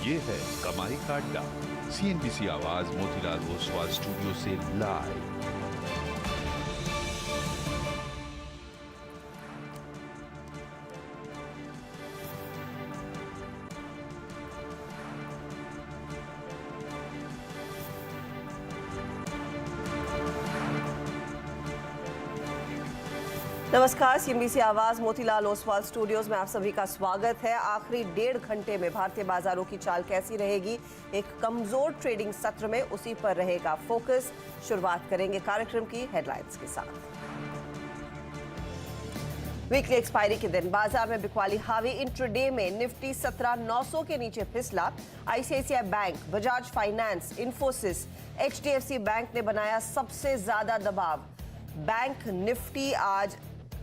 ये है कमाई का अड्डा। CNBC आवाज मोतीलाल ओसवाल स्टूडियो से लाइव। नमस्कार, CNBC आवाज मोतीलाल ओसवाल स्टूडियोज में आप सभी का स्वागत है। आखिरी 1.5 घंटे में भारतीय बाजारों की चाल कैसी रहेगी? एक कमजोर ट्रेडिंग सत्र में उसी पर रहेगा फोकस। शुरुआत करेंगे कार्यक्रम की हेडलाइंस के साथ। वीकली एक्सपायरी के दिन बाजार में बिकवाली हावी। इंट्राडे में निफ्टी 17,900 के नीचे फिसला। ICICI bank, Bajaj finance, Infosys, HDFC bank ने बनाया सबसे ज्यादा दबाव। बैंक निफ्टी आज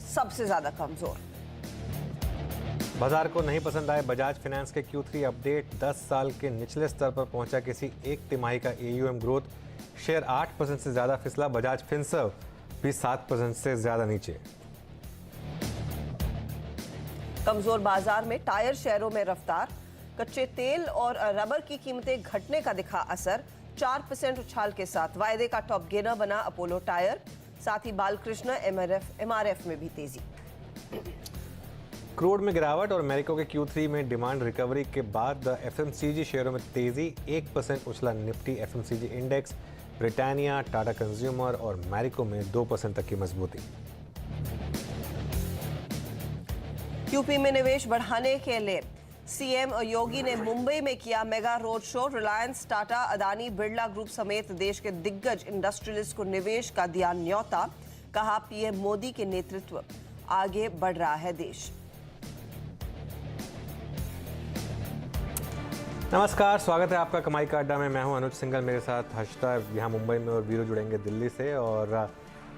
सबसे ज्यादा कमजोर। बाजार को नहीं पसंद आए बजाज फाइनेंस के Q3 अपडेट। 10 साल के निचले स्तर पर पहुंचा किसी एक तिमाही का AUM ग्रोथ। शेयर 8% से ज्यादा फिसला। बजाज फिनसर्व भी 7% से ज्यादा नीचे। कमजोर बाजार में टायर शेयरों में रफ्तार। कच्चे तेल और रबर की कीमतें घटने का दिखा असर। 4% उछाल के साथ वायदे का टॉप गेनर बना अपोलो टायर। साथ ही बालकृष्ण MRF में भी तेजी। क्रूड में गिरावट और मैरिको के Q3 में डिमांड रिकवरी के बाद FMCG शेयरों में तेजी। 1% उछला Nifty FMCG index. Britannia, Tata consumer और मैरिको में 2% तक की मजबूती। यूपी में निवेश बढ़ाने के लिए CM योगी ने मुंबई में किया mega road show. Reliance, Tata, Adani, Birla group समेत देश के दिग्गज इंडस्ट्रियलिस्ट को निवेश का दिया न्योता। कहा PM मोदी के नेतृत्व आगे बढ़ रहा है देश। नमस्कार, स्वागत है आपका कमाई का अड्डा में। मैं हूं अनुज सिंघल, मेरे साथ हर्षिता यहाँ मुंबई में और वीरू जुड़ेंगे दिल्ली से। और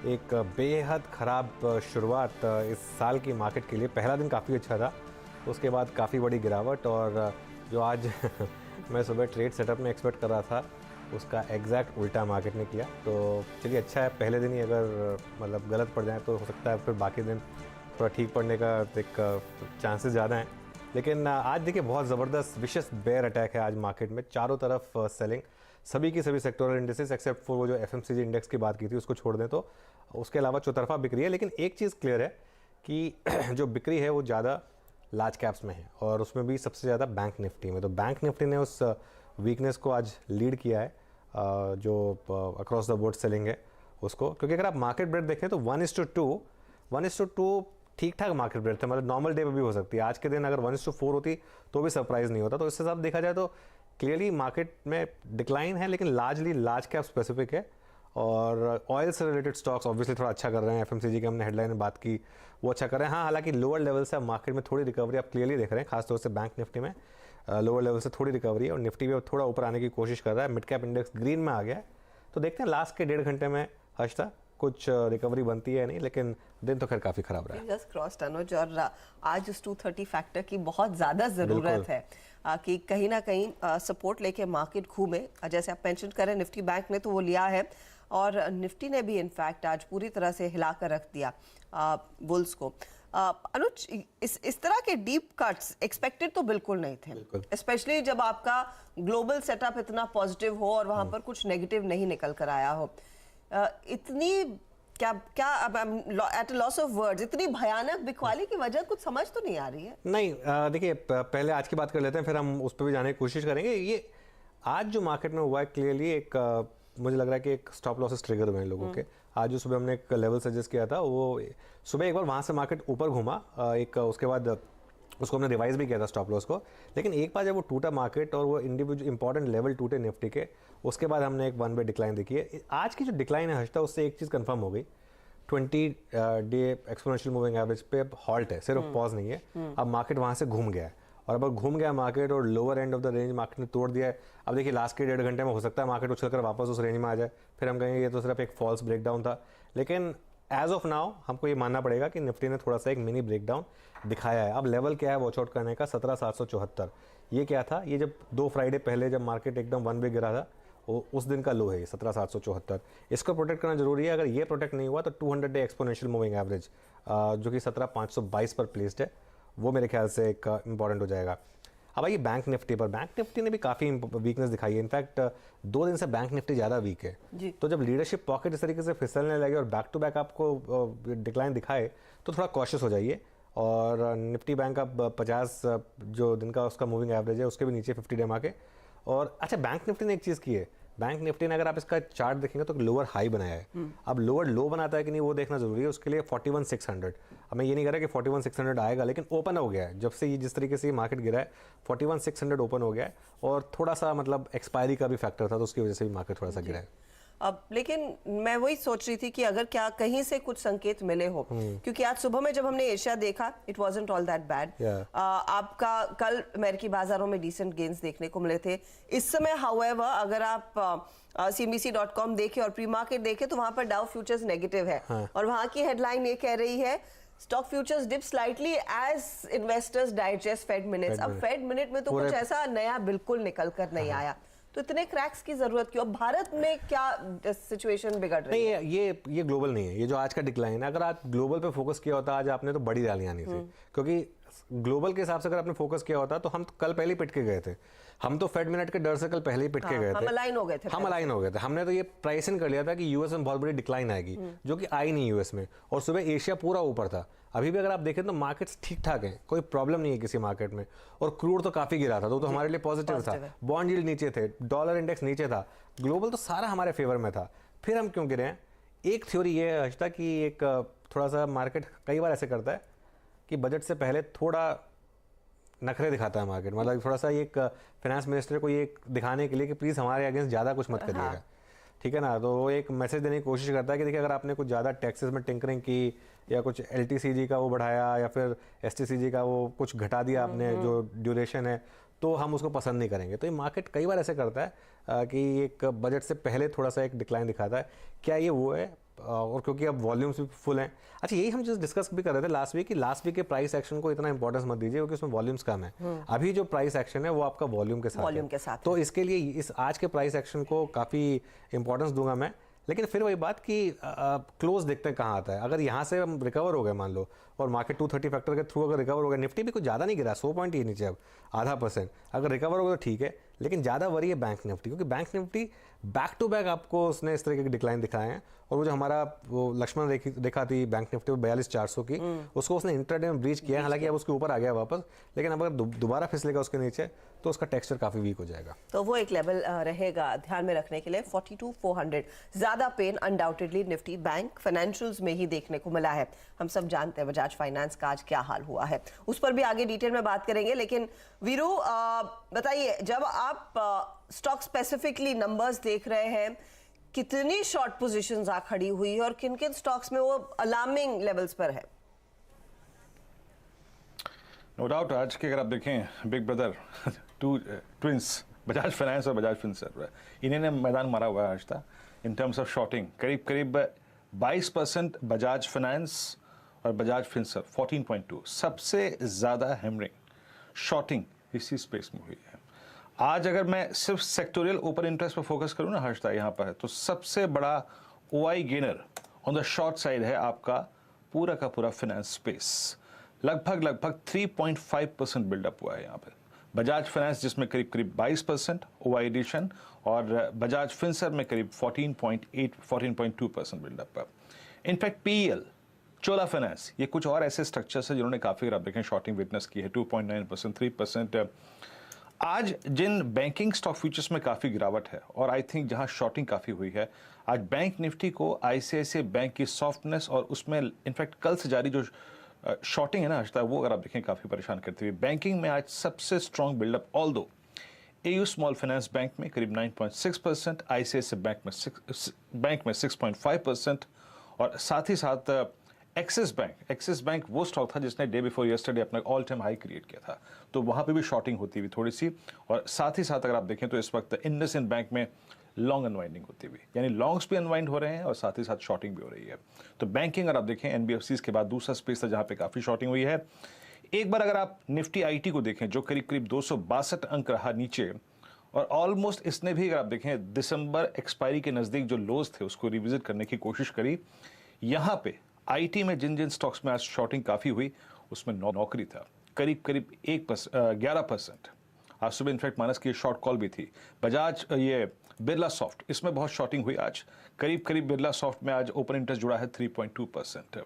एक बेहद ख़राब शुरुआत इस साल की मार्केट के लिए। पहला दिन काफ़ी अच्छा था, उसके बाद काफ़ी बड़ी गिरावट। और जो आज मैं सुबह ट्रेड सेटअप में एक्सपेक्ट कर रहा था उसका एग्जैक्ट उल्टा मार्केट ने किया। तो चलिए, अच्छा है, पहले दिन ही अगर मतलब गलत पड़ जाए तो हो सकता है फिर बाकी दिन थोड़ा ठीक पड़ने का एक चांसेस ज़्यादा हैं। लेकिन आज देखिए, बहुत ज़बरदस्त विशेष बेयर अटैक है आज मार्केट में। चारों तरफ सेलिंग, सभी की सभी सेक्टोरल इंडेक्सेस एक्सेप्ट फॉर वो जो FMCG इंडेक्स की बात की थी उसको छोड़ दें तो उसके अलावा चौतरफा बिक्री है। लेकिन एक चीज़ क्लियर है कि जो बिक्री है वो ज़्यादा लार्ज कैप्स में है और उसमें भी सबसे ज़्यादा बैंक निफ्टी में। तो बैंक निफ्टी ने उस वीकनेस को आज लीड किया है, जो अक्रॉस द बोर्ड सेलिंग है उसको। क्योंकि अगर आप मार्केट ब्रेड देखें तो 1:2 ठीक ठाक मार्केट ब्रेड थे, मतलब नॉर्मल डे पे भी हो सकती है। आज के दिन अगर 1:4 होती तो भी सरप्राइज़ नहीं होता। तो इससे सब देखा जाए तो क्लियरली मार्केट में डिक्लाइन है, लेकिन लार्जली लार्ज कैप स्पेसिफिक है। और ऑयल से रिलेटेड स्टॉक्स ऑब्वियसली थोड़ा अच्छा कर रहे हैं। FMCG की हमने हेडलाइन में बात की, वो अच्छा कर रहे हैं। हाँ, हालांकि लोअर लेवल से मार्केट में थोड़ी रिकवरी आप क्लियरली देख रहे हैं, खासतौर से बैंक निफ्टी में लोअर लेवल से थोड़ी रिकवरी है और निफ्टी भी थोड़ा ऊपर आने की कोशिश कर रहा है। मिड कैप इंडेक्स ग्रीन में आ गया है। तो देखते हैं लास्ट के 1.5 घंटे में हर्षिता कुछ रिकवरी बनती है नहीं, लेकिन दिन तो खैर काफ़ी ख़राब रहा है। जस्ट क्रॉस अनुज, और आज उस 230 फैक्टर की बहुत ज़्यादा ज़रूरत है कि कहीं ना कहीं सपोर्ट लेके मार्केट घूमे। जैसे आप मेंशन करें, निफ्टी बैंक ने तो वो लिया है और निफ्टी ने भी इनफैक्ट आज पूरी तरह से हिलाकर रख दिया बुल्स को। अनुज, इस तरह के डीप कट्स एक्सपेक्टेड तो बिल्कुल नहीं थे, स्पेशली जब आपका ग्लोबल सेटअप इतना पॉजिटिव हो और वहां पर कुछ नेगेटिव नहीं निकल कर आया हो। इतनी एट लॉस ऑफ वर्ड्स, इतनी भयानक बिकवाली की वजह कुछ समझ तो नहीं आ रही है। नहीं, देखिए, पहले आज की बात कर लेते हैं, फिर हम उस पर भी जाने की कोशिश करेंगे। ये आज जो मार्केट में हुआ है क्लियरली एक मुझे लग रहा है कि एक स्टॉप लॉसेस ट्रिगर हुए हैं लोगों के। आज जो सुबह हमने एक लेवल सजेस्ट किया था, वो सुबह एक बार वहाँ से मार्केट ऊपर घूमा, एक उसके बाद उसको हमने रिवाइज भी किया था स्टॉप लॉस को। लेकिन एक बार जब वो टूटा मार्केट और वो इंडिविजुअल इंपॉर्टेंट लेवल टूटे निफ्टी के, उसके बाद हमने एक 1 वे डिक्लाइन देखी है। आज की जो डिक्लाइन है हर्षिता, उससे एक चीज़ कंफर्म हो गई, 20 डे एक्सपोनेंशियल मूविंग एवरेज पे हॉल्ट है, सिर्फ पॉज नहीं है। अब मार्केट वहाँ से घूम गया है और अब घूम गया मार्केट और lower end of the range market ने तोड़ दिया है। अब देखिए, लास्ट के 1.5 घंटे में हो सकता है मार्केट उछलकर वापस उस रेंज में आ जाए, फिर हम कहेंगे ये तो सिर्फ एक फॉल्स ब्रेकडाउन था। लेकिन एज ऑफ नाउ हमको ये मानना पड़ेगा कि निफ्टी ने थोड़ा सा एक मिनी ब्रेकडाउन दिखाया है। अब लेवल क्या है वॉच आउट करने का? 17,774। ये क्या था? ये जब 2 फ्राइडे पहले जब मार्केट एकदम 1 वे गिरा था, उस दिन का लो है ये 17,774। इसको प्रोटेक्ट करना जरूरी है। अगर ये प्रोटेक्ट नहीं हुआ तो 200 डे एक्सपोनेंशियल मूविंग एवरेज जो कि 17,522 पर प्लेस्ड है, वो मेरे ख्याल से एक इंपॉर्टेंट हो जाएगा। अब आइए बैंक निफ्टी पर। बैंक निफ्टी ने भी काफ़ी वीकनेस दिखाई है। इनफैक्ट 2 दिन से बैंक निफ्टी ज़्यादा वीक है। तो जब लीडरशिप पॉकेट इस तरीके से फिसलने लगे और बैक टू बैक आपको डिक्लाइन दिखाए तो थोड़ा कॉशियस हो जाइए। और निफ्टी बैंक अब 50 जो दिन का उसका मूविंग एवरेज है उसके भी नीचे 50 डे मार्के। और अच्छा, बैंक निफ्टी ने एक चीज़ की है, बैंक निफ्टी ने अगर आप इसका चार्ट देखेंगे तो लोअर हाई बनाया है। अब लोअर लो बनाता है कि नहीं वो देखना जरूरी है, उसके लिए 41,600। अब मैं ये नहीं कह रहा कि 41,600 आएगा, लेकिन ओपन हो गया है जब से ये जिस तरीके से ये मार्केट गिरा है 41,600 ओपन हो गया है। और थोड़ा सा मतलब एक्सपायरी का भी फैक्टर था तो उसकी वजह से भी मार्केट थोड़ा सा गिरा है। अब लेकिन मैं वही सोच रही थी कि अगर क्या कहीं से कुछ संकेत मिले हो, क्योंकि आज सुबह में जब हमने एशिया देखा it wasn't all that bad. आपका कल अमेरिकी बाजारों में डिसेंट गेन्स देखने को मिले थे। इस समय हाउएवर अगर आप CNBC.com देखें और प्री मार्केट देखें तो वहां पर डाउ फ्यूचर्स नेगेटिव है। और वहां की हेडलाइन ये कह रही है stock futures dip slightly as investors digest fed minutes. अब फेड मिनट में तो कुछ ऐसा नया बिल्कुल निकल कर नहीं आया, तो इतने क्रैक्स की जरूरत क्यों? अब भारत में क्या सिचुएशन बिगड़ रही है? नहीं, ये ग्लोबल नहीं है। ये जो आज का डिक्लाइन है, अगर आप ग्लोबल पे फोकस किया होता आज आपने तो बड़ी रैली आनी थी। क्योंकि ग्लोबल के हिसाब से अगर आपने फोकस किया होता तो हम तो कल पहले ही पिट के गए थे। हम तो फेड मिनट के डर से कल पहले ही पिट के गए थे। हम अलाइन हो गए थे। हमने तो ये प्राइस इन कर लिया था कि यूएस में बहुत बड़ी डिक्लाइन आएगी, जो कि आई नहीं यूएस में। और सुबह एशिया पूरा ऊपर था। अभी भी अगर आप देखें तो मार्केट्स ठीक ठाक हैं, कोई प्रॉब्लम नहीं है किसी मार्केट में। और क्रूड तो काफी गिरा था तो हमारे लिए पॉजिटिव था। बॉन्ड यील्ड नीचे थे, डॉलर इंडेक्स नीचे था, ग्लोबल तो सारा हमारे फेवर में था। फिर हम क्यों गिरे हैं? एक थ्योरी ये है हर्षिता कि एक थोड़ा सा मार्केट कई बार ऐसे करता है कि बजट से पहले थोड़ा नखरे दिखाता है मार्केट। मतलब थोड़ा सा एक फाइनेंस मिनिस्टर को ये दिखाने के लिए कि प्लीज़ हमारे अगेंस्ट ज़्यादा कुछ मत करिएगा, ठीक है ना। तो वो एक मैसेज देने की कोशिश करता है कि देखिए अगर आपने कुछ ज़्यादा टैक्सेस में टिंकरिंग की या कुछ LTCG का वो बढ़ाया या फिर STCG का वो कुछ घटा दिया आपने जो ड्यूरेशन है, तो हम उसको पसंद नहीं करेंगे। तो ये मार्केट कई बार ऐसे करता है कि एक बजट से पहले थोड़ा सा एक डिक्लाइन दिखाता है। क्या ये वो है? और क्योंकि अब वॉल्यूम्स भी फुल हैं। अच्छा, यही हम जो डिस्कस भी कर रहे थे लास्ट वीक के प्राइस एक्शन को इतना इंपॉर्टेंस मत दीजिए क्योंकि उसमें वॉल्यूम्स कम है। अभी जो प्राइस एक्शन है वो आपका वॉल्यूम के साथ तो इसके लिए इस आज के प्राइस एक्शन को काफ़ी इंपॉर्टेंस दूंगा मैं। लेकिन फिर वही बात कि क्लोज देखते हैं कहाँ आता है। अगर यहाँ से हम रिकवर हो गए मान लो और मार्केट 230 फैक्टर के थ्रू अगर रिकवर हो गया, निफ्टी भी कुछ ज़्यादा नहीं गिरा, 100 पॉइंट ही नीचे, अब 0.5%। अगर रिकवर हो गया तो ठीक है, लेकिन ज़्यादा वरी है बैंक निफ्टी, क्योंकि bank Nifty back to back आपको उसने इस तरीके के डिक्लाइन दिखाए हैं। और वो जो हमारा वो लक्ष्मण रेखा थी बैंक निफ्टी 42,400 की, उसको उसने इंट्राडे में ब्रीच किया है। हालांकि अब उसके ऊपर आ गया वापस, लेकिन अब अगर दोबारा फिसलेगा उसके नीचे तो उसका टेक्सचर काफ़ी वीक हो जाएगा। तो वो एक लेवल रहेगा ध्यान में रखने के लिए 42,400। ज़्यादा pain undoubtedly Nifty bank financials में ही देखने को मिला है। हम सब जानते हैं बजाज फाइनेंस का आज क्या हाल हुआ है, उस पर भी आगे डिटेल में बात करेंगे। लेकिन वीरू बताइए, जब आप स्टॉक स्पेसिफिकली नंबर्स देख रहे हैं, कितनी शॉर्ट पोजीशंस आ खड़ी हुई है और किन किन स्टॉक्स में वो अलार्मिंग लेवल्स पर है? नो डाउट आज के अगर आप देखें big brother twins Bajaj finance और बजाज फिनसर्व, इन्हीं ने मैदान मारा हुआ है आज तक इन टर्म्स ऑफ शॉर्टिंग। करीब 22% बजाज फाइनेंस और बजाज फिनसर्व 14.2 सबसे ज़्यादा हैमरिंग शॉर्टिंग इसी स्पेस में हुई है। आज अगर मैं सिर्फ सेक्टोरियल ओपन इंटरेस्ट पर फोकस करूँ ना हर्षता यहाँ पर है, तो सबसे बड़ा OI gainer on the short side है आपका पूरा का पूरा फाइनेंस स्पेस। लगभग 3.5% बिल्डअप हुआ है यहाँ पे। बजाज फाइनेंस जिसमें करीब 22% OI एडिशन और बजाज फिनसर्व में करीब 14.2% बिल्डअप है। इनफैक्ट PEL चोला फाइनेंस ये कुछ और ऐसे स्ट्रक्चर्स है जिन्होंने काफ़ी अगर आप देखें शॉर्टिंग विटनेस की है 2.9%, 3%। आज जिन बैंकिंग स्टॉक फ्यूचर्स में काफ़ी गिरावट है और आई थिंक जहां शॉर्टिंग काफ़ी हुई है, आज बैंक निफ्टी को ICICI बैंक की सॉफ्टनेस और उसमें इनफैक्ट कल से जारी जो शॉर्टिंग है ना हर्षता, वो अगर आप देखें काफ़ी परेशान करती हुई। बैंकिंग में आज सबसे strong buildup although AU small finance bank में करीब 9.6%, ICICI बैंक में 6.5% और साथ ही साथ एक्सिस बैंक वो स्टॉक था जिसने डे बिफोर यस्टरडे अपना ऑल टाइम हाई क्रिएट किया था, तो वहाँ पे भी शॉर्टिंग होती हुई थोड़ी सी। और साथ ही साथ अगर आप देखें तो इस वक्त इंडसइंड बैंक में लॉन्ग अनवाइंडिंग होती हुई, यानी लॉन्ग्स भी अनवाइंड हो रहे हैं और साथ ही साथ शॉर्टिंग भी हो रही है। तो बैंकिंग अगर आप देखें NBFCs के बाद दूसरा स्पेस था जहाँ पे काफ़ी शॉर्टिंग हुई है। एक बार अगर आप निफ्टी IT को देखें जो करीब 262 अंक रहा नीचे, और ऑलमोस्ट इसने भी अगर आप देखें दिसंबर एक्सपायरी के नज़दीक जो लोज थे उसको रिविजिट करने की कोशिश करी। यहाँ पे IT में जिन स्टॉक्स में आज शॉर्टिंग काफ़ी हुई उसमें नौकरी था करीब 11%। आज सुबह इनफैक्ट माइनस की शॉर्ट कॉल भी थी। बजाज ये बिरला सॉफ्ट, इसमें बहुत शॉर्टिंग हुई आज, करीब करीब बिरला सॉफ्ट में आज ओपन इंटरेस्ट जुड़ा है 3.2%।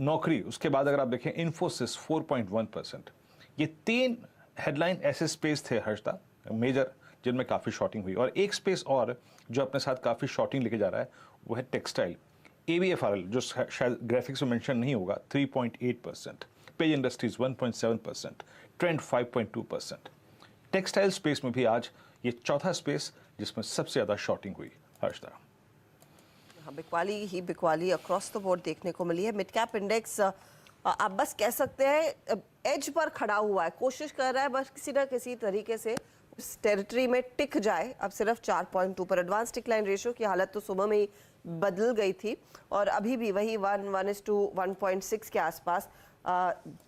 नौकरी, उसके बाद अगर आप देखें इन्फोसिस 4.1%। ये 3 हेडलाइन ऐसे स्पेस थे हर्षदा मेजर जिनमें काफ़ी शॉर्टिंग हुई। और एक स्पेस और जो अपने साथ काफ़ी शॉर्टिंग लेके जा रहा है वो है टेक्सटाइल। ABFRL जो शायद ग्राफिक्स में मेंशन नहीं होगा 3.8%, page industries 1.7%, trend 5.2%। Textile space में भी आज ये चौथा स्पेस जिसमें सबसे ज़्यादा शॉर्टिंग हुई हर्षदा। हाँ, बिकवाली ही बिकवाली अक्रॉस द बोर्ड देखने को मिली है। मिड कैप इंडेक्स आप बस कह सकते हैं एज पर खड़ा हुआ है, कोशिश कर रहा है बस किसी ना किसी तरीके से उस टेरिटरी में टिक जाए। अब सिर्फ 4.2 पर। एडवांस डिक्लाइन रेशियो की हालत तो सुबह में ही बदल गई थी और अभी भी वही 1:1.6 के आसपास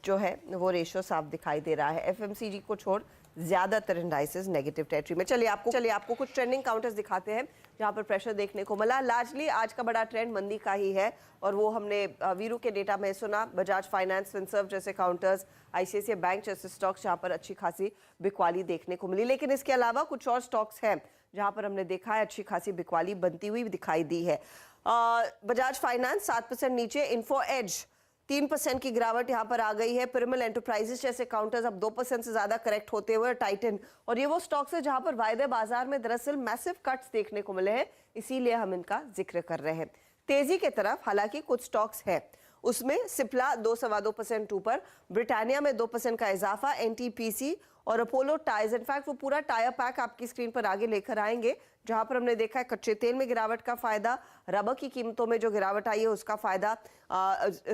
जो है वो रेशियो साफ दिखाई दे रहा है। FMCG को छोड़ ज्यादातर इंडाइसेस नेगेटिव टेरिटरी में। चलिए आपको कुछ ट्रेंडिंग काउंटर्स दिखाते हैं जहां पर प्रेशर देखने को मिला। लार्जली आज का बड़ा ट्रेंड मंदी का ही है और वो हमने वीरू के डेटा में सुना। बजाज फाइनेंस, फिनसर्व जैसे काउंटर्स, ICICI बैंक जैसे स्टॉक्स जहां पर अच्छी खासी बिकवाली देखने को मिली। लेकिन इसके अलावा कुछ और स्टॉक्स हैं जहां पर हमने देखा है अच्छी खासी बिकवाली बनती हुई दिखाई दी है। बजाज फाइनेंस 7% नीचे, इन्फो एज 3% की गिरावट यहां पर आ गई है। पिरामिल एंटरप्राइजेस जैसे काउंटर्स अब 2% से ज्यादा करेक्ट होते हुए, टाइटन और ये वो स्टॉक्स है जहां पर वायदे बाजार में दरअसल मैसिव कट्स देखने को मिले हैं, इसीलिए हम इनका जिक्र कर रहे हैं। तेजी की तरफ हालांकि कुछ स्टॉक्स है, उसमें सिप्ला 2.25% ऊपर, ब्रिटानिया में 2% का इजाफा, NTPC और अपोलो टायर्स। इनफैक्ट वो पूरा टायर पैक आपकी स्क्रीन पर आगे लेकर आएंगे जहां पर हमने देखा है कच्चे तेल में गिरावट का फायदा, रबर की कीमतों में जो गिरावट आई है उसका फायदा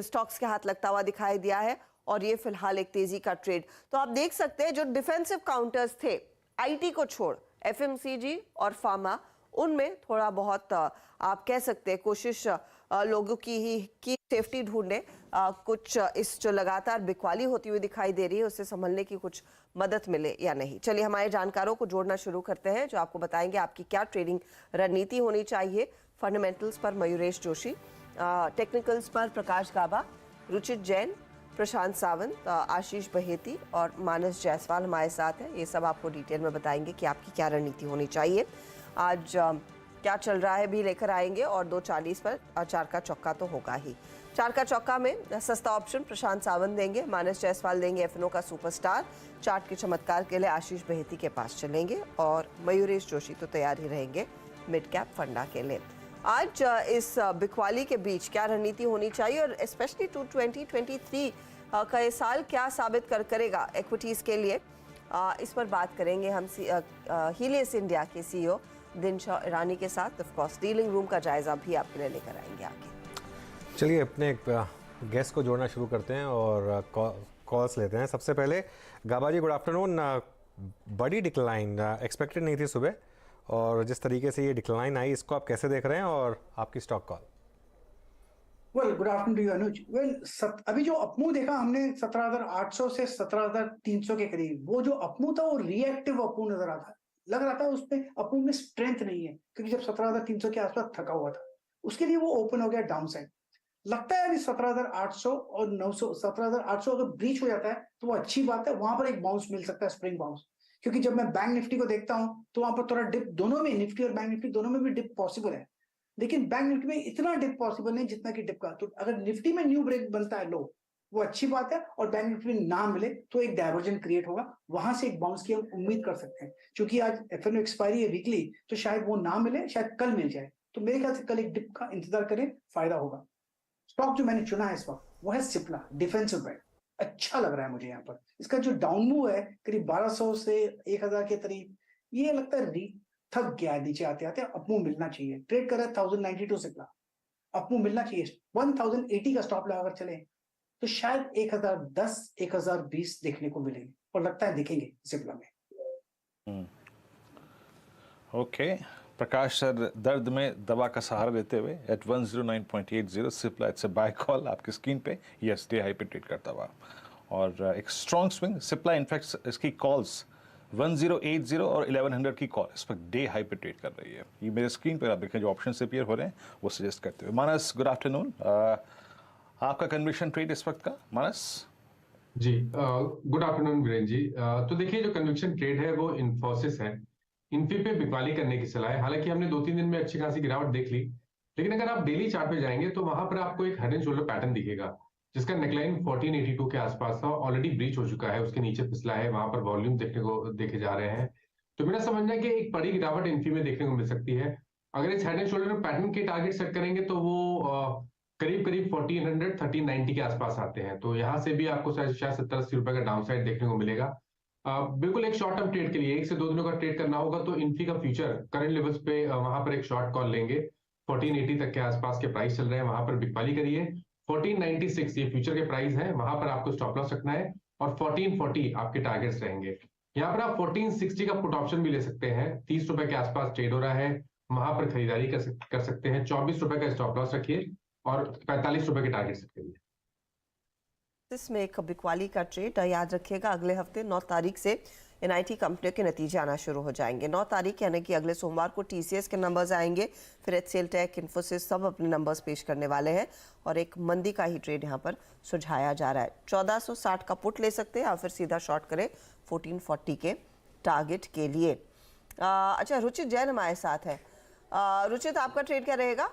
स्टॉक्स के हाथ लगता हुआ दिखाई दिया है और ये फिलहाल एक तेजी का ट्रेड। तो आप देख सकते हैं जो डिफेंसिव काउंटर्स थे IT को छोड़, FMCG और फार्मा, उनमें थोड़ा बहुत आप कह सकते हैं कोशिश लोगों की सेफ्टी ढूंढने, कुछ इस जो लगातार बिकवाली होती हुई दिखाई दे रही है उससे संभलने की कुछ मदद मिले या नहीं। चलिए हमारे जानकारों को जोड़ना शुरू करते हैं जो आपको बताएंगे आपकी क्या ट्रेडिंग रणनीति होनी चाहिए। फंडामेंटल्स पर मयूरेश जोशी, टेक्निकल्स पर प्रकाश गाबा, रुचित जैन, प्रशांत सावंत, आशीष बहेती और मानस जायसवाल हमारे साथ हैं। ये सब आपको डिटेल में बताएंगे कि आपकी क्या रणनीति होनी चाहिए। आज क्या चल रहा है भी लेकर आएंगे और 2:40 पर 4 का चौका तो होगा ही। 4 का चौका में सस्ता ऑप्शन प्रशांत सावंत देंगे, मानस जायसवाल देंगे FNO का सुपरस्टार, चार्ट के चमत्कार के लिए आशीष बहेती के पास चलेंगे और मयूरेश जोशी तो तैयार ही रहेंगे मिड कैप फंडा के लिए। आज इस बिकवाली के बीच क्या रणनीति होनी चाहिए और स्पेशली 2023 का ये साल क्या साबित करेगा इक्विटीज के लिए, इस पर बात करेंगे हम हीलियस इंडिया के CEO दिनशा ईरानी के साथ। ऑफ कोर्स डीलिंग रूम का जायजा भी आपके लिए लेकर आएंगे आगे। चलिए अपने गेस्ट को जोड़ना शुरू करते हैं और कॉल्स लेते हैं। सबसे पहले गाबा जी, गुड आफ्टरनून। बड़ी डिक्लाइन एक्सपेक्टेड नहीं थी सुबह और जिस तरीके से ये डिक्लाइन आई इसको आप कैसे देख रहे हैं और आपकी stock call? Well, good afternoon to you Anuj. अभी जो अपमूव देखा हमने 17,800 से 17,300 के करीब, वो जो अपमूव था वो रिएक्टिव अपमूव नजर आता, लग रहा था उसमें अपमूव में स्ट्रेंथ नहीं है क्योंकि जब 17,300 के आसपास थका हुआ था उसके लिए वो ओपन हो गया डाउन साइड। लगता है अभी 17,800 और 900, 17,800 अगर ब्रीच हो जाता है तो वो अच्छी बात है, वहां पर एक बाउंस मिल सकता है, स्प्रिंग बाउंस। क्योंकि जब मैं बैंक निफ्टी को देखता हूं तो वहां पर थोड़ा डिप, दोनों में निफ्टी और बैंक निफ्टी दोनों में भी डिप पॉसिबल है, लेकिन बैंक निफ्टी में इतना डिप पॉसिबल नहीं जितना कि डिप का। तो अगर निफ्टी में न्यू ब्रेक बनता है लो, वो अच्छी बात है, और बैंक निफ्टी में ना मिले तो एक डायवर्जन क्रिएट होगा, वहां से एक बाउंस की हम उम्मीद कर सकते हैं। क्योंकि आज FNO एक्सपायरी है वीकली, तो शायद वो ना मिले, शायद कल मिल जाए। तो मेरे ख्याल से कल एक डिप का इंतजार करें, फायदा होगा। स्टॉक जो मैंने चुना है इस वक्त वो है सिप्ला, डिफेंसिव बैंक, अच्छा लग रहा है मुझे यहाँ पर। इसका जो डाउन मूव है करीब 1200 से 1000 के करीब, ये लगता है थक गया है, नीचे आते आते अपमूव मिलना चाहिए। ट्रेड कर रहा है 1092 सिप्ला, अपमूव मिलना चाहिए। 1080 का स्टॉप लगा कर चले तो शायद 1010 1020 देखने को मिलेंगे, और लगता है दिखेंगे सिप्ला में। ओके प्रकाश सर, दर्द में दवा का सहारा लेते हुए at 109.80 Cipla, it's a buy call आपकी स्क्रीन पे। यस, डे हाई पे ट्रेड करता हुआ और एक स्ट्रॉन्ग स्विंग सिप्ला। इनफैक्ट इसकी कॉल्स 1080 और 1100 की कॉल इस वक्त डे हाई पे ट्रेड कर रही है। ये मेरे स्क्रीन पर आप देखें जो ऑप्शन अपीयर हो रहे हैं वो सजेस्ट करते हुए। मानस, गुड आफ्टरनून। आपका कन्विक्शन ट्रेड इस वक्त का, मानस? जी, गुड आफ्टरनून वीरेंद्र जी। तो देखिए, जो कन्विक्शन ट्रेड है वो इन्फोसिस है। इन्फी पे बिकवाली करने की सलाह है। हालांकि हमने 2-3 दिन में अच्छी खासी गिरावट देख ली, लेकिन अगर आप डेली चार्ट पे जाएंगे तो वहां पर आपको एक हेड एंड शोल्डर पैटर्न दिखेगा, जिसका नेकलाइन 1482 के आसपास था, ऑलरेडी ब्रीच हो चुका है, उसके नीचे फिसला है, वहां पर वॉल्यूम देखे जा रहे हैं। तो मेरा समझना है कि एक बड़ी गिरावट इन्फी में देखने को मिल सकती है। अगर इस हेड एंड शोल्डर पैटर्न के टारगेट सेट करेंगे तो वो करीब करीब 1400 1390 के आसपास आते हैं। तो यहाँ से भी आपको शायद 70-80 रुपए का डाउन साइड देखने को मिलेगा। बिल्कुल एक शॉर्ट टर्म ट्रेड के लिए 1 से 2 दिनों का ट्रेड करना होगा तो इन्फी का फ्यूचर करंट लेवल्स पे वहां पर एक शॉर्ट कॉल लेंगे। 1480 तक के आसपास के प्राइस चल रहे हैं, वहां पर बिकवाली करिए। 1496 ये फ्यूचर के प्राइस है, वहां पर आपको स्टॉप लॉस रखना है, और 1440 आपके टारगेट्स रहेंगे। यहाँ पर आप 1460 का पुट ऑप्शन भी ले सकते हैं, 30 रुपए के आसपास ट्रेड हो रहा है, वहां पर खरीदारी कर सकते हैं। 24 रुपए का स्टॉप लॉस रखिए और 45 रुपए के टारगेट सेट करिए। इसमें एक बिकवाली का ट्रेड याद रखिएगा। अगले हफ्ते 9 तारीख से एनआईटी कंपनियों के नतीजे आना शुरू हो जाएंगे। 9 तारीख यानी कि अगले सोमवार को टीसीएस के नंबर्स आएंगे, फिर एचसीएल टेक, इन्फोसिस सब अपने नंबर्स पेश करने वाले हैं और एक मंदी का ही ट्रेड यहाँ पर सुझाया जा रहा है। 1460 का पुट ले सकते हैं या फिर सीधा शॉर्ट करें 1440 के टारगेट के लिए। अच्छा, रुचित जैन हमारे साथ है। रुचित, आपका ट्रेड क्या रहेगा?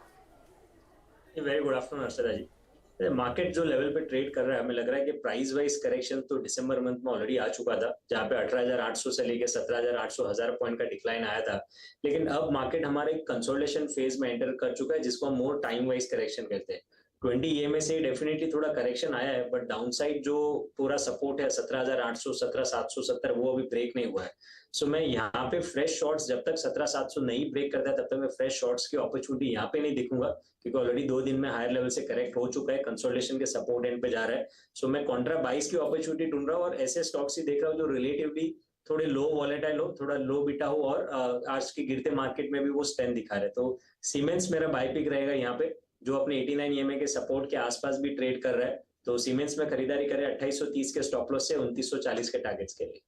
वेरी गुड आफ्टरनून हर्षदा जी। मार्केट जो लेवल पे ट्रेड कर रहा है, हमें लग रहा है कि प्राइस वाइज करेक्शन तो दिसंबर मंथ में ऑलरेडी आ चुका था, जहां पे 18,800 से लेके 17,800 1000 पॉइंट का डिक्लाइन आया था। लेकिन अब मार्केट हमारे कंसोलिडेशन फेज में एंटर कर चुका है, जिसको हम मोर टाइम वाइज करेक्शन कहते हैं। 20 EMA से डेफिनेटली थोड़ा करेक्शन आया है, बट डाउनसाइड जो पूरा सपोर्ट है 17,800 17,770 वो अभी ब्रेक नहीं हुआ है। सो मैं यहाँ पे फ्रेश शॉर्ट्स जब तक 17,700 नहीं ब्रेक करता है तब तक मैं फ्रेश शॉर्ट्स की अपॉर्चुनिटी यहाँ पे नहीं दिखूंगा, क्योंकि ऑलरेडी 2 दिन में हायर लेवल से करेक्ट हो चुका है, कंसोलिडेशन के सपोर्ट एंड पे जा रहा है। सो मैं कॉन्ट्रा बाइस की अपॉर्चुनिटी ढूंढ रहा हूँ और ऐसे स्टॉक्स ही देख रहा हूँ जो रिलेटिवली थोड़े लो वॉलेटाइल हो, थोड़ा लो बीटा हो और आज के गिरते मार्केट में भी वो स्ट्रेंथ दिखा रहे। तो सीमेंस मेरा बाय पिक रहेगा यहाँ पे, जो अपने 89 EMA के सपोर्ट के आसपास भी ट्रेड कर रहा है। तो सीमेंस में खरीदारी करें 2830 के स्टॉप लॉस से 2940 के टारगेट्स के लिए।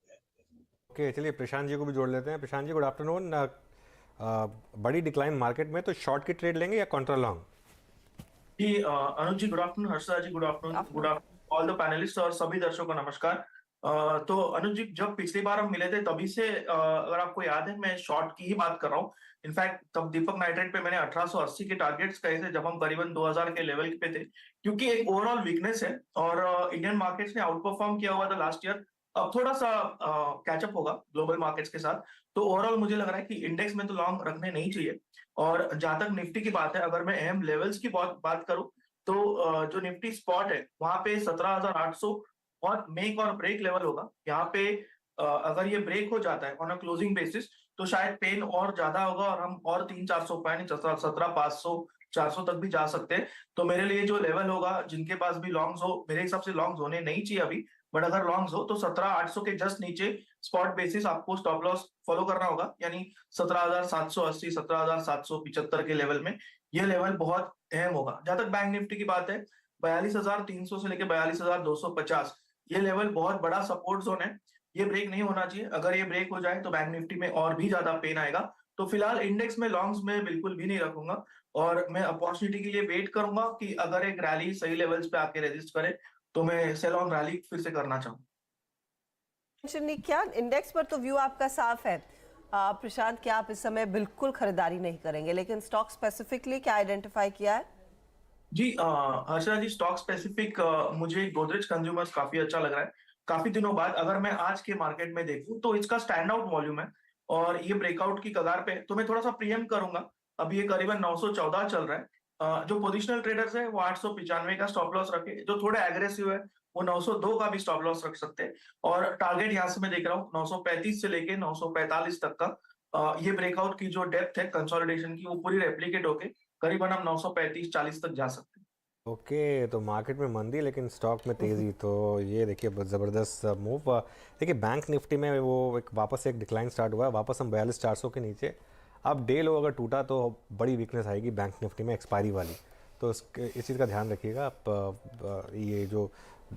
ओके, चलिए प्रशांत जी को भी जोड़ लेते हैं। Prashant ji, good afternoon. बड़ी डिक्लाइन मार्केट में, तो शॉर्ट की ट्रेड लेंगे या कॉन्ट्रा लॉन्ग? जी Anuj ji good afternoon, Harshada ji good afternoon, good afternoon all the panelist और सभी दर्शकों को नमस्कार। तो अनुज जी, जब पिछली बार हम मिले थे तभी से अगर आपको याद है, मैं शॉर्ट की ही बात कर रहा हूँ। इनफैक्ट तब दीपक नाइट्रेट पे मैंने 1880 के टारगेट्स कहे थे, जब हम करीबन 2000 के लेवल पे थे, क्योंकि एक ओवरऑल वीकनेस है और इंडियन मार्केट्स ने आउट परफॉर्म किया हुआ था लास्ट ईयर। अब थोड़ा सा कैचअप होगा ग्लोबल मार्केट्स के साथ। तो ओवरऑल मुझे लग रहा है कि इंडेक्स में तो लॉन्ग रखने नहीं चाहिए। और जहां तक निफ्टी की बात है, अगर मैं अहम लेवल्स की बात करूं तो जो निफ्टी स्पॉट है वहां पे 17,800 और मेक और ब्रेक लेवल होगा। यहाँ पे अगर ये ब्रेक हो जाता है ऑन अ क्लोजिंग बेसिस तो शायद पेन और ज्यादा होगा और हम और 300-400 पॉइंट 17,500 400 तक भी जा सकते हैं। तो मेरे लिए जो लेवल होगा, जिनके पास भी लॉन्ग्स हो, मेरे हिसाब से लॉन्ग्स होने नहीं चाहिए अभी, बट अगर लॉन्ग्स हो तो 17,800 के जस्ट नीचे स्पॉट बेसिस आपको स्टॉप लॉस फॉलो करना होगा, यानी 17,780 17,775 के लेवल में। ये लेवल बहुत अहम होगा। जहां तक बैंक निफ्टी की बात है, 42,300 से लेकर 42,250 ये लेवल बहुत बड़ा सपोर्ट जोन है, ये ब्रेक नहीं होना चाहिए। अगर ये ब्रेक हो जाए तो बैंक निफ्टी में और भी ज्यादा पेन आएगा। तो फिलहाल इंडेक्स में लॉन्ग्स में बिल्कुल भी नहीं रखूंगा और मैं अपॉर्चुनिटी के लिए वेट करूंगा कि अगर एक रैली सही लेवल्स पे आके रेजिस्ट करे तो मैं सेल ऑन रैली फिर से करना चाहूँ। क्या इंडेक्स पर तो व्यू आपका साफ है प्रशांत, क्या आप इस समय बिल्कुल खरीदारी नहीं करेंगे, लेकिन स्टॉक स्पेसिफिकली क्या आइडेंटिफाई किया है? जी हर्षदा जी, स्टॉक स्पेसिफिक मुझे गोदरेज कंज्यूमर्स काफी अच्छा लग रहा है। काफी दिनों बाद अगर मैं आज के मार्केट में देखूं तो इसका स्टैंड आउट वॉल्यूम है और ये ब्रेकआउट की कगार पे, तो मैं थोड़ा सा प्रीएम करूंगा। अभी ये करीबन 914 चल रहा है। जो पोजिशनल ट्रेडर्स है वो 895 का स्टॉप लॉस रखे, जो थोड़े एग्रेसिव है वो 902 का भी स्टॉप लॉस रख सकते हैं। और टारगेट यहाँ से मैं देख रहा हूँ 935 से लेके 945 तक का। ये ब्रेकआउट की जो डेप्थ है कंसोलिडेशन की, वो पूरी रेप्लिकेट होके करीबन हम 935-40 तक जा सकते हैं। ओके, तो मार्केट में मंदी लेकिन स्टॉक में तेज़ी, तो ये देखिए ज़बरदस्त मूव। देखिए बैंक निफ्टी में वो एक वापस एक डिक्लाइन स्टार्ट हुआ है, वापस हम 42,400 के नीचे। अब डे लो अगर टूटा तो बड़ी वीकनेस आएगी बैंक निफ्टी में एक्सपायरी वाली, तो इस चीज़ का ध्यान रखिएगा आप। ये जो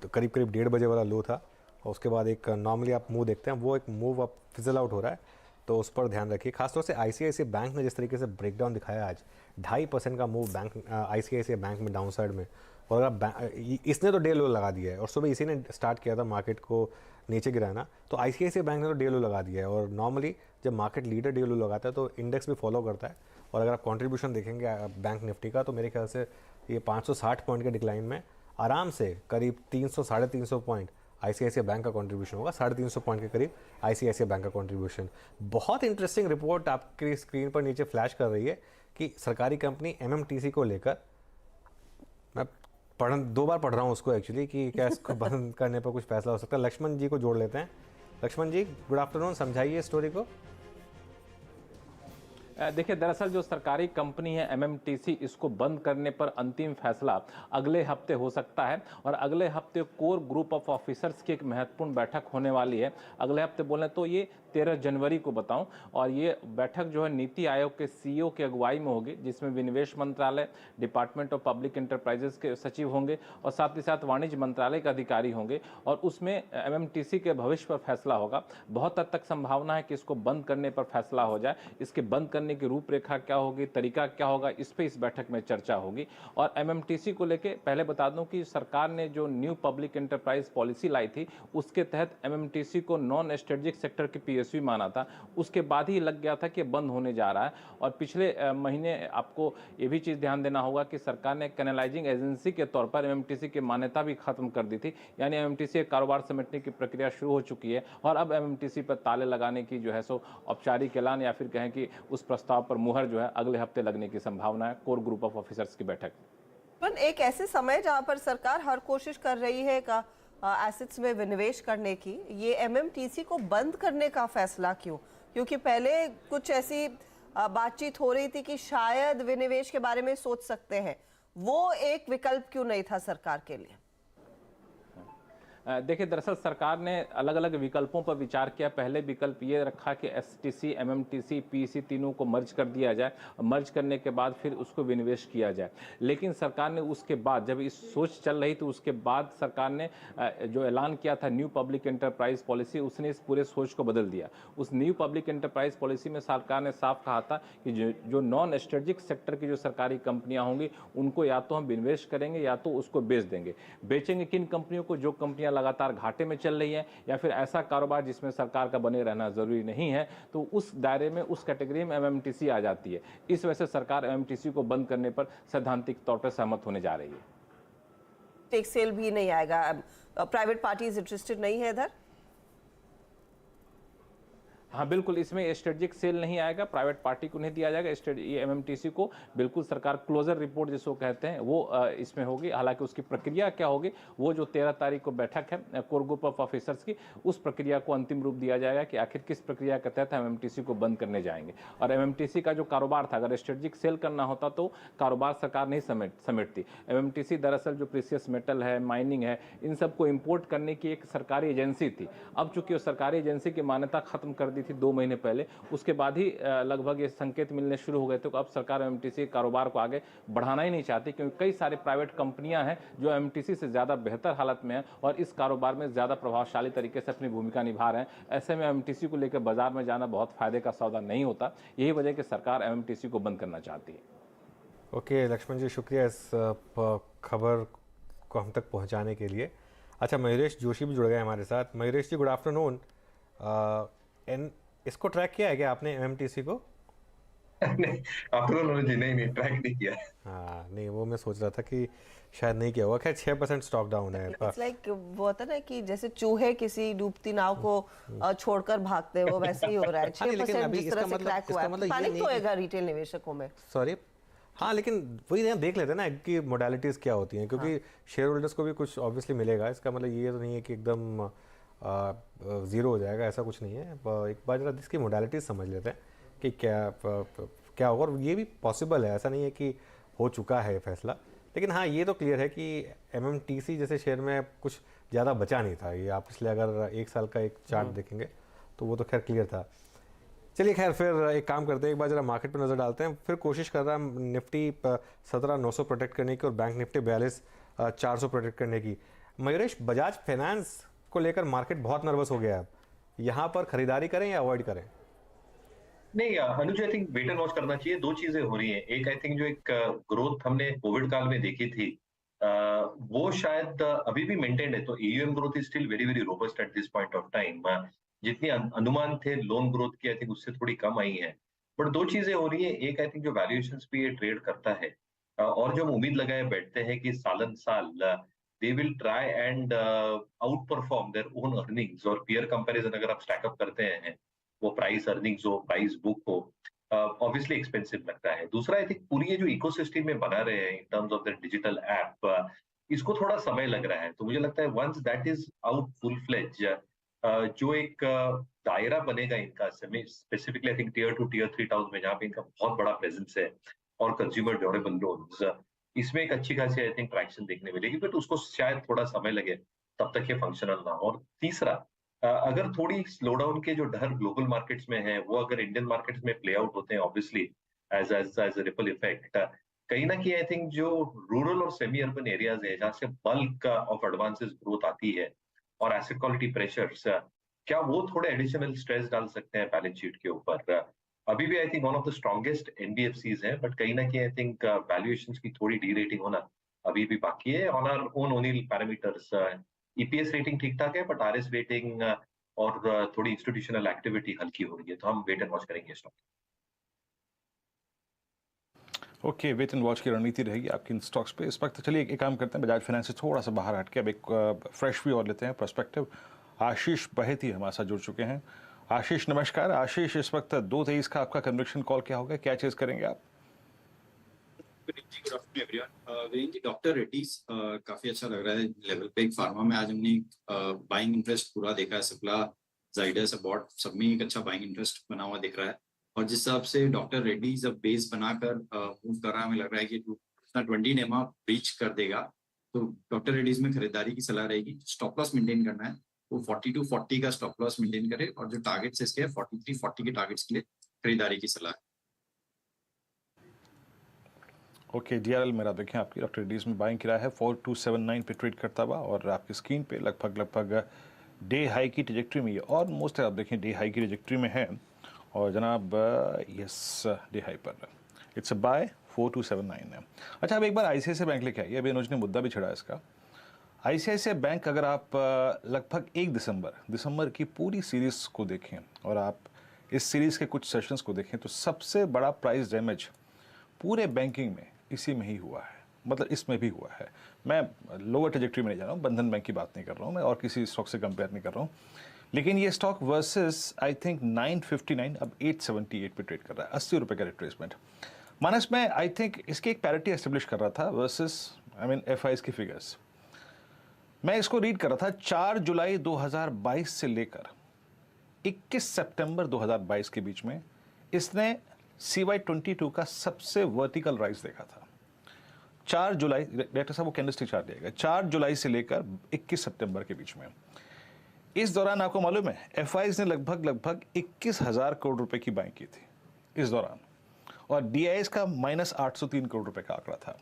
करीब करीब 1:30 बजे वाला लो था और उसके बाद एक नॉर्मली आप मूव देखते हैं, वो एक मूव अब फिजल आउट हो रहा है, तो उस पर ध्यान रखिए। खासतौर से आईसीआईसीआई बैंक ने जिस तरीके से ब्रेकडाउन दिखाया आज, 2.5% का मूव बैंक आईसीआईसीआई बैंक में डाउन साइड में, और अगर इसने तो डे लो लगा दिया है और सुबह इसी ने स्टार्ट किया था मार्केट को नीचे गिराना, तो ICICI बैंक ने तो डे लो लगा दिया है। और नॉर्मली जब मार्केट लीडर डे लो लगाता है तो इंडेक्स भी फॉलो करता है। और अगर आप कंट्रीब्यूशन देखेंगे बैंक निफ्टी का, तो मेरे ख्याल से ये 560 पॉइंट के डिक्लाइन में आराम से करीब 300 साढ़े 300 पॉइंट ICICI बैंक का कंट्रीब्यूशन होगा, 350 पॉइंट के करीब ICICI बैंक का कंट्रीब्यूशन। बहुत इंटरेस्टिंग रिपोर्ट आपकी स्क्रीन पर नीचे फ्लैश कर रही है कि सरकारी कंपनी MMTC को लेकर, मैं 2 बार पढ़ रहा हूँ उसको एक्चुअली, कि क्या इसको बंद करने पर कुछ फैसला हो सकता है। लक्ष्मण जी को जोड़ लेते हैं। लक्ष्मण जी, गुड आफ्टरनून, समझाइए स्टोरी को। देखिए, दरअसल जो सरकारी कंपनी है MMTC, इसको बंद करने पर अंतिम फैसला अगले हफ्ते हो सकता है। और अगले हफ्ते कोर ग्रुप ऑफ ऑफिसर्स की एक महत्वपूर्ण बैठक होने वाली है। अगले हफ्ते बोलें तो ये 13 जनवरी को बताऊं, और ये बैठक जो है नीति आयोग के CEO की अगुवाई में होगी, जिसमें विनिवेश मंत्रालय, डिपार्टमेंट ऑफ पब्लिक एंटरप्राइजेस के सचिव होंगे और साथ ही साथ वाणिज्य मंत्रालय के अधिकारी होंगे। और उसमें MMTC के भविष्य पर फैसला होगा। बहुत हद तक संभावना है कि इसको बंद करने पर फैसला हो जाए। इसके बंद करने की रूपरेखा क्या होगी, तरीका क्या होगा, इस पे इस बैठक में चर्चा होगी। और MMTC को लेके पहले बता दूं कि सरकार ने जो न्यू पब्लिक एंटरप्राइज पॉलिसी लाई थी, उसके तहत MMTC को नॉन स्ट्रेटेजिक सेक्टर की PSU माना था। उसके बाद ही लग गया था कि बंद होने जा रहा है। और पिछले महीने आपको ये भी चीज़ ध्यान देना होगा कि सरकार ने कैनलाइजिंग एजेंसी के तौर पर MMTC की मान्यता भी खत्म कर दी थी। यानी MMTC कारोबार समेटने की प्रक्रिया शुरू हो चुकी है और अब MMTC पर ताले लगाने की जो है सो औपचारिक ऐलान या फिर कहें कि उस प्रस्ताव पर मुहर जो है अगले हफ्ते लगने की संभावना है कोर ग्रुप ऑफ ऑफिसर्स की बैठक। पर एक ऐसे समय जहां पर सरकार हर कोशिश कर रही है का एसेट्स में विनिवेश करने की, ये MMTC को बंद करने का फैसला क्यों? क्योंकि पहले कुछ ऐसी बातचीत हो रही थी कि शायद विनिवेश के बारे में सोच सकते हैं, वो एक विकल्प क्यों नहीं था सरकार के लिए? देखिए, दरअसल सरकार ने अलग अलग विकल्पों पर विचार किया। पहले विकल्प ये रखा कि STC, MMTC, PEC तीनों को मर्ज कर दिया जाए। मर्ज करने के बाद फिर उसको विनिवेश किया जाए। लेकिन सरकार ने उसके बाद, जब इस सोच चल रही थी, उसके बाद सरकार ने जो ऐलान किया था न्यू पब्लिक एंटरप्राइज पॉलिसी, उसने इस पूरे सोच को बदल दिया। उस न्यू पब्लिक एंटरप्राइज पॉलिसी में सरकार ने साफ कहा था कि जो नॉन स्ट्रेटेजिक सेक्टर की जो सरकारी कंपनियां होंगी, उनको या तो हम विनिवेश करेंगे या तो उसको बेच देंगे। बेचेंगे किन कंपनियों को? जो कंपनियां लगातार घाटे में चल रही है या फिर ऐसा कारोबार जिसमें सरकार का बने रहना जरूरी नहीं है, तो उस दायरे में, उस कैटेगरी में MMTC आ जाती है। इस वजह से सरकार MMTC को बंद करने पर सैद्धांतिक तौर पर सहमत होने जा रही है। टेक सेल भी नहीं आएगा, प्राइवेट पार्टीज इंटरेस्टेड नहीं है इधर? हाँ बिल्कुल, इसमें स्ट्रेटेजिक सेल नहीं आएगा, प्राइवेट पार्टी को नहीं दिया जाएगा। ये MMTC को बिल्कुल सरकार क्लोजर रिपोर्ट जिसको कहते हैं वो इसमें होगी। हालांकि उसकी प्रक्रिया क्या होगी, वो जो 13 तारीख को बैठक है कोर ग्रुप ऑफ ऑफिसर्स की, उस प्रक्रिया को अंतिम रूप दिया जाएगा कि आखिर किस प्रक्रिया के तहत MMTC को बंद करने जाएंगे। और MMTC का जो कारोबार था, अगर स्ट्रेटेजिक सेल करना होता तो कारोबार सरकार नहीं समेटती। MMTC दरअसल जो प्रीसियस मेटल है, माइनिंग है, इन सबको इम्पोर्ट करने की एक सरकारी एजेंसी थी। अब चूंकि वो सरकारी एजेंसी की मान्यता खत्म कर दी थी 2 महीने पहले, उसके बाद ही लगभग ये संकेत मिलने शुरू हो गए थे। तो अब सरकार MMTC कारोबार को आगे बढ़ाना ही नहीं चाहती, क्योंकि कई सारे प्राइवेट कंपनियां हैं जो MMTC से ज़्यादा बेहतर हालत में हैं और इस कारोबार में ज़्यादा प्रभावशाली तरीके से अपनी भूमिका निभा रहे हैं। ऐसे में MMTC को लेकर बाजार में जाना बहुत फायदे का सौदा नहीं होता। यही वजह कि सरकार MMTC को बंद करना चाहती है। ओके लक्ष्मण जी, शुक्रिया इस खबर को हम तक पहुँचाने के लिए। अच्छा, मयूरेश जोशी भी जुड़ गए हमारे साथ। मयूरेश जी, गुड आफ्टरनून। इसको ट्रैक किया है क्या आपने MMTC को? आफ्टरनून जी, नहीं ट्रैक नहीं किया। हाँ नहीं, वो मैं सोच रहा था कि शायद नहीं किया होगा। खैर 6% स्टॉक डाउन है। इट्स लाइक वो होता ना कि जैसे चूहे किसी डूबती नाव को छोड़कर भागते हैं, वो वैसे ही हो रहा है। 6% जिस तरह से क्रैक हुआ है, पैनिक तो होएगा रिटेल निवेशकों में। सॉरी, हाँ, लेकिन वही यहाँ देख लेते हैं ना कि मोडालिटीज़ क्या होती हैं, क्योंकि शेयर होल्डर्स को भी कुछ ऑब्वियसली मिलेगा। इसका मतलब ये तो नहीं है कि एकदम ज़ीरो हो जाएगा, ऐसा कुछ नहीं है। एक बार जरा इसकी मोडालिटीज़ समझ लेते हैं कि क्या होगा। और ये भी पॉसिबल है, ऐसा नहीं है कि हो चुका है फैसला। लेकिन हाँ, ये तो क्लियर है कि MMTC जैसे शेयर में कुछ ज़्यादा बचा नहीं था। ये आप पिछले अगर 1 साल का एक चार्ट देखेंगे तो वो तो खैर क्लियर था। चलिए खैर, फिर एक काम करते हैं, एक बार जरा मार्केट पर नज़र डालते हैं। फिर कोशिश कर रहा है निफ्टी 17,900 प्रोटेक्ट करने की और बैंक निफ्टी 42,400 प्रोटेक्ट करने की। मयूरेश, बजाज फाइनेंस को लेकर मार्केट बहुत नर्वस हो गया है। यहाँ पर खरीदारी करें या अवॉइड करें? नहीं Anuj, I think wait and watch करना चाहिए। 2 चीजें हो रही हैं। एक, आई थिंक जो एक ग्रोथ हमने कोविड काल में देखी थी, वो शायद अभी भी मेंटेन्ड है, तो AUM growth is still very very robust at this point of time. जितनी अनुमान थे लोन ग्रोथ की, आई थिंक उससे थोड़ी कम आई है। बट दो चीजें हो रही है, एक आई थिंक जो वैल्यूएशंस पे ये ट्रेड करता है, और जो हम उम्मीद लगाए बैठते हैं कि सालन साल they will try and out perform their own earnings, और पीयर कंपैरिजन अगर आप स्टैक अप करते हैं, वो प्राइस अर्निंग्स हो, प्राइस बुक हो, ऑब्वियसली एक्सपेंसिव लगता है। दूसरा, आई थिंक पूरी ये जो इकोसिस्टम में बना रहे हैं in terms of the digital app, इसको थोड़ा समय लग रहा है। तो मुझे लगता है once that is out full fledge, जो एक दायरा बनेगा इनका, specifically I think tier 2 tier 3 town में, जहाँ पे इनका बहुत बड़ा प्रेजेंस है, और कंज्यूमर ड्यूरेबल लोन्स, इसमें एक अच्छी खासी आई थिंक ट्रैक्शन देखने मिलेगी, बट उसको शायद थोड़ा समय लगे तब तक ये फंक्शनल ना हो। और तीसरा, अगर थोड़ी स्लो डाउन के जो डर ग्लोबल मार्केट्स में है, वो अगर इंडियन मार्केट्स में प्ले आउट होते हैं, obviously as a ripple effect, कहीं ना कहीं आई थिंक जो रूरल और सेमी अर्बन एरियाज है, जहाँ से बल्क ऑफ एडवांसेस ग्रोथ आती है, और एसेट क्वालिटी प्रेशर्स, क्या वो थोड़े एडिशनल स्ट्रेस डाल सकते हैं बैलेंस शीट के ऊपर। अभी भी I think one of the strongest NBFCs है, बट कहीं ना कहीं आई थिंक वैल्यूएशंस की थोड़ी डी रेटिंग होना अभी भी बाकी है। ऑन आवर ओन ओनिल पैरामीटर्स, EPS रेटिंग ठीक ठाक है, बट RS रेटिंग और थोड़ी इंस्टीट्यूशनल एक्टिविटी हल्की हो रही है, तो हम वेट एंड वॉच करेंगे stock. Okay, wait and watch की रणनीति रहेगी आपकी इन स्टॉक्स पे इस वक्त। चलिए एक काम करते हैं, बजाज फाइनेंस से थोड़ा सा बाहर हट के अब एक फ्रेश व्यू और लेते हैं, पर्सपेक्टिव। आशीष बहेती हमारे साथ जुड़ चुके हैं। आशीष नमस्कार। आशीष, इस वक्त 2/23 का आपका कन्विक्शन कॉल क्या होगा, क्या चीज करेंगे आप? डॉक्टर रेड्डीज काफी अच्छा लग रहा है लेवल पे। एक फार्मा में आज हमने बाइंग इंटरेस्ट पूरा देखा है, सिप्ला, जाइडस, अबॉट, सब में एक अच्छा बाइंग इंटरेस्ट बना हुआ दिख रहा है। और जिस हिसाब से डॉक्टर रेड्डीज अब बेस बनाकर मूव कर रहा है, हमें लग रहा है कि 20 नेमा ब्रीच कर देगा, तो डॉक्टर रेड्डीज में खरीदारी की सलाह रहेगी। स्टॉप लॉस मेंटेन करना है, वो 40 to 40 का स्टॉप लॉस मेंटेन करे, और जो टारगेट्स इसके 43-40 के टारगेट्स के लिए खरीदारी की सलाह है। ओके, DRL मेरा देखें, आपकी डॉक्टर रेड्डीज में बाइंग किया है 4279 पे ट्रेड करता हुआ, और आपकी स्क्रीन पे लगभग डे हाई की ट्रेजेक्ट्री में, और मोस्ट आप देखें डे हाई की ट्रेजेक्ट्री में है, और जनाब यस डे हाई पर इट्स अ बाय 4279 है। अच्छा, अब एक बार ICICI बैंक लेके आइए, अभी अनुज ने मुद्दा भी छड़ा इसका। ICICI बैंक अगर आप लगभग 1 दिसंबर की पूरी सीरीज़ को देखें, और आप इस सीरीज़ के कुछ सेशंस को देखें, तो सबसे बड़ा प्राइस डैमेज पूरे बैंकिंग में इसी में ही हुआ है, मतलब इसमें भी हुआ है। मैं लोअर ट्रेजेक्ट्री में नहीं जा रहा हूँ, बंधन बैंक की बात नहीं कर रहा हूँ मैं, और किसी स्टॉक से कंपेयर नहीं कर रहा हूँ, लेकिन ये स्टॉक वर्सेस आई थिंक 959 अब 878 पे ट्रेड कर रहा है, 80 रुपये का रिट्रेसमेंट। मानस में आई थिंक इसकी एक पैरिटी एस्टेब्लिश कर रहा था वर्सेस FIs की फिगर्स। मैं इसको रीड कर रहा था 4 जुलाई 2022 से लेकर 21 सितंबर 2022 के बीच में इसने CY22 का सबसे वर्टिकल राइज देखा था। 4 जुलाई, डायरेक्टर साहब वो कैंडलस्टिक चार्ट दिएगा, 4 जुलाई से लेकर 21 सितंबर के बीच में। इस दौरान आपको मालूम है FIs ने लगभग 21,000 करोड़ रुपए की बाइंग की थी इस दौरान, और DIs का -803 करोड़ रुपए का आंकड़ा था।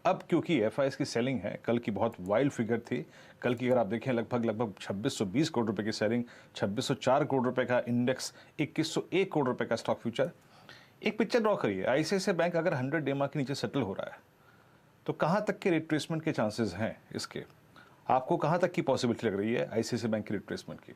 अब क्योंकि FIs की सेलिंग है, कल की बहुत वाइल्ड फिगर थी, कल की अगर आप देखें लगभग 2620 करोड़ रुपए की सेलिंग, 2604 करोड़ रुपए का इंडेक्स, 2101 करोड़ रुपए का स्टॉक फ्यूचर। एक पिक्चर ड्रॉ करिए, ICICI बैंक अगर 100 डेमा के नीचे सेटल हो रहा है तो कहाँ तक के रिट्रेसमेंट के चांसेस हैं इसके? आपको कहाँ तक की पॉसिबिलिटी लग रही है ICICI बैंक की रिट्रेसमेंट की?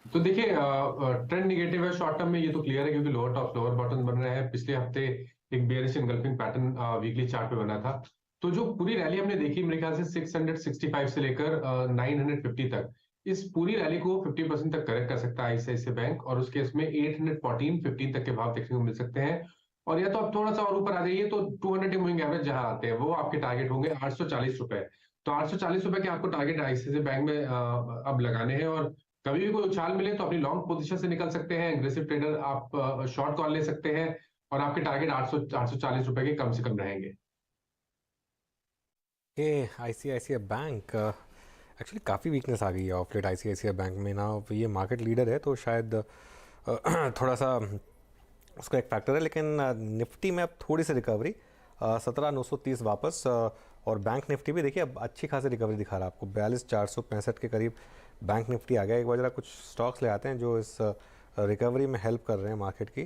तो देखिए, ट्रेंड निगेटिव है शॉर्ट टर्म में, ये तो क्लियर है, क्योंकि लोअर टॉप लोअर बॉटम बन रहे हैं। पिछले हफ्ते एक bearish engulfing pattern weekly chart पे बना था। तो जो पूरी रैली हमने देखी, मेरे ख्याल से 665 से लेकर 950 तक, इस पूरी रैली को 50% तक करेक्ट कर सकता है ICICI बैंक, और उसके इसमें 814-15 तक के भाव देखने को मिल सकते हैं। और या तो आप थोड़ा सा और ऊपर आ जाइए तो 200 मूविंग एवरेज जहां आते हैं वो आपके टारगेट होंगे 840 रुपए। तो 840 रुपए के आपको टारगेट ICICI बैंक में अब लगाने हैं, और कभी भी कोई उछाल मिले तो अपनी लॉन्ग पोजीशन से निकल सकते हैं। एग्रेसिव ट्रेडर आप शॉर्ट कॉल ले सकते हैं, और आपके टारगेट 840 रुपए के कम से कम रहेंगे। ये ICICI बैंक एक्चुअली काफ़ी वीकनेस आ गई है ऑफ लेट ICICI बैंक में ना। ये मार्केट लीडर है तो शायद थोड़ा सा उसका एक फैक्टर है, लेकिन निफ्टी में अब थोड़ी सी रिकवरी, 17,930 वापस, और बैंक निफ्टी भी देखिए अब अच्छी खासी रिकवरी दिखा रहा है आपको, 42,465 के करीब बैंक निफ्टी आ गया। एक बार जरा कुछ स्टॉक्स ले आते हैं जो इस रिकवरी में हेल्प कर रहे हैं मार्केट की।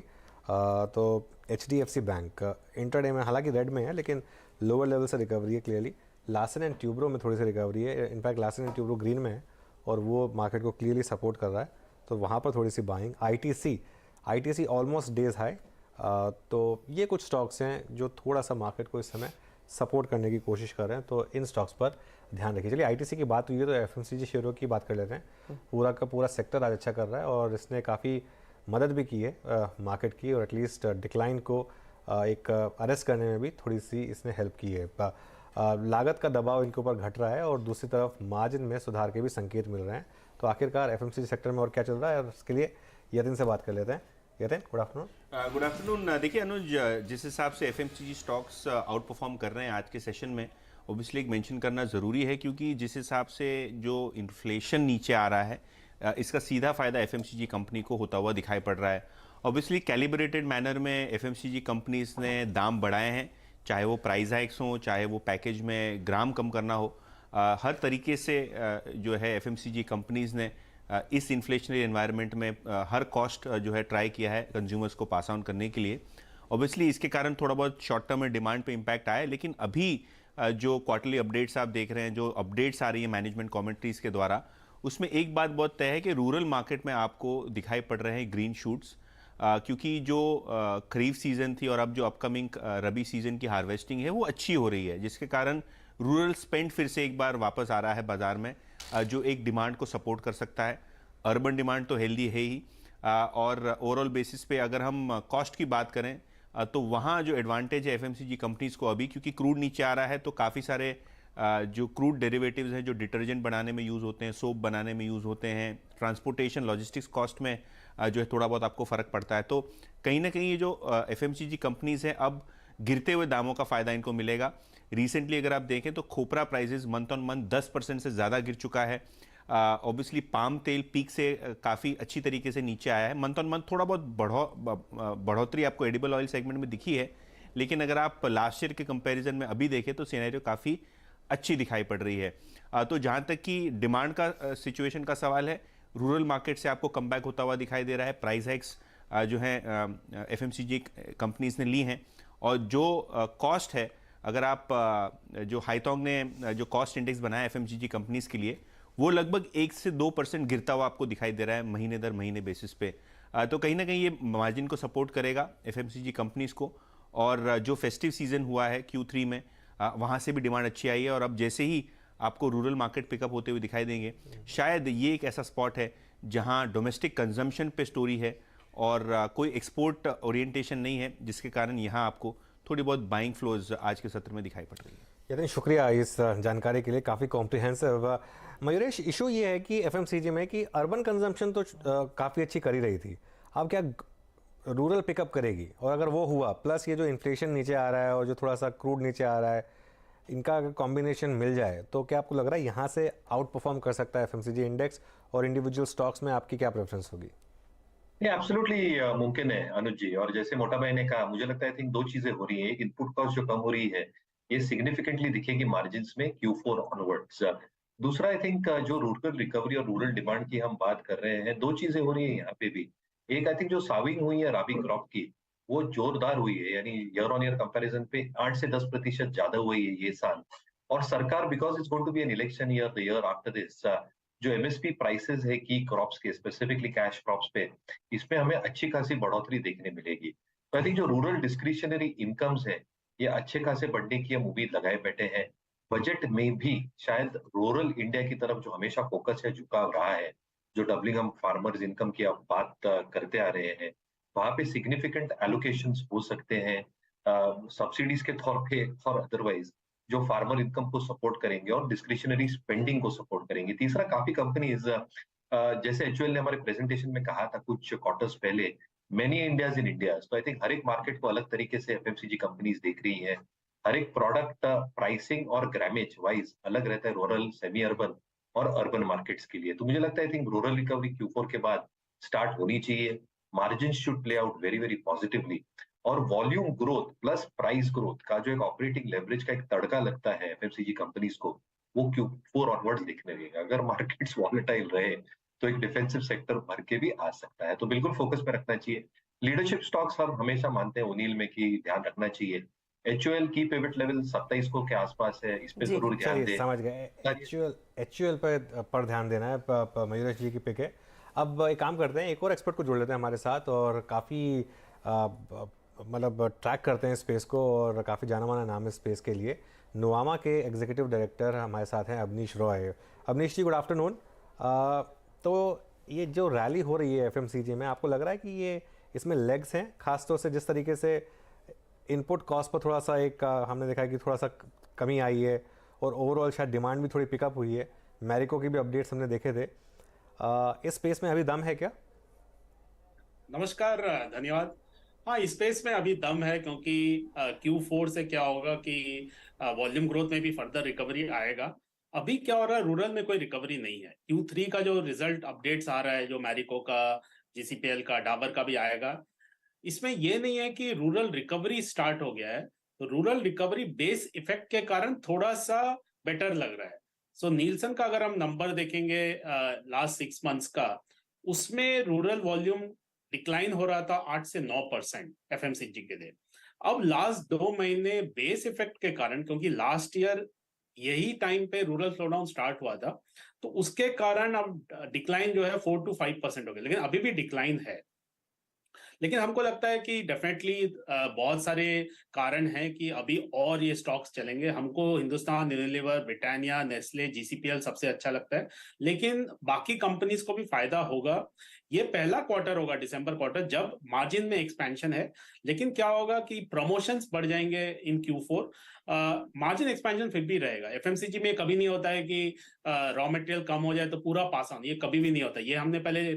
तो HDFC बैंक इंटरडे में हालांकि रेड में है, लेकिन लोअर लेवल से रिकवरी है क्लियरली, लार्सन एंड ट्यूब्रो में थोड़ी सी रिकवरी है, in fact Larsen and Toubro green में है और वो मार्केट को क्लियरली सपोर्ट कर रहा है, तो वहाँ पर थोड़ी सी buying. ITC almost day's high, तो ये कुछ स्टॉक्स हैं जो थोड़ा सा मार्केट को इस समय सपोर्ट करने की कोशिश कर रहे हैं, तो इन स्टॉक्स पर ध्यान रखिए। चलिए आईटीसी की बात हुई है तो एफएमसीजी शेयरों की बात कर लेते हैं। पूरा का पूरा सेक्टर आज अच्छा कर रहा है और इसने काफ़ी मदद भी की है मार्केट की, और एटलीस्ट डिक्लाइन को एक अरेस्ट करने में भी थोड़ी सी इसने हेल्प की है। लागत का दबाव इनके ऊपर घट रहा है और दूसरी तरफ मार्जिन में सुधार के भी संकेत मिल रहे हैं। तो आखिरकार एफएमसीजी सेक्टर में और क्या चल रहा है, और इसके लिए यतिन से बात कर लेते हैं। Yatin, good afternoon. Good afternoon. देखिए अनुज, जिस हिसाब से एफएमसीजी स्टॉक्स आउट परफॉर्म कर रहे हैं आज के सेशन में, ऑब्वियसली एक मेंशन करना ज़रूरी है, क्योंकि जिस हिसाब से जो इन्फ्लेशन नीचे आ रहा है इसका सीधा फ़ायदा एफएमसीजी कंपनी को होता हुआ दिखाई पड़ रहा है। ऑब्वियसली कैलिब्रेटेड मैनर में एफएमसीजी कंपनीज ने दाम बढ़ाए हैं, चाहे वो प्राइस हाइक्स हों, चाहे वो पैकेज में ग्राम कम करना हो, हर तरीके से जो है एफएमसीजी कंपनीज ने इस इन्फ्लेशनरी एनवायरनमेंट में हर कॉस्ट जो है ट्राई किया है कंज्यूमर्स को पास ऑन करने के लिए। ऑब्वियसली इसके कारण थोड़ा बहुत शॉर्ट टर्म में डिमांड पे इम्पैक्ट आया है, लेकिन अभी जो क्वार्टरली अपडेट्स आप देख रहे हैं, जो अपडेट्स आ रही है मैनेजमेंट कमेंट्रीज के द्वारा, उसमें एक बात बहुत तय है कि रूरल मार्केट में आपको दिखाई पड़ रहे हैं ग्रीन शूट्स, क्योंकि जो खरीफ सीज़न थी और अब जो अपकमिंग रबी सीज़न की हार्वेस्टिंग है वो अच्छी हो रही है, जिसके कारण रूरल स्पेंड फिर से एक बार वापस आ रहा है बाज़ार में, जो एक डिमांड को सपोर्ट कर सकता है। अर्बन डिमांड तो हेल्दी है ही, और ओवरऑल बेसिस पे अगर हम कॉस्ट की बात करें तो वहाँ जो एडवांटेज है एफएमसीजी कंपनीज़ को अभी, क्योंकि क्रूड नीचे आ रहा है, तो काफ़ी सारे जो क्रूड डेरिवेटिव्स हैं जो डिटर्जेंट बनाने में यूज़ होते हैं, सोप बनाने में यूज़ होते हैं, ट्रांसपोर्टेशन लॉजिस्टिक्स कॉस्ट में जो है थोड़ा बहुत आपको फ़र्क पड़ता है। तो कहीं ना कहीं ये जो एफएमसीजी कंपनीज़ हैं, अब गिरते हुए दामों का फ़ायदा इनको मिलेगा। रिसेंटली अगर आप देखें तो खोपरा प्राइजेस मंथ ऑन मंथ 10% से ज़्यादा गिर चुका है। ऑब्वियसली पाम तेल पीक से काफ़ी अच्छी तरीके से नीचे आया है। मंथ ऑन मंथ थोड़ा बहुत बढ़ोतरी आपको एडिबल ऑयल सेगमेंट में दिखी है, लेकिन अगर आप लास्ट ईयर के कंपैरिजन में अभी देखें तो सिनेरियो काफ़ी अच्छी दिखाई पड़ रही है। तो जहाँ तक कि डिमांड का सिचुएशन का सवाल है, रूरल मार्केट से आपको कमबैक होता हुआ दिखाई दे रहा है। प्राइस हाइक्स जो है एफएमसीजी कंपनीज ने ली हैं, और जो कॉस्ट है, अगर आप जो हाईतोंग ने जो कॉस्ट इंडेक्स बनाया एफएमसीजी कंपनीज के लिए, वो लगभग 1 से 2% गिरता हुआ आपको दिखाई दे रहा है महीने दर महीने बेसिस पे। तो कहीं ना कहीं ये मार्जिन को सपोर्ट करेगा एफएमसीजी कंपनीज को। और जो फेस्टिव सीजन हुआ है Q3 में, वहाँ से भी डिमांड अच्छी आई है, और अब जैसे ही आपको रूरल मार्केट पिकअप होते हुए दिखाई देंगे, शायद ये एक ऐसा स्पॉट है जहाँ डोमेस्टिक कंजम्पशन पे स्टोरी है और कोई एक्सपोर्ट ओरिएंटेशन नहीं है, जिसके कारण यहाँ आपको थोड़ी बहुत बाइंग फ्लोज आज के सत्र में दिखाई पड़ रही है। यतिन, शुक्रिया इस जानकारी के लिए, काफ़ी कॉम्प्रिहेंसिव। मयूरेश, इशू ये है कि एफएमसीजी में कि अर्बन कंजम्पशन तो काफ़ी अच्छी कर ही रही थी, अब क्या रूरल पिकअप करेगी? और अगर वो हुआ, प्लस ये जो इन्फ्लेशन नीचे आ रहा है और जो थोड़ा सा क्रूड नीचे आ रहा है, इनका अगर कॉम्बिनेशन मिल जाए तो क्या आपको लग रहा है यहाँ से आउट परफॉर्म कर सकता है एफएमसीजी इंडेक्स? और इंडिविजुअल स्टॉक्स में आपकी क्या प्रेफरेंस होगी? ये एब्सोल्युटली मुमकिन है अनुज जी, और जैसे मोटा भाई ने कहा, मुझे लगता है आई थिंक 2 चीजें हो रही है। एक, इनपुट कॉस्ट जो कम हो रही है, ये सिग्निफिकेंटली दिखेगी मार्जिन्स में Q4 ऑनवर्ड्स। दूसरा, आई थिंक जो रूरल रिकवरी और रूरल डिमांड की हम बात कर रहे हैं, 2 चीजें हो रही है यहाँ पे भी। एक, आई थिंक जो साविंग हुई है राबी क्रॉप की, वो जोरदार हुई है, यानी ईयर ऑन ईयर कंपैरिजन पे 8 से 10% ज्यादा हुई है ये साल। और सरकार, because it's going to be an election year the year after this, जो एमएसपी प्राइसेस है की क्रॉप्स के, स्पेसिफिकली कैश क्रॉप्स पे, इसमें हमें अच्छी खासी बढ़ोतरी देखने मिलेगी। तो आई थिंक जो रूरल डिस्क्रिशनरी इनकम्स है, ये अच्छे खासे बढ़ने की हम उम्मीद लगाए बैठे हैं। बजट में भी शायद रूरल इंडिया की तरफ जो हमेशा फोकस है, झुकाव रहा है, जो डबलिंग हम फार्मर्स इनकम की आप बात करते आ रहे हैं, वहां पे सिग्निफिकेंट एलोकेशंस हो सकते हैं सब्सिडीज के तौर पे और अदरवाइज, जो फार्मर इनकम को सपोर्ट करेंगे और डिस्क्रिशनरी स्पेंडिंग को सपोर्ट करेंगे। तीसरा, काफी कंपनीज जैसे एचयूएल ने हमारे प्रेजेंटेशन में कहा था कुछ क्वार्टर्स पहले, मेनी इंडियाज इन इंडिया, तो आई थिंक हर एक मार्केट को अलग तरीके से एफएमसीजी कंपनीज देख रही है। हर एक प्रोडक्ट प्राइसिंग और ग्रामेज वाइज अलग रहता है, रूरल, सेमी अर्बन और अर्बन मार्केट्स के लिए। तो मुझे लगता है आई थिंक रूरल रिकवरी Q4 के बाद स्टार्ट होनी चाहिए। Margin should play out very very positively, और volume growth plus price growth का जो एक ऑपरेटिंग लेवरेज का एक तड़का लगता है एफएमसीजी कंपनीज को, वो Q4 ऑनवर्ड्स दिखने लगेगा। अगर मार्केट्स वॉलेटाइल रहे तो एक डिफेंसिव सेक्टर भर के भी आ सकता है, तो बिल्कुल फोकस पे रखना चाहिए। लीडरशिप स्टॉक्स हम हमेशा मानते हैं ओनिल में कि ध्यान रखना चाहिए, HUL की पिवट लेवल 27 के आसपास है, इस पे जरूर ध्यान चलिए दें। समझ गए। HUL पर ध्यान देना है, मयूरेश जी की पिक है। अब एक काम करते हैं, एक और एक्सपर्ट को जोड़ लेते हैं हमारे साथ, और काफ़ी मतलब ट्रैक करते हैं स्पेस को, और काफ़ी जाना माना नाम है स्पेस के लिए। नुवामा के एग्जीक्यूटिव डायरेक्टर हमारे साथ हैं अवनीश रॉय। अवनीश जी, गुड आफ्टरनून। तो ये जो रैली हो रही है FMCG में, आपको लग रहा है कि ये इसमें लेग्स हैं, खासतौर से जिस तरीके से इनपुट कॉस्ट पर थोड़ा सा एक हमने देखा है कि थोड़ा सा कमी आई है, और ओवरऑल शायद डिमांड भी थोड़ी पिकअप हुई है। मैरिको की भी अपडेट्स हमने देखे थे। इस स्पेस में अभी दम है क्या? नमस्कार, धन्यवाद। हाँ, इस स्पेस में अभी दम है, क्योंकि Q4 से क्या होगा कि वॉल्यूम ग्रोथ में भी फर्दर रिकवरी आएगा। अभी क्या हो रहा है, रूरल में कोई रिकवरी नहीं है। Q3 का जो रिजल्ट अपडेट्स आ रहा है, जो मैरिको का, GCPL का, डाबर का भी आएगा, इसमें ये नहीं है कि रूरल रिकवरी स्टार्ट हो गया है। तो रूरल रिकवरी बेस इफेक्ट के कारण थोड़ा सा बेटर लग रहा है। सो नीलसन का अगर हम नंबर देखेंगे लास्ट 6 मंथ्स का, उसमें रूरल वॉल्यूम डिक्लाइन हो रहा था 8 से 9% FMCG के लिए। अब लास्ट 2 महीने बेस इफेक्ट के कारण, क्योंकि लास्ट ईयर यही टाइम पे रूरल स्लोडाउन स्टार्ट हुआ था, तो उसके कारण अब डिक्लाइन जो है 4 to 5% हो गया, लेकिन अभी भी डिक्लाइन है। लेकिन हमको लगता है कि डेफिनेटली बहुत सारे कारण हैं कि अभी और ये स्टॉक्स चलेंगे। हमको Hindustan Unilever, Britannia, Nestle, GCPL सबसे अच्छा लगता है, लेकिन बाकी कंपनीज को भी फायदा होगा। ये पहला क्वार्टर होगा, दिसंबर क्वार्टर, जब मार्जिन में एक्सपेंशन है। लेकिन क्या होगा कि प्रमोशंस बढ़ जाएंगे इन Q4, मार्जिन एक्सपेंशन फिर भी रहेगा। FMCG में कभी नहीं होता है कि रॉ मटेरियल कम हो जाए तो पूरा पास ऑन, ये कभी भी नहीं होता। ये हमने पहले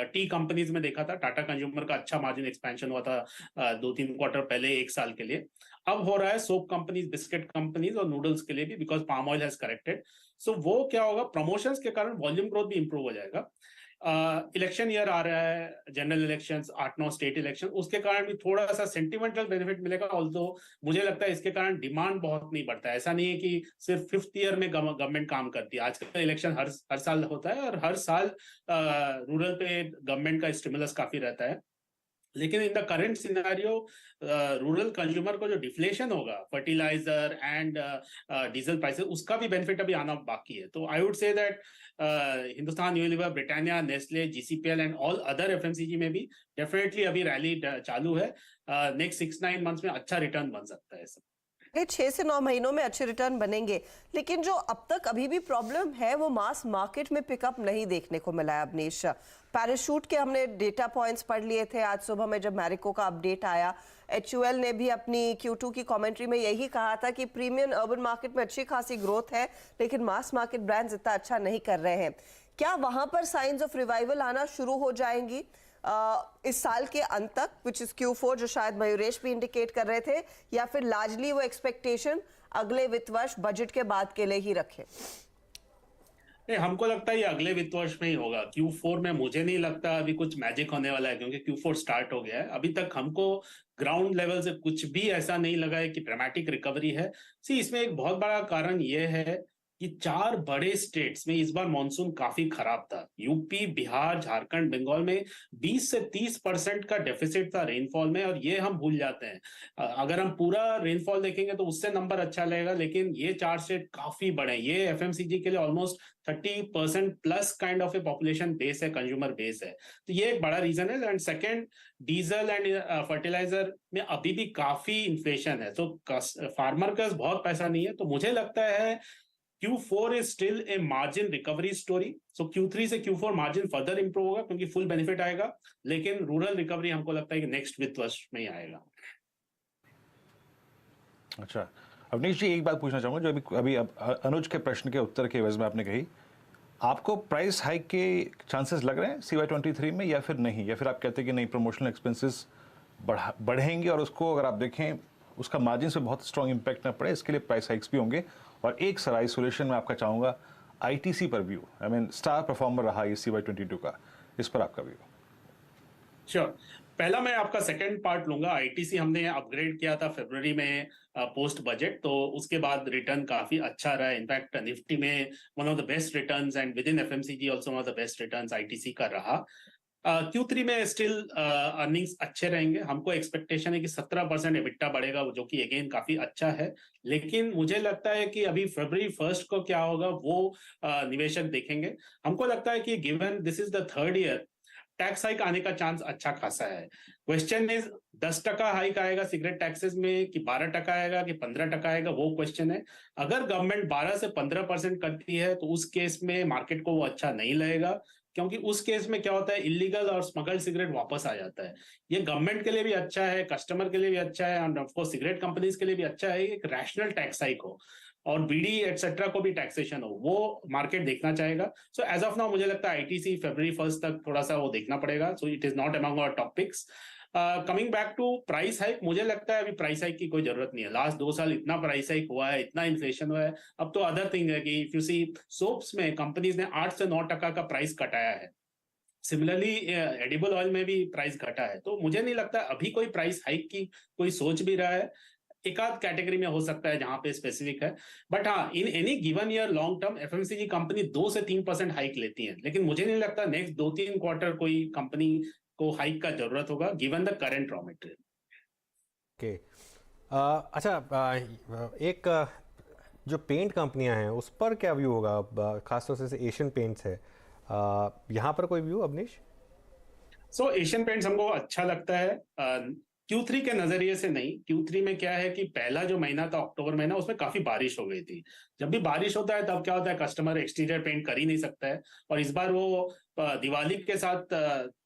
टी कंपनीज में देखा था, टाटा कंज्यूमर का अच्छा मार्जिन एक्सपेंशन हुआ था 2-3 क्वार्टर पहले, 1 साल के लिए। अब हो रहा है सोप कंपनीज, बिस्किट कंपनीज और नूडल्स के लिए भी, because palm oil has corrected. So वो क्या होगा, प्रमोशंस के कारण वॉल्यूम ग्रोथ भी इंप्रूव हो जाएगा। इलेक्शन ईयर आ रहा है, जनरल इलेक्शंस, 8-9 स्टेट इलेक्शन, उसके कारण भी थोड़ा सा सेंटिमेंटल बेनिफिट मिलेगा। ऑल्दो मुझे लगता है इसके कारण डिमांड बहुत नहीं बढ़ता है। ऐसा नहीं है कि सिर्फ 5th ईयर में गवर्नमेंट काम करती है। आजकल इलेक्शन हर साल होता है, और हर साल रूरल पे गवर्नमेंट का स्टिमुलस काफी रहता है। लेकिन in the current scenario, rural consumer को जो डिफ्लेशन होगा, फर्टिलाइजर एंड डीजल प्राइसेस, उसका भी बेनिफिट अभी आना बाकी है। तो I would say that Hindustan Unilever, Britannia, Nestle, GCPL and all other FMCG में भी डेफिनेटली अभी रैली चालू है। नेक्स्ट 6-9 मंथ्स में अच्छा रिटर्न बन सकता है सब। 6 से 9 महीनों में अच्छे रिटर्न बनेंगे, लेकिन जो अब तक अभी भी प्रॉब्लम है वो मास मार्केट में पिकअप नहीं देखने को मिला है। अवनीश, पैराशूट के हमने डेटा पॉइंट्स पढ़ लिए थे आज सुबह में जब मैरिको का अपडेट आया। HUL ने भी अपनी Q2 की कमेंट्री में यही कहा था कि प्रीमियम अर्बन मार्केट में अच्छी खासी ग्रोथ है, लेकिन मास मार्केट ब्रांड्स इतना अच्छा नहीं कर रहे हैं। क्या वहां पर साइंस ऑफ रिवाइवल आना शुरू हो जाएंगी इस साल के अंत तक, विच इज Q4, जो शायद मयूरेश भी इंडिकेट कर रहे थे, या फिर लार्जली वो एक्सपेक्टेशन अगले वित्त वर्ष बजट के बाद के लिए ही रखे? हमको लगता है ये अगले वित्त वर्ष में ही होगा। Q4 में मुझे नहीं लगता अभी कुछ मैजिक होने वाला है, क्योंकि Q4 स्टार्ट हो गया है। अभी तक हमको ग्राउंड लेवल से कुछ भी ऐसा नहीं लगा है कि ड्रामेटिक रिकवरी है। इसमें एक बहुत बड़ा कारण ये है कि 4 बड़े स्टेट्स में इस बार मॉनसून काफी खराब था। यूपी, बिहार, झारखंड, बंगाल में 20 से 30% का डेफिसिट था रेनफॉल में, और ये हम भूल जाते हैं। अगर हम पूरा रेनफॉल देखेंगे तो उससे नंबर अच्छा लगेगा, लेकिन ये 4 स्टेट काफी बड़े हैं। ये FMCG के लिए almost 30% plus kind of a population base है, कंज्यूमर बेस है। तो ये एक बड़ा रीजन है। And second, diesel and fertiliser में अभी भी काफी इन्फ्लेशन है, तो फार्मर का बहुत पैसा नहीं है। तो मुझे लगता है Q4 is still a margin recovery story. So Q3 से Q4 मार्जिन फर्दर इंप्रूव होगा, क्योंकि फुल बेनिफिट आएगा। लेकिन रूरल रिकवरी हमको लगता है कि नेक्स्ट वित्त वर्ष में ही आएगा। अच्छा, अवनीश जी, एक बात पूछना चाहूंगा, जो अभी अनुज के प्रश्न के उत्तर के एवज में आपने कही, आपको प्राइस हाइक के चांसेस लग रहे हैं CY23 में, या फिर नहीं? या फिर आप कहते हैं कि नहीं, प्रमोशनल एक्सपेंसेस बढ़ेंगे और उसको अगर आप देखें उसका मार्जिन से बहुत स्ट्रॉन्ग इंपैक्ट ना पड़े, इसके लिए प्राइस हाइक्स भी होंगे? और एक सर आइसोलेशन में आपका चाहूंगा ITC पर view, I mean star performer रहा ये CY22 का, इस पर आपका व्यू। श्योर, पहला मैं आपका सेकंड पार्ट लूंगा। ITC हमने अपग्रेड किया था फरवरी में पोस्ट बजट, तो उसके बाद रिटर्न काफी अच्छा रहा है। इनफैक्ट निफ्टी में one of the best returns, and with in FMCG also one of the best returns ITC का रहा। Q3 में स्टिल अर्निंग्स अच्छे रहेंगे। हमको एक्सपेक्टेशन है कि 17% EBITDA बढ़ेगा, जो कि अगेन काफी अच्छा है। लेकिन मुझे लगता है कि अभी फरवरी 1 को क्या होगा वो निवेशक देखेंगे। हमको लगता है कि given this is the third year, tax hike आने का चांस अच्छा खासा है। क्वेश्चन इज 10% हाइक आएगा सिगरेट टैक्सेस में कि 12% आएगा कि 15% आएगा, वो क्वेश्चन है। अगर गवर्नमेंट 12 से 15% करती है तो उस केस में मार्केट को वो अच्छा नहीं लगेगा, क्योंकि उस केस में क्या होता है, इलीगल और स्मगल्ड सिगरेट वापस आ जाता है। ये गवर्नमेंट के लिए भी अच्छा है, कस्टमर के लिए भी अच्छा है, और ऑफ कोर्स सिगरेट कंपनीज के लिए भी अच्छा है। एक रैशनल टैक्स हाइक हो और बीडी एक्सेट्रा को भी टैक्सेशन हो, वो मार्केट देखना चाहेगा। सो एज ऑफ नाउ मुझे लगता है आईटीसी फरवरी 1 तक थोड़ा सा वो देखना पड़ेगा। So it is not among our topics. Coming back to price hike, मुझे लगता है अभी प्राइस हाइक की कोई जरूरत नहीं है। लास्ट 2 साल इतना प्राइस हाइक हुआ है, इतना इन्फ्लेशन हुआ है। अब तो अदर थिंग है कि इफ यू सी सोप्स में कंपनीज ने 8 से 9% का प्राइस कटाया है। सिमिलरली एडिबल ऑयल में भी प्राइस घटा है। तो मुझे नहीं लगता अभी कोई प्राइस हाइक की कोई सोच भी रहा है। एक आध कैटेगरी में हो सकता है जहां पे स्पेसिफिक है, बट हाँ, in any given year long term FMCG company 2 से 3% हाइक लेती है। लेकिन मुझे नहीं लगता नेक्स्ट 2-3 क्वार्टर कोई कंपनी को हाइक का जरूरत होगा given the current raw material. Okay, अच्छा, एक जो पेंट कंपनियां हैं उस पर क्या व्यू होगा? खासतौर से एशियन पेंट्स है, यहाँ पर कोई व्यू अवनीश? सो एशियन पेंट्स हमको अच्छा लगता है Q3 के नजरिए से नहीं। Q3 में क्या है कि पहला जो महीना था अक्टूबर महीना, उसमें काफी बारिश हो गई थी। जब भी बारिश होता है तब क्या होता है, कस्टमर एक्सटीरियर पेंट कर ही नहीं सकता है। और इस बार वो दिवाली के साथ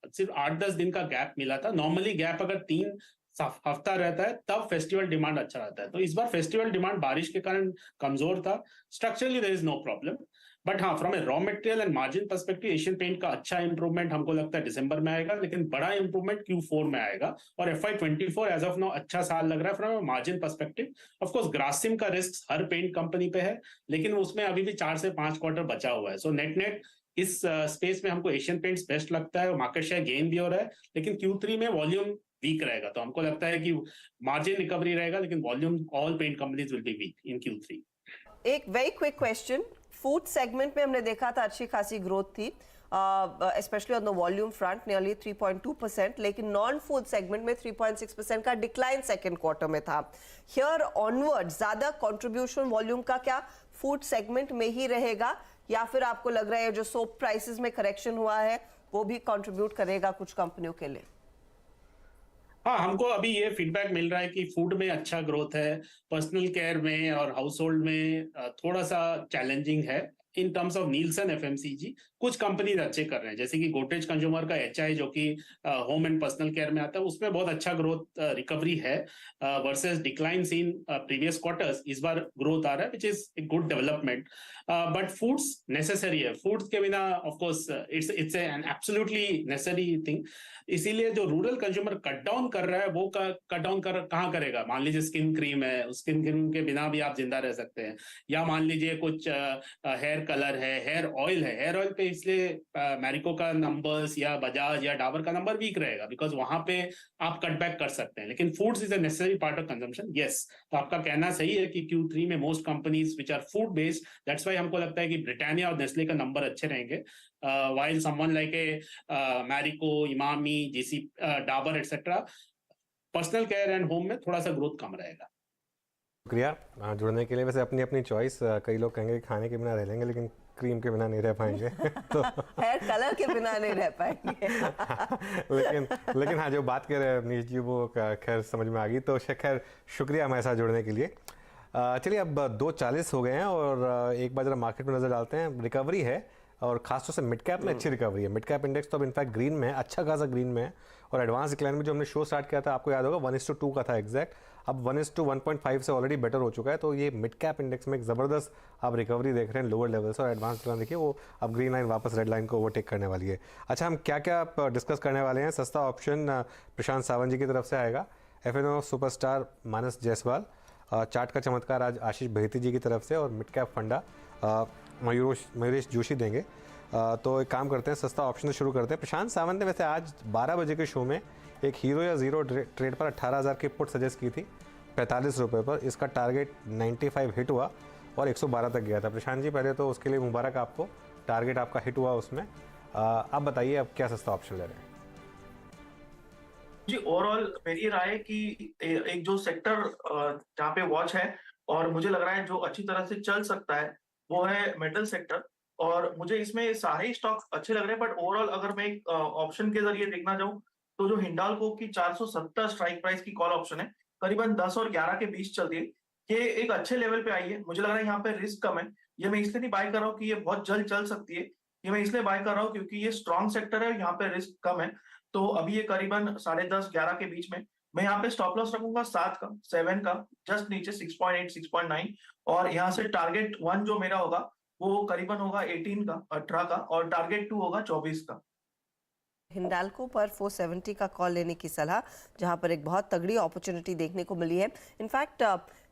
सिर्फ 8-10 दिन का गैप मिला था। नॉर्मली गैप अगर 3 हफ्ता रहता है तब फेस्टिवल डिमांड अच्छा रहता है। तो इस बार फेस्टिवल डिमांड बारिश के कारण कमजोर था। Structurally there is no problem, but हाँ, from a raw material and margin perspective Asian paint का अच्छा इंप्रूवमेंट हमको लगता है दिसंबर में आएगा, लेकिन बड़ा इंप्रूवमेंट Q4 में आएगा। और FY24 एज ऑफ नाउ अच्छा साल लग रहा है from margin perspective. Of course Grasim का रिस्क हर पेंट कंपनी पे है, लेकिन उसमें अभी भी 4 से 5 क्वार्टर बचा हुआ है। सो नेट नेट इस स्पेस में हमको एशियन पेंट्स बेस्ट लगता है। मार्केट शेयर गेन भी हो रहा है, लेकिन Q3 में वॉल्यूम वीक रहेगा। तो हमको लगता है कि मार्जिन रिकवरी रहेगा, लेकिन volume all paint companies will be weak in Q3। एक very quick question, food segment में हमने देखा था अच्छी खासी ग्रोथ थी, specially on the volume front nearly 3.2%, लेकिन नॉन फूड सेगमेंट में 3.6% का डिक्लाइन सेकंड क्वार्टर में था। हियर ऑनवर्ड ज्यादा कंट्रीब्यूशन वॉल्यूम का क्या फूड सेगमेंट में ही रहेगा, या फिर आपको लग रहा है जो सोप प्राइसेस में करेक्शन हुआ है वो भी कंट्रीब्यूट करेगा कुछ कंपनियों के लिए? हाँ, हमको अभी ये फीडबैक मिल रहा है कि फूड में अच्छा ग्रोथ है, पर्सनल केयर में और हाउस होल्ड में थोड़ा सा चैलेंजिंग है। इन टर्म्स ऑफ नीलसन एफएमसीजी कुछ कंपनीज अच्छे कर रहे हैं, जैसे कि गोदरेज कंज्यूमर का HI जो कि होम एंड पर्सनल केयर में आता है, उसमें बहुत अच्छा ग्रोथ रिकवरी है versus decline in previous quarters. इस बार ग्रोथ आ रहा है, which is a good development. But foods necessary है, फूड्स के बिना of course it's an absolutely necessary thing. इसीलिए जो रूरल कंज्यूमर कट डाउन कर रहा है वो कट डाउन कहाँ करेगा? मान लीजिए स्किन क्रीम है, उस स्किन क्रीम के बिना भी आप जिंदा रह सकते हैं, या मान लीजिए कुछ हेयर कलर है, हेयर ऑयल है। हेयर ऑयल पे इसलिए मैरिको का नंबर्स या बजाज या डाबर का नंबर वीक रहेगा, बिकॉज वहां पे आप कट बैक कर सकते हैं। लेकिन foods is a necessary part of consumption. Yes, तो आपका कहना सही है कि Q3 में most companies which are food based, that's why हमको लगता है कि ब्रिटानिया और नेस्ले का नंबर अच्छे रहेंगे, while someone like a Marico, Imami, JC, Dabur, etc. Personal care and home में थोड़ा सा ग्रोथ कम रहेगा। शुक्रिया जुड़ने के लिए। वैसे अपनी अपनी चॉइस, कई लोग कहेंगे खाने के बिना रह लेंगे लेकिन क्रीम के बिना नहीं रह पाएंगे तो हेयर कलर के बिना नहीं रह पाएंगे लेकिन हाँ, जो बात कर रहे हैं अवनीश जी वो खैर समझ में आ गई। तो खैर शुक्रिया हमारे साथ जुड़ने के लिए। चलिए, अब 2:40 हो गए हैं और एक बार जरा मार्केट में नज़र डालते हैं। रिकवरी है और खासतौर से मिड कैप में अच्छी रिकवरी है। मिड कैप इंडेक्स तो अब इनफैक्ट ग्रीन में है, अच्छा खासा ग्रीन में है। और एडवांस डिक्लाइन में जो हमने शो स्टार्ट किया था, आपको याद होगा 1:2 का था एग्जैक्ट, अब 1:1.5 से ऑलरेडी बेटर हो चुका है। तो ये मिड कैप इंडेक्स में एक ज़बरदस्त आप रिकवरी देख रहे हैं लोअर लेवल से। और एडवांस डिक्लाइन देखिए वो अब ग्रीन लाइन वापस रेड लाइन को ओवरटेक करने वाली है। अच्छा, हम क्या क्या डिस्कस करने वाले हैं? सस्ता ऑप्शन प्रशांत सावंत जी की तरफ से आएगा, FNO सुपरस्टार मानस जायसवाल, चार्ट का चमत्कार आज आशीष बहेती जी की तरफ से, और मिड कैप फंडा मयूरेश जोशी देंगे। तो एक काम करते हैं, सस्ता ऑप्शन से शुरू करते हैं। प्रशांत सावंत ने वैसे आज 12 बजे के शो में एक हीरो या जीरो ट्रेड पर 18,000 की पुट सजेस्ट की थी 45 रुपये पर। इसका टारगेट 95 हिट हुआ और 112 तक गया था। प्रशांत जी, पहले तो उसके लिए मुबारक आपको, टारगेट आपका हिट हुआ उसमें। आप बताइए अब क्या सस्ता ऑप्शन ले रहे हैं? जी ओवरऑल मेरी राय है कि एक जो सेक्टर जहाँ पे वॉच है और मुझे लग रहा है जो अच्छी तरह से चल सकता है वो है मेटल सेक्टर। और मुझे इसमें सारे ही स्टॉक अच्छे लग रहे हैं, बट ओवरऑल अगर मैं एक ऑप्शन के जरिए देखना चाहूँ तो जो हिंडाल्को की 470 स्ट्राइक प्राइस की कॉल ऑप्शन है, करीबन 10 और 11 के बीच चलती है। ये एक अच्छे लेवल पे आई है, मुझे लग रहा है यहाँ पे रिस्क कम है। ये मैं इसलिए नहीं बाय कर रहा हूँ कि ये बहुत जल्द चल सकती है, ये मैं इसलिए बाय कर रहा हूँ क्योंकि ये स्ट्रॉन्ग सेक्टर है, यहाँ पे रिस्क कम है। तो अभी ये करीबन 10:30-11 के बीच में मैं यहाँ पे स्टॉप लॉस रखूंगा 7 का, 7 का, जस्ट नीचे 6.8 6.9। और यहाँ से टारगेट 1 जो मेरा होगा वो करीबन होगा 18 का, 18 का, और टारगेट 2 होगा 24 का। हिंडाल्को पर 470 का कॉल लेने की सलाह, जहां पर एक बहुत तगड़ी अपॉर्चुनिटी देखने को मिली है। इनफैक्ट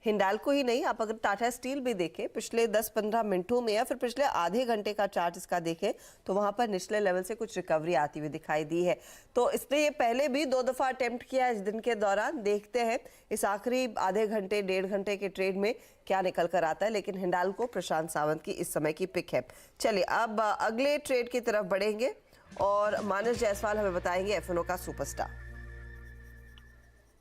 हिंडाल्को ही नहीं, आप अगर टाटा स्टील भी देखें पिछले 10-15 मिनटों में या फिर पिछले आधे घंटे का चार्ट इसका देखें तो वहां पर निचले लेवल से कुछ रिकवरी आती हुई दिखाई दी है। तो इसने ये पहले भी 2 दफा अटेम्प्ट किया इस दिन के दौरान। देखते हैं इस आखिरी आधे घंटे 1.5 घंटे के ट्रेड में क्या निकल कर आता है, लेकिन हिंडाल्को प्रशांत सावंत की इस समय की पिक है। चलिए अब अगले ट्रेड की तरफ बढ़ेंगे और मानस जायसवाल हमें बताएंगे एफएनओ का सुपरस्टार।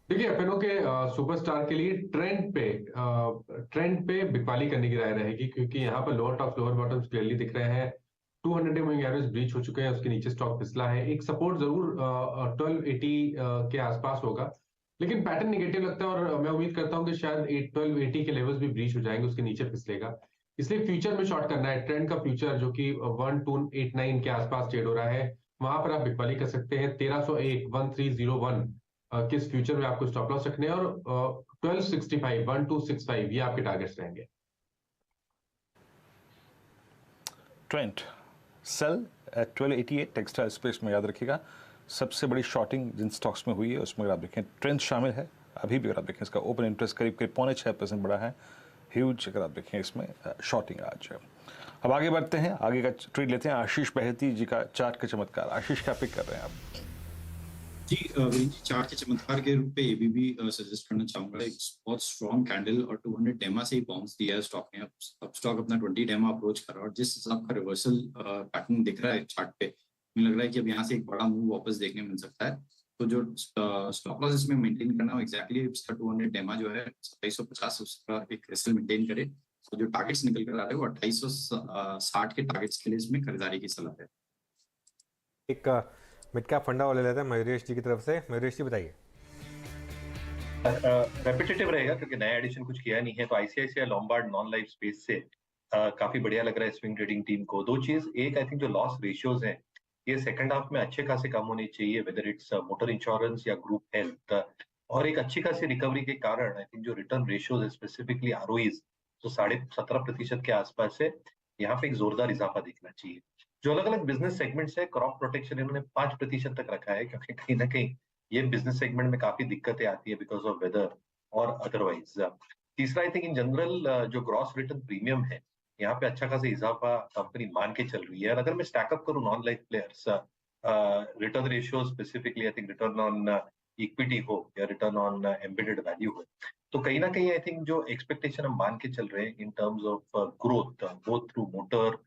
देखिए एफएनओ के सुपरस्टार के लिए ट्रेंड पे बिकवाली करने की राय रहेगी, क्योंकि यहाँ पर lower top lower bottoms clearly दिख रहे हैं। 200 मूविंग एवरेज ब्रीच हो चुके हैं, उसके नीचे स्टॉक फिसला है। एक सपोर्ट जरूर 1280 के आसपास होगा, लेकिन पैटर्न नेगेटिव लगता है और मैं उम्मीद करता हूं कि शायद 1280 के लेवल्स भी ब्रीच हो जाएंगे, उसके नीचे फिसलेगा। इसलिए फ्यूचर में शॉर्ट करना है। ट्रेंड का फ्यूचर जो कि 1289 के आसपास ट्रेड हो रहा है, वहां पर आप बिकवाली कर सकते हैं। 1301 1301 किस फ्यूचर में आपको स्टॉप लॉस रखने हैं, और 1265 1265 ये आपके टारगेट्स रहेंगे। Trend sell at 1288 textile space में याद रखिएगा। सबसे बड़ी शॉर्टिंग जिन स्टॉक्स में हुई है उसमें अगर आप देखें ट्रेंड शामिल है। अभी भी अगर आप देखें इसका ओपन इंटरेस्ट करीब 6.5% बढ़ा है, ह्यूज अगर आप देखें इसमें शॉर्टिंग आज है। अब आगे बढ़ते हैं, आगे का ट्रेड लेते हैं आशीष बहेती जी का चार्ट का चमत्कार। आशीष क्या पिक कर रहे हैं आप? जी चार्ट के चमत्कार के रूप पे एबीबी सजेस्ट करना चाहूंगा। एक बहुत स्ट्रॉन्ग कैंडल और 200 डेमा से ही बाउंस दिया है स्टॉक ने। अब स्टॉक अपना 20 डेमा अप्रोच कर रहा है और जिस हिसाब का रिवर्सल पैटर्न दिख रहा है चार्ट पे, मुझे लग रहा है कि अब यहाँ से एक बड़ा मूव वापस देखने मिल सकता है। तो जो स्टॉप लॉस इसमें मेंटेन करना हो एक्जैक्टली इसका 200 डेमा जो है 2750 उसका एक रेसल मेंटेन करे। तो जो टारगेट्स निकल कर आ रहे हैं वो 2860 के टारगेट्स के लिए इसमें खरीदारी की सलाह है। एक मिड कैप फंडा वाले लेते हैं मयूरेश जी की तरफ से। मयूरेश जी बताइए। रेपिटेटिव रहेगा क्योंकि नया एडिशन कुछ किया नहीं है, तो ICICI Lombard non life space से काफी बढ़िया लग रहा है स्विंग ट्रेडिंग टीम को। दो चीज, एक आई थिंक जो लॉस रेशियोज हैं ये सेकंड हाफ में अच्छे खासे कम होने चाहिए, वेदर इट्स मोटर इंश्योरेंस या ग्रुप हेल्थ, और एक अच्छी खासी रिकवरी के कारण आई थिंक जो रिटर्न रेशियोज है स्पेसिफिकली आरओईज तो 17.5% के आसपास है, यहाँ पे एक जोरदार इजाफा दिखना चाहिए। जो अलग अलग बिजनेस सेगमेंट्स है, क्रॉप प्रोटेक्शन इन्होंने 5% तक रखा है, क्योंकि कहीं ना कहीं ये बिजनेस सेगमेंट में काफी दिक्कतें आती है बिकॉज ऑफ वेदर और अदरवाइज। तीसरा, आई थिंक इन जनरल जो ग्रॉस रिटर्न प्रीमियम है यहाँ पे अच्छा खासा इजाफा कंपनी मान के चल रही है। और अगर मैं स्टैकअप करूँ non life players return ratio specifically, I think return on equity हो या रिटर्न ऑन एम्बेडेड वैल्यू हो, तो कहीं ना कहीं आई थिंक जो एक्सपेक्टेशन हम मान के चल रहे हैं in terms of growth both through motor,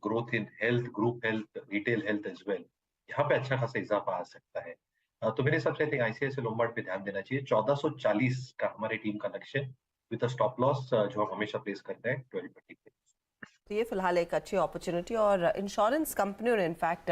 growth in health, group health, retail health as well, यहाँ पे अच्छा खासा इजाफा आ सकता है। तो मेरे हिसाब से आई थिंक आईसीआईसीआई लोम्बार्ड पे ध्यान देना चाहिए। 1440 का हमारे टीम का लक्ष्य विद स्टॉप लॉस जो हम हमेशा प्लेस करते हैं 1220 पे। तो ये फिलहाल एक अच्छी अपॉर्चुनिटी, और इंश्योरेंस कंपनियों ने इनफैक्ट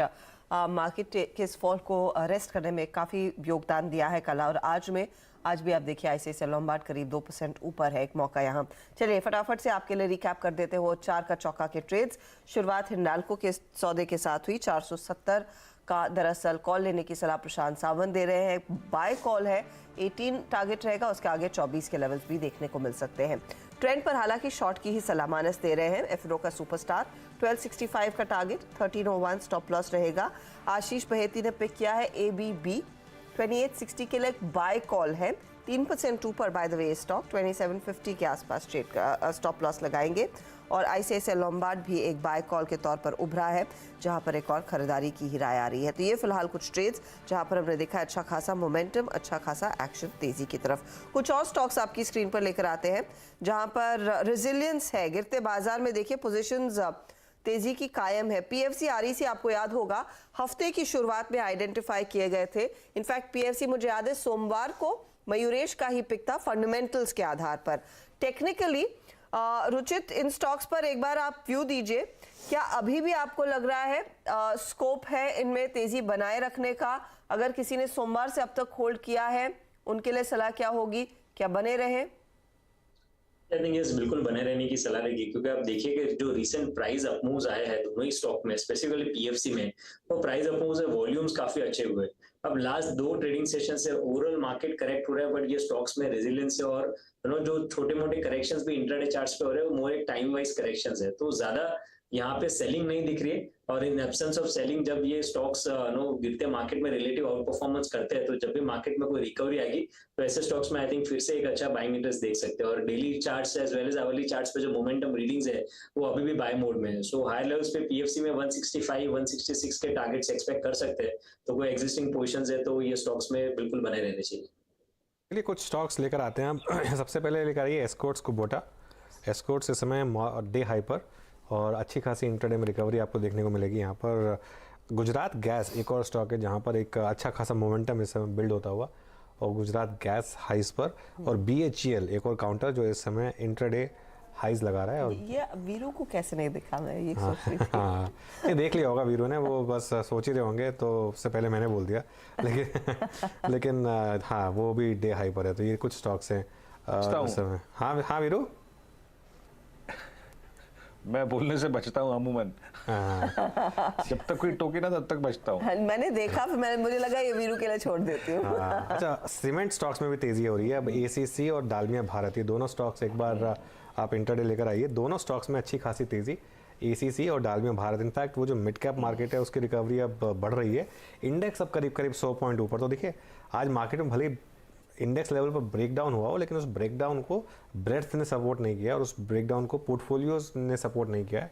मार्केट के इस फॉल को अरेस्ट करने में काफ़ी योगदान दिया है कल और आज भी आप देखिए आईसीआईसीआई लोम्बार्ड करीब 2% ऊपर है। एक मौका यहाँ। चलिए फटाफट से आपके लिए रिकैप कर देते हो 4 का चौका के ट्रेड्स। शुरुआत हिंडाल्को के सौदे के साथ हुई। 470 का दरअसल कॉल लेने की सलाह प्रशांत सावंत दे रहे हैं। बाय कॉल है, 18 टारगेट रहेगा, उसके आगे 24 के लेवल्स भी देखने को मिल सकते हैं। ट्रेंड पर हालांकि शॉर्ट की ही सलाह मानस दे रहे हैं। एफएनओ का सुपरस्टार 1265 का टारगेट, 1301 स्टॉप लॉस रहेगा। आशीष बहेती ने पिक किया है एबीबी, 2860 के लिए बाय कॉल है, 3% ऊपर बाय द वे स्टॉक, 2750 के आसपास ट्रेड का स्टॉप लॉस लगाएंगे। और आईसीआईसीआई लोम्बार्ड भी एक बाय कॉल के तौर पर उभरा है, जहां पर एक और खरीदारी की ही राय आ रही है। तो ये फिलहाल कुछ ट्रेड्स जहां पर हमने देखा अच्छा खासा मोमेंटम, अच्छा खासा एक्शन तेजी की तरफ। कुछ और स्टॉक्स आपकी स्क्रीन पर लेकर आते हैं जहां पर रेजिलियंस है। गिरते बाजार में देखिए पोजीशंस तेजी की कायम है। पीएफसी आरईसी आपको याद होगा हफ्ते की शुरुआत में आइडेंटिफाई किए गए थे। इनफैक्ट पीएफसी मुझे याद है सोमवार को मयूरेश का ही पिक था फंडामेंटल्स के आधार पर। टेक्निकली रुचित इन स्टॉक्स पर एक बार आप व्यू दीजिए, क्या अभी भी आपको लग रहा है स्कोप है इनमें तेजी बनाए रखने का? अगर किसी ने सोमवार से अब तक होल्ड किया है उनके लिए सलाह क्या होगी, क्या बने रहे? आई थिंक यस, बिल्कुल बने रहने की सलाह रहेगी, क्योंकि आप देखिए कि जो रिसेंट प्राइस अपमूव्स आए हैं दोनों ही स्टॉक में, स्पेसिफिकली पीएफसी में, वो प्राइस अपमूव्स है, वॉल्यूम्स काफी अच्छे हुए। अब लास्ट 2 ट्रेडिंग सेशन से ओवरऑल मार्केट करेक्ट हो रहा है, बट ये स्टॉक्स में रेजिलियंस है और जो छोटे मोटे करेक्शंस भी इंट्राडे चार्ट्स पे हो रहे हैं वो मोर एक टाइम वाइज करेक्शंस है, तो ज्यादा यहाँ पे सेलिंग नहीं दिख रही है। और इन एब्सेंस ऑफ सेलिंग जब ये स्टॉक्स गिरते मार्केट में रिलेटिव आउट परफॉर्मेंस करते हैं, तो जब भी मार्केट में कोई रिकवरी आएगी तो ऐसे स्टॉक्स में आई थिंक फिर से एक अच्छा बाइंग इंटरेस्ट देख सकते हैं। और daily charts as well as hourly charts पे जो मोमेंटम रीडिंग्स है वो अभी भी बाय मोड में है। सो हायर लेवल्स पे पीएफसी में 165 166 के टारगेट्स एक्सपेक्ट कर सकते हैं, तो कोई एग्जिस्टिंग पोजीशंस है तो ये स्टॉक्स में बिल्कुल बने रहने चाहिए। चलिए कुछ स्टॉक्स लेकर आते हैं हम। सबसे पहले लेकर आइए एस्कॉर्ट्स कुबोटा। एस्कॉर्ट्स इस समय डे हाई पर और अच्छी खासी इंट्राडे में रिकवरी आपको देखने को मिलेगी। यहाँ पर गुजरात गैस एक और स्टॉक है जहाँ पर एक अच्छा खासा मोमेंटम इस समय बिल्ड होता हुआ, और गुजरात गैस हाइस पर, और BHEL एक और काउंटर जो इस समय इंट्राडे हाइज लगा रहा है। और ये वीरू को कैसे नहीं दिखा, मैं ये सोच रही थी। हाँ, ये देख लिया होगा वीरू ने, वो बस सोच ही रहे होंगे तो उससे पहले मैंने बोल दिया, लेकिन हाँ वो भी डे हाई पर है। तो ये कुछ स्टॉक्स हैं इस समय। हाँ वीरू, मैं बोलने से बचता हूँ अमूमन। जब तक कोई टोके ना तब तक बचता हूँ। मैंने देखा, फिर मुझे लगा ये वीरू के लिए छोड़ देती हूँ। अच्छा, सीमेंट स्टॉक्स में भी तेजी हो रही है। अब ACC और डालमिया भारत, ये दोनों स्टॉक्स एक बार आप इंटरडे लेकर आइए। दोनों स्टॉक्स में अच्छी खासी तेजी, ACC और डालमिया भारत। इनफैक्ट वो जो मिड कैप मार्केट है उसकी रिकवरी अब बढ़ रही है। इंडेक्स अब करीब 100 पॉइंट ऊपर। तो देखिए आज मार्केट में भले इंडेक्स लेवल पर ब्रेकडाउन हुआ हो, लेकिन उस ब्रेकडाउन को ब्रेड्थ ने सपोर्ट नहीं किया और उस ब्रेकडाउन को पोर्टफोलियोज ने सपोर्ट नहीं किया है।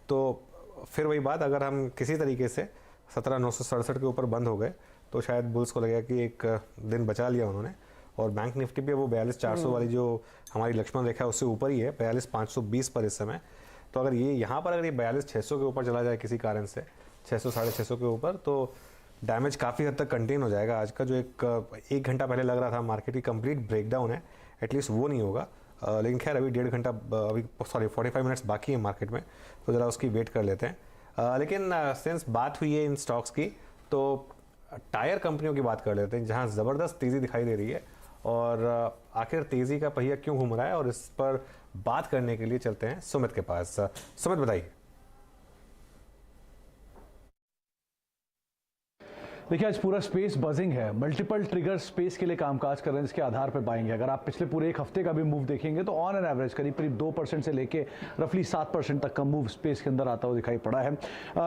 तो फिर वही बात, अगर हम किसी तरीके से 17,967 के ऊपर बंद हो गए तो शायद बुल्स को लगेगा कि एक दिन बचा लिया उन्होंने। और बैंक निफ्टी पे वो 42,400 वाली जो हमारी लक्ष्मण रेखा है उससे ऊपर ही है, 42,520 पर इस समय। तो अगर ये यहाँ पर अगर ये 42,600 के ऊपर चला जाए किसी कारण से, 600 साढ़े 600 के ऊपर, तो डैमेज काफ़ी हद तक कंटेन हो जाएगा। आज का जो एक घंटा पहले लग रहा था मार्केट की कंप्लीट ब्रेकडाउन है, एटलीस्ट वो नहीं होगा। लेकिन खैर अभी 1.5 घंटा, अभी 45 मिनट्स बाकी है मार्केट में, तो ज़रा उसकी वेट कर लेते हैं। लेकिन सिंस बात हुई है इन स्टॉक्स की, तो टायर कंपनियों की बात कर लेते हैं जहाँ ज़बरदस्त तेज़ी दिखाई दे रही है। और आखिर तेज़ी का पहिया क्यों घूम रहा है, और इस पर बात करने के लिए चलते हैं सुमित के पास। सुमित बताइए। देखिए आज पूरा स्पेस बजिंग है, मल्टीपल ट्रिगर स्पेस के लिए कामकाज कर रहे हैं, जिसके आधार पर बाइंग है। अगर आप पिछले पूरे एक हफ्ते का भी मूव देखेंगे तो ऑन एन एवरेज करीब 2% से लेके रफली 7% तक का मूव स्पेस के अंदर आता हुआ दिखाई पड़ा है।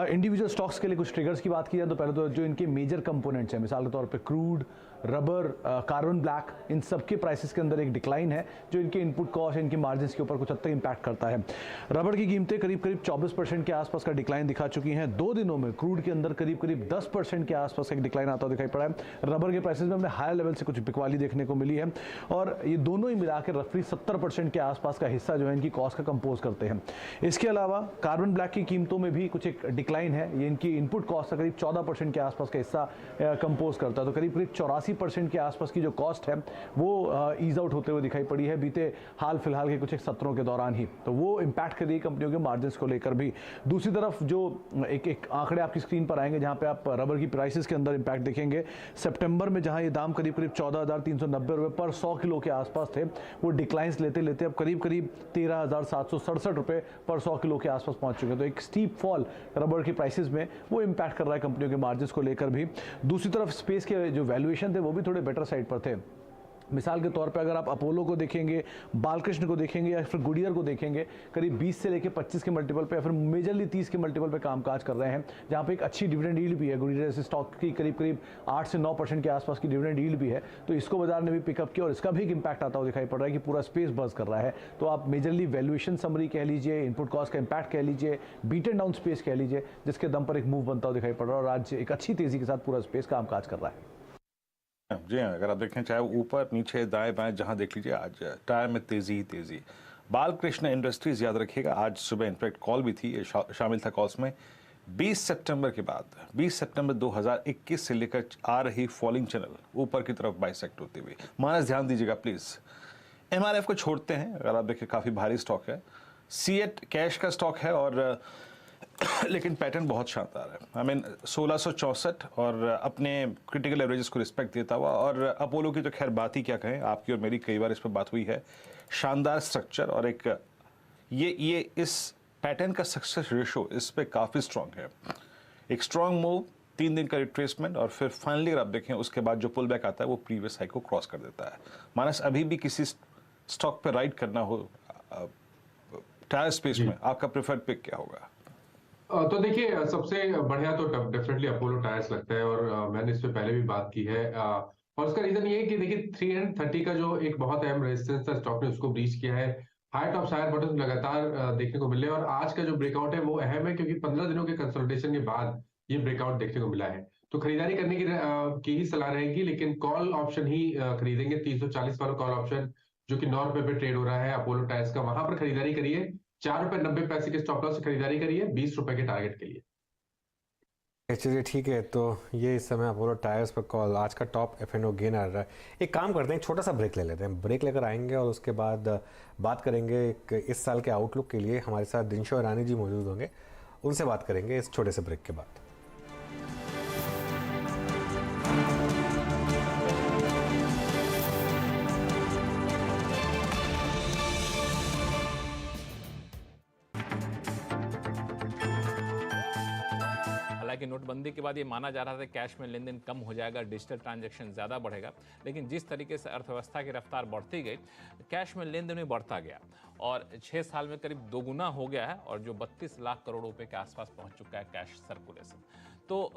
इंडिविजुअल स्टॉक्स के लिए कुछ ट्रिगर्स की बात की जाए तो पहले तो जो इनके मेजर कंपोनेंट्स हैं, मिसाल के तौर पर क्रूड, रबर, कार्बन ब्लैक, इन सब के प्राइसेस के अंदर एक डिक्लाइन है जो इनके इनपुट कॉस्ट, इनकी मार्जिन्स के ऊपर कुछ हद तक इंपैक्ट करता है। रबर की कीमतें करीब 24% के आसपास का डिक्लाइन दिखा चुकी हैं। 2 दिनों में क्रूड के अंदर करीब 10% के आसपास का एक डिक्लाइन आता हुआ दिखाई पड़ा है। रबर के प्राइसेस में हमें हायर लेवल से कुछ बिकवाली देखने को मिली है, और ये दोनों ही मिलाकर रफली 70% के आसपास का हिस्सा जो है इनकी कॉस्ट का कंपोज करते हैं। इसके अलावा कार्बन ब्लैक की कीमतों में भी कुछ एक डिक्लाइन है। ये इनकी इनपुट कॉस्ट का करीब 14% के आसपास का हिस्सा कंपोज करता है। तो करीब 84% के आसपास की जो कॉस्ट है वो ईज आउट होते हुए दिखाई पड़ी है बीते हाल फिलहाल के कुछ एक सत्रों के दौरान ही। तो वो इंपैक्ट कर रही है कंपनियों के मार्जिन्स को लेकर भी। दूसरी तरफ जो एक आंकड़े आपकी स्क्रीन पर आएंगे जहां पे आप रबर की प्राइसेस के अंदर इंपैक्ट देखेंगे। सितंबर में जहां ये दाम करीब 14,390 रुपए पर 100 किलो के आसपास थे, वो डिक्लाइंस लेते लेते अब करीब 13,767 रुपए पर 100 किलो के आसपास पहुंच चुके हैं। तो एक स्टीप फॉल रबर की प्राइसेस में वो इंपैक्ट कर रहा है कंपनियों के मार्जिन्स को लेकर भी। दूसरी तरफ स्पेस के जो वैल्यूएशन थे वो भी थोड़े बेटर साइड पर थे। मिसाल के तौर पे अगर आप अपोलो को देखेंगे, बालकृष्ण को देखेंगे या फिर गुडियर को देखेंगे, करीब 20 से लेकर 25 के मल्टीपल पे या फिर मेजरली 30 के मल्टीपल पे कामकाज कर रहे हैं, जहां पे एक अच्छी डिविडेंड यील्ड भी है। गुडियर जैसे स्टॉक की करीब 8 से 9% के आसपास की डिविडेंड यील्ड भी है। तो इसको बाजार ने भी पिकअप किया और इसका भी एक इंपैक्ट आता हुआ दिखाई पड़ रहा है कि पूरा स्पेस बज कर रहा है। तो आप मेजरली वैल्यूएशन समरी कह लीजिए, इनपुट कॉस्ट का इंपैक्ट कह लीजिए, बीट एंड डाउन स्पेस कह लीजिए, जिसके दम पर एक मूव बनता हुआ दिखाई पड़ रहा है और आज एक अच्छी तेजी के साथ पूरा स्पेस कामकाज कर रहा है। जी हाँ, अगर आप देखें चाहे ऊपर नीचे दाएं बाएं जहां देख लीजिए आज टायर में तेजी ही तेजी। बालकृष्ण इंडस्ट्रीज याद रखिएगा, आज सुबह इनफैक्ट कॉल भी थी, शामिल था कॉल्स में। 20 सितंबर के बाद 20 सितंबर 2021 से लेकर आ रही फॉलिंग चैनल ऊपर की तरफ बाइसेक्ट होती हुई। मानस ध्यान दीजिएगा प्लीज। एमआरएफ को छोड़ते हैं, अगर आप देखिए काफी भारी स्टॉक है। सीएट कैश का स्टॉक है और लेकिन पैटर्न बहुत शानदार है। आई मीन 1664 और अपने क्रिटिकल एवरेजेस को रिस्पेक्ट देता हुआ, और अपोलो की तो खैर बात ही क्या कहें, आपकी और मेरी कई बार इस पर बात हुई है। शानदार स्ट्रक्चर और एक ये इस पैटर्न का सक्सेस रेशो इस पे काफ़ी स्ट्रांग है। एक स्ट्रांग मूव, 3 दिन का रिट्रेसमेंट और फिर फाइनली अगर आप देखें उसके बाद जो पुल बैक आता है वो प्रीवियस हाई को क्रॉस कर देता है। मानस, अभी भी किसी स्टॉक पे राइड करना हो टायर स्पेस में, आपका प्रेफर्ड पिक क्या होगा? तो देखिए, सबसे बढ़िया तो डेफिनेटली अपोलो टायर्स लगता है, और मैंने इस पे पहले भी बात की है। और उसका रीजन ये है कि देखिए 330 का जो एक बहुत अहम रेजिस्टेंस था, स्टॉक ने उसको ब्रीच किया है। हाई टॉप हायर बॉटम लगातार देखने को मिले, और आज का जो ब्रेकआउट है वो अहम है, क्योंकि 15 दिनों के कंसोलिडेशन के बाद ये ब्रेकआउट देखने को मिला है। तो खरीदारी करने की ही सलाह रहेगी, लेकिन कॉल ऑप्शन ही खरीदेंगे। 340 वाला कॉल ऑप्शन जो कि 9 रुपए पे ट्रेड हो रहा है अपोलो टायर्स का, वहां पर खरीदारी करिए। 4 रुपए 90 पैसे के स्टॉप लॉस से खरीदारी करिए 20 रुपए के टारगेट के लिए। चलिए ठीक है, तो ये इस समय अपोलो टायर्स पर कॉल, आज का टॉप F&O गेनर। एक काम करते हैं, एक छोटा सा ब्रेक ले लेते हैं, ब्रेक लेकर आएंगे और उसके बाद बात करेंगे इस साल के आउटलुक के लिए। हमारे साथ दिनशो ईरानी जी मौजूद होंगे, उनसे बात करेंगे इस छोटे से ब्रेक के बाद। हालांकि नोटबंदी के बाद ये माना जा रहा था कैश में लेन देन कम हो जाएगा, डिजिटल ट्रांजैक्शन ज़्यादा बढ़ेगा, लेकिन जिस तरीके से अर्थव्यवस्था की रफ्तार बढ़ती गई, कैश में लेन देन भी बढ़ता गया और 6 साल में करीब 2 गुना हो गया है और जो 32 लाख करोड़ रुपए के आसपास पहुंच चुका है कैश सर्कुलेशन। तो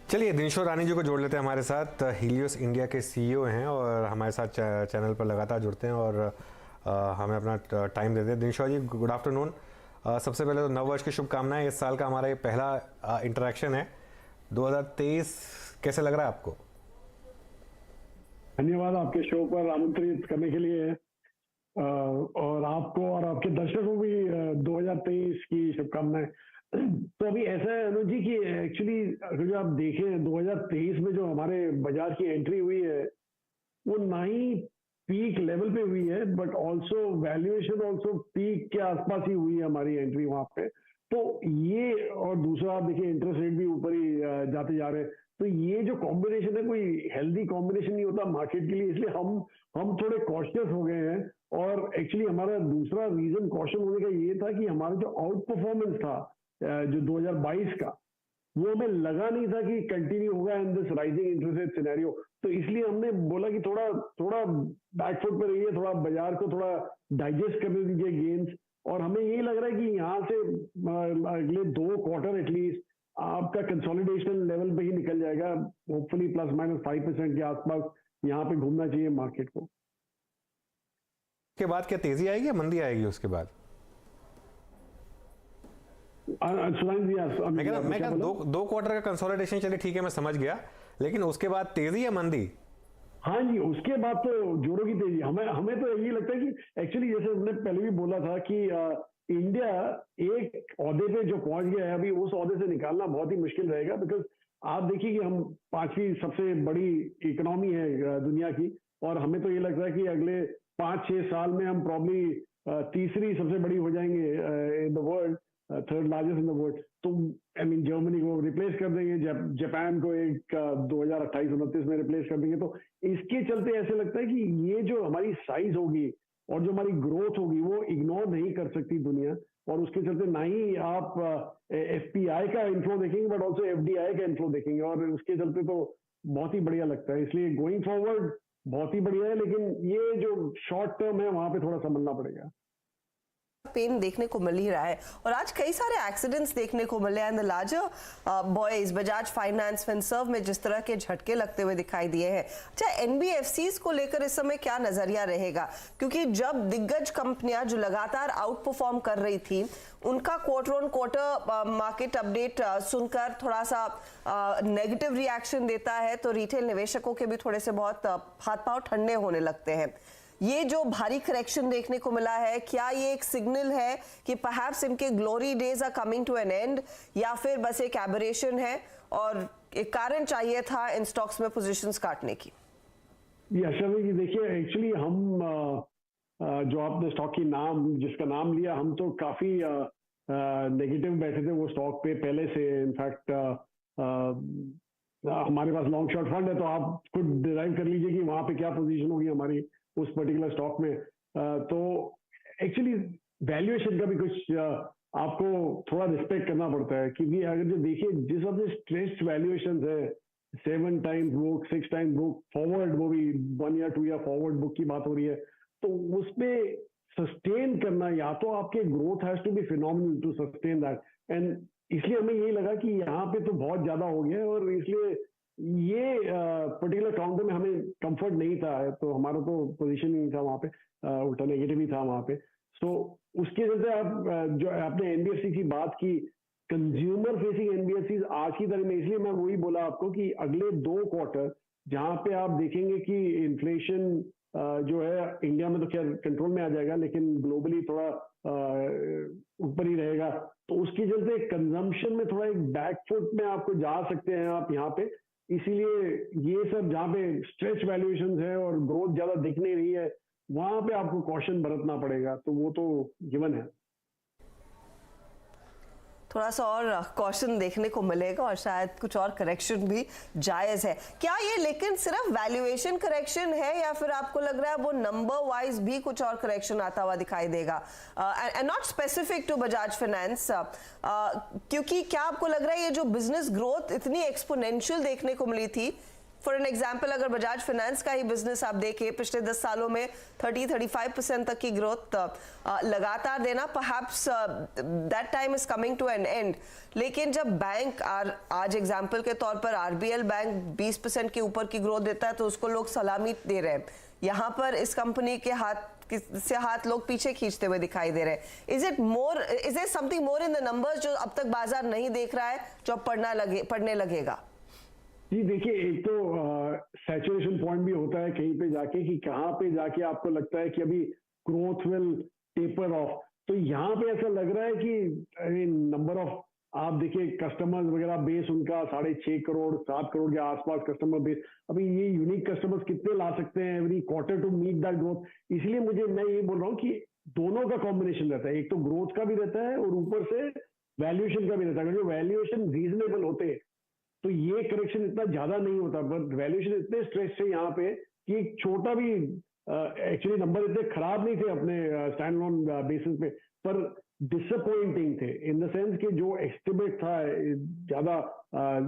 चलिए दिनशो ईरानी जी को जोड़ लेते हैं हमारे साथ। हीलियोस इंडिया के CEO हैं और हमारे साथ चैनल पर लगातार जुड़ते हैं और हमें अपना टाइम देते हैं। दिनशो जी, गुड आफ्टरनून। सबसे पहले तो नववर्ष की शुभकामनाएं। इस साल का हमारा ये पहला इंटरेक्शन है। 2023 कैसे लग रहा है आपको? धन्यवाद आपके शो पर आमंत्रित करने के लिए, और आपको और आपके दर्शकों को भी 2023 की शुभकामनाएं। तो अभी ऐसा है अनुज जी कि एक्चुअली अगर आप देखें 2023 में जो हमारे बाजार की एंट्री हुई है वो ना ही पीक लेवल पे हुई है, but also valuation also peak के आसपास ही हुई है हमारी एंट्री वहां पे। तो ये, और दूसरा आप देखिए इंटरेस्ट रेट भी ऊपर ही जाते जा रहे हैं, तो ये जो कॉम्बिनेशन है कोई हेल्दी कॉम्बिनेशन नहीं होता मार्केट के लिए, इसलिए हम थोड़े कॉशियस हो गए हैं। और एक्चुअली हमारा दूसरा रीजन कॉशन होने का ये था कि हमारा जो आउट परफॉर्मेंस था जो 2022 का, वो हमें लगा नहीं था कि कंटिन्यू होगा in this rising interest rate scenario. तो इसलिए हमने बोला कि थोड़ा बैकफुट पे रहिए, थोड़ा बाजार को थोड़ा डाइजेस्ट करने दीजिए गेन्स। और हमें यही लग रहा है कि यहाँ से अगले 2 क्वार्टर एटलीस्ट आपका कंसोलिडेशन लेवल पे ही निकल जाएगा, होपफुली ±5% के आसपास यहाँ पे घूमना चाहिए मार्केट को। के बाद क्या तेजी आएगी या मंदी आएगी उसके बाद? मैं क्या 2 क्वार्टर का कंसोलिडेशन, चलिए ठीक है मैं समझ गया, लेकिन उसके बाद तेजी या मंदी? हाँ जी, उसके बाद तो जोरों की तेजी। हमें तो यही लगता है कि एक्चुअली जैसे हमने पहले भी बोला था कि इंडिया एक ओहदे पे जो पहुंच गया है अभी, उस ओहदे से निकालना बहुत ही मुश्किल रहेगा। बिकॉज आप देखिए कि हम 5वीं सबसे बड़ी इकोनॉमी है दुनिया की, और हमें तो ये लगता है कि अगले 5-6 साल में हम प्रॉब्ली तीसरी सबसे बड़ी हो जाएंगे in the world, 3rd largest in the world. तो आई मीन जर्मनी को रिप्लेस कर देंगे, जापान को एक 2028-29 में रिप्लेस कर देंगे। तो इसके चलते ऐसे लगता है कि ये जो हमारी साइज होगी और जो हमारी ग्रोथ होगी वो इग्नोर नहीं कर सकती दुनिया, और उसके चलते ना ही आप FPI का इन्फ्लो देखेंगे बट ऑल्सो FDI का इन्फ्लो देखेंगे, और उसके चलते तो बहुत ही बढ़िया लगता है। इसलिए गोइंग फॉरवर्ड बहुत ही बढ़िया है, लेकिन ये जो शॉर्ट टर्म है वहां पे थोड़ा संभलना पड़ेगा। पेन देखने को मिल ही रहा है और आज कई सारे एक्सीडेंट्स देखने को मिले हैं। The larger boys Bajaj finance, Finserv में जिस तरह के झटके लगते हुए दिखाई दिए हैं। अच्छा, एनबीएफसीज को लेकर इस समय क्या नजरिया रहेगा, क्योंकि जब दिग्गज कंपनियां जो लगातार आउट परफॉर्म कर रही थी उनका quarter on quarter market update सुनकर थोड़ा सा नेगेटिव रिएक्शन देता है तो रिटेल निवेशकों के भी थोड़े से बहुत हाथ पांव ठंडे होने लगते हैं। ये जो भारी करेक्शन देखने को मिला है, क्या ये एक सिग्नल है कि परहैप्स इनके glory days are coming to an end, या फिर बस एक एबरेशन है और एक कारण चाहिए था इन स्टॉक्स में पोजीशंस काटने की? यशवी जी, देखिए एक्चुअली हम जो आपने स्टॉक की जिसका नाम लिया, हम तो काफी नेगेटिव बैठे थे वो स्टॉक पे पहले से। इनफैक्ट हमारे पास लॉन्ग शॉर्ट फंड है तो आप खुद डिराइव कर लीजिए कि वहां पे क्या पोजीशन होगी हमारी उस पर्टिकुलर स्टॉक में। तो एक्चुअली वैल्यूएशन का भी कुछ आपको थोड़ा रिस्पेक्ट करना पड़ता है, क्योंकि अगर जो देखिए जिस अपने स्ट्रेस्ड वैल्यूएशन है 7 times book, 6 times book forward, वो भी 1 या 2 ईयर फॉरवर्ड बुक की बात हो रही है, तो उसमें सस्टेन करना, या तो आपके growth has to be phenomenal to sustain that, and इसलिए हमें यही लगा कि यहाँ पे तो बहुत ज्यादा हो गया और इसलिए ये पर्टिकुलर काउंटर में हमें कंफर्ट नहीं था, तो हमारा तो पोजीशन ही नहीं था वहाँ पे, उल्टा नेगेटिव ही था वहाँ पे। सो उसके चलते आप जो आपने एनबीएफसी की बात की, कंज्यूमर फेसिंग एनबीएफसी आज की तारीख में, इसलिए मैं वही बोला आपको कि अगले 2 क्वार्टर जहाँ पे आप देखेंगे कि इन्फ्लेशन जो है इंडिया में तो खैर कंट्रोल में आ जाएगा, लेकिन ग्लोबली थोड़ा ऊपर ही रहेगा, तो उसके चलते कंजम्पशन में थोड़ा एक बैकफुट में आपको जा सकते हैं आप यहाँ पे। इसीलिए ये सब जहाँ पे स्ट्रेच वैल्यूएशन है और ग्रोथ ज्यादा दिख नहीं रही है, वहां पे आपको कॉशन बरतना पड़ेगा, तो वो तो गिवन है। थोड़ा सा और कॉशन देखने को मिलेगा और शायद कुछ और करेक्शन भी जायज है। क्या ये लेकिन सिर्फ वैल्यूएशन करेक्शन है या फिर आपको लग रहा है वो नंबर वाइज भी कुछ और करेक्शन आता हुआ दिखाई देगा, and not specific to Bajaj Finance, क्योंकि क्या आपको लग रहा है ये जो बिजनेस ग्रोथ इतनी एक्सपोनेंशियल देखने को मिली थी, फॉर एन एग्जाम्पल अगर बजाज फाइनेंस का ही बिजनेस आप देखें पिछले 10 सालों में 30-35% तक की ग्रोथ लगातार देना, perhaps that time is coming to an end, लेकिन जब बैंक आज एग्जाम्पल के तौर पर आरबीएल बैंक 20% के ऊपर की ग्रोथ देता है तो उसको लोग सलामी दे रहे हैं। यहाँ पर इस कंपनी के हाथ लोग पीछे खींचते हुए दिखाई दे रहे हैं। Is there something more in the numbers जो अब तक बाजार नहीं देख रहा है, जो पढ़ने लगेगा? जी देखिए, एक तो सैचुरेशन पॉइंट भी होता है कहीं पे जाके कि कहाँ पे जाके आपको लगता है कि अभी ग्रोथ विल टेपर ऑफ, तो यहाँ पे ऐसा लग रहा है कि नंबर ऑफ आप देखिए कस्टमर्स वगैरह बेस उनका 6.5 करोड़ 7 करोड़ के आसपास कस्टमर बेस, अभी ये यूनिक कस्टमर्स कितने ला सकते हैं every quarter to meet that growth. इसलिए मैं ये बोल रहा हूँ कि दोनों का कॉम्बिनेशन रहता है, एक तो ग्रोथ का भी रहता है और ऊपर से वैल्यूएशन का भी रहता है। अगर जो वैल्यूएशन रीजनेबल होते तो ये करेक्शन इतना ज्यादा नहीं होता, बट वैल्यूएशन इतने स्ट्रेस है यहाँ पे कि एक छोटा भी एक्चुअली नंबर इतने खराब नहीं थे अपने स्टैंड अलोन बेसिस पे, पर डिसअपॉइंटिंग थे इन द सेंस कि जो एस्टिमेट था ज्यादा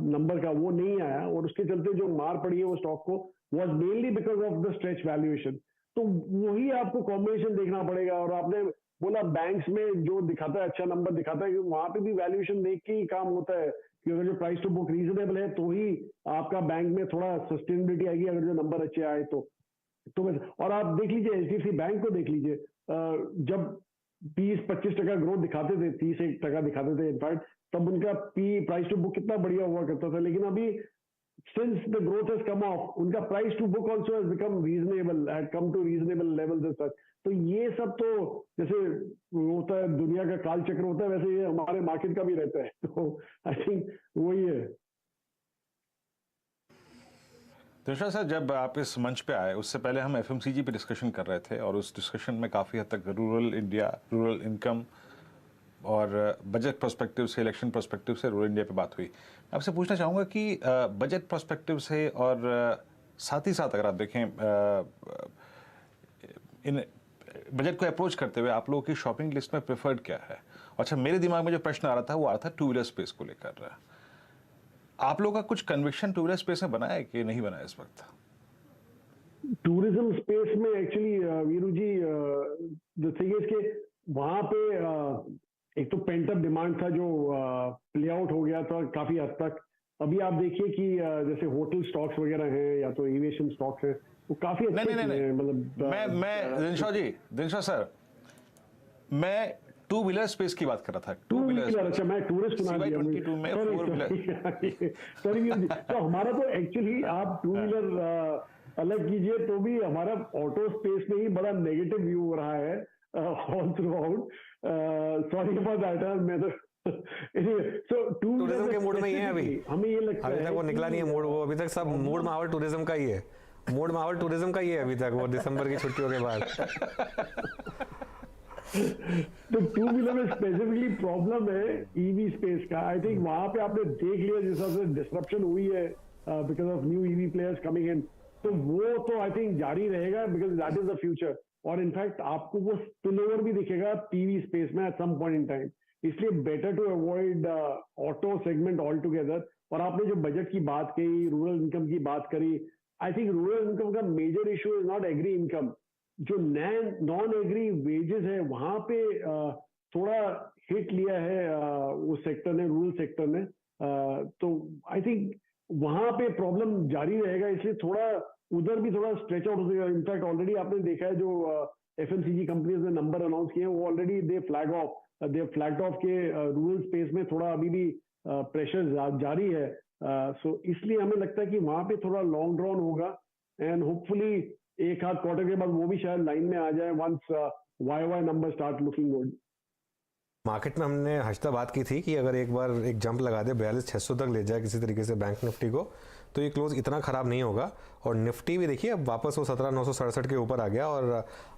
नंबर का वो नहीं आया, और उसके चलते जो मार पड़ी है वो स्टॉक को was mainly because of the stretch valuation. तो वही आपको कॉम्बिनेशन देखना पड़ेगा। और आपने बोला बैंक्स में जो दिखाता है अच्छा नंबर दिखाता है, वहां पे भी वैल्यूएशन देख के ही काम होता है कि अगर जो प्राइस टू बुक रीजनेबल है तो ही आपका बैंक में थोड़ा सस्टेनेबिलिटी आएगी, अगर जो नंबर अच्छे आए तो और आप देख लीजिए एचडीएफसी बैंक को देख लीजिए, जब 20-25% ग्रोथ दिखाते थे, 30% दिखाते थे इनफैक्ट, तब उनका प्राइस टू बुक कितना बढ़िया हुआ करता था। लेकिन अभी since the growth has come off, उनका price to book also has become reasonable, had come to reasonable levels as such। तो ये सब तो जैसे होता है दुनिया का काल चक्र होता है, वैसे ये हमारे मार्केट का भी रहता है, तो आई थिंक वही है। तुषार सर, जब आप इस मंच पे आए उससे पहले हम एफएमसीजी पे डिस्कशन कर रहे थे और उस डिस्कशन में काफ़ी हद तक रूरल इंडिया, रूरल इनकम और बजट पर्सपेक्टिव से, इलेक्शन पर्सपेक्टिव से रूरल इंडिया पे बात हुई। आपसे पूछना चाहूँगा कि बजट पर्सपेक्टिव से और साथ ही साथ अगर आप देखें इन बजट को अप्रोच करते हुए आप लोगों की शॉपिंग लिस्ट में प्रेफर्ड क्या है? अच्छा, मेरे दिमाग में जो प्रश्न आ रहा था वो आ रहा था टू व्हीलर स्पेस को लेकर। आप लोगों का कुछ कन्विक्शन टू व्हीलर स्पेस में बना है कि नहीं बना है इस वक्त? टूरिज्म स्पेस में actually Viru ji the thing is के वहां पे एक तो पेंट अप डिमांड था जो प्ले आउट हो गया था काफी हद तक। अभी आप देखिए कि जैसे होटल स्टॉक्स वगैरह हैं या तो एविएशन स्टॉक्स हैं, वो काफी अच्छे हैं। मतलब मैं दिनशा सर, मैं टू व्हीलर स्पेस की बात कर रहा था। टू व्हीलर, अच्छा मैं टूरिस्ट बना दिया। CY22 में फोर व्हीलर। सॉरी, तो हमारा तो एक्चुअली आप टू व्हीलर अलग कीजिए तो भी हमारा ऑटो स्पेस में ही बड़ा नेगेटिव व्यू हो रहा है all through out. Sorry about that. मैं तो सो टूरिज्म के मूड में ही है अभी। हमें ये लगता है अभी तक वो निकला नहीं है मूड, वो अभी तक सब मूड माहौल टूरिज्म का ही है। मूड माहौल टूरिज्म का ही है अभी तक, वो दिसंबर की छुट्टियों के बाद। तो टू व्हीलर में स्पेसिफिकली प्रॉब्लम है ईवी स्पेस का। आई थिंक वहां पे आपने देख लिया जिस तरह से डिसरप्शन हुई है because of new EV players coming in, तो वो तो आई थिंक जारी रहेगा because that is the future. और इनफैक्ट आपको वो स्पिल ओवर भी दिखेगा पीवी स्पेस में at some point in time. इसलिए better to avoid auto segment all together. और आपने जो बजट की बात कही, रूरल इनकम की बात करी, आई थिंक रूरल इनकम का major issue is not agri income. जो नॉन एग्री वेजेस है वहां पे थोड़ा हिट लिया है उस सेक्टर ने, रूरल सेक्टर ने। तो आई थिंक वहां पे प्रॉब्लम जारी रहेगा, इसलिए थोड़ा उधर भी थोड़ा स्ट्रेच आउट हो जाएगा। इनफैक्ट ऑलरेडी आपने देखा है जो एफएमसीजी कंपनीज ने नंबर अनाउंस किए हैं वो ऑलरेडी दे फ्लैग ऑफ के रूरल स्पेस में थोड़ा अभी भी प्रेशर जारी है। सो इसलिए हमें लगता है कि वहां पे थोड़ा लॉन्ग ड्रॉन होगा एंड होपफुली एक आध क्वार्टर के बाद वो भी शायद लाइन में आ जाए once YOY number start looking good. Market में हमने हफ्ता बात की थी कि अगर एक बार एक जंप लगा दे 42,600 तक ले जाए किसी तरीके से बैंक निफ्टी को, तो ये क्लोज इतना ख़राब नहीं होगा। और निफ्टी भी देखिए अब वापस वो 17,967 के ऊपर आ गया और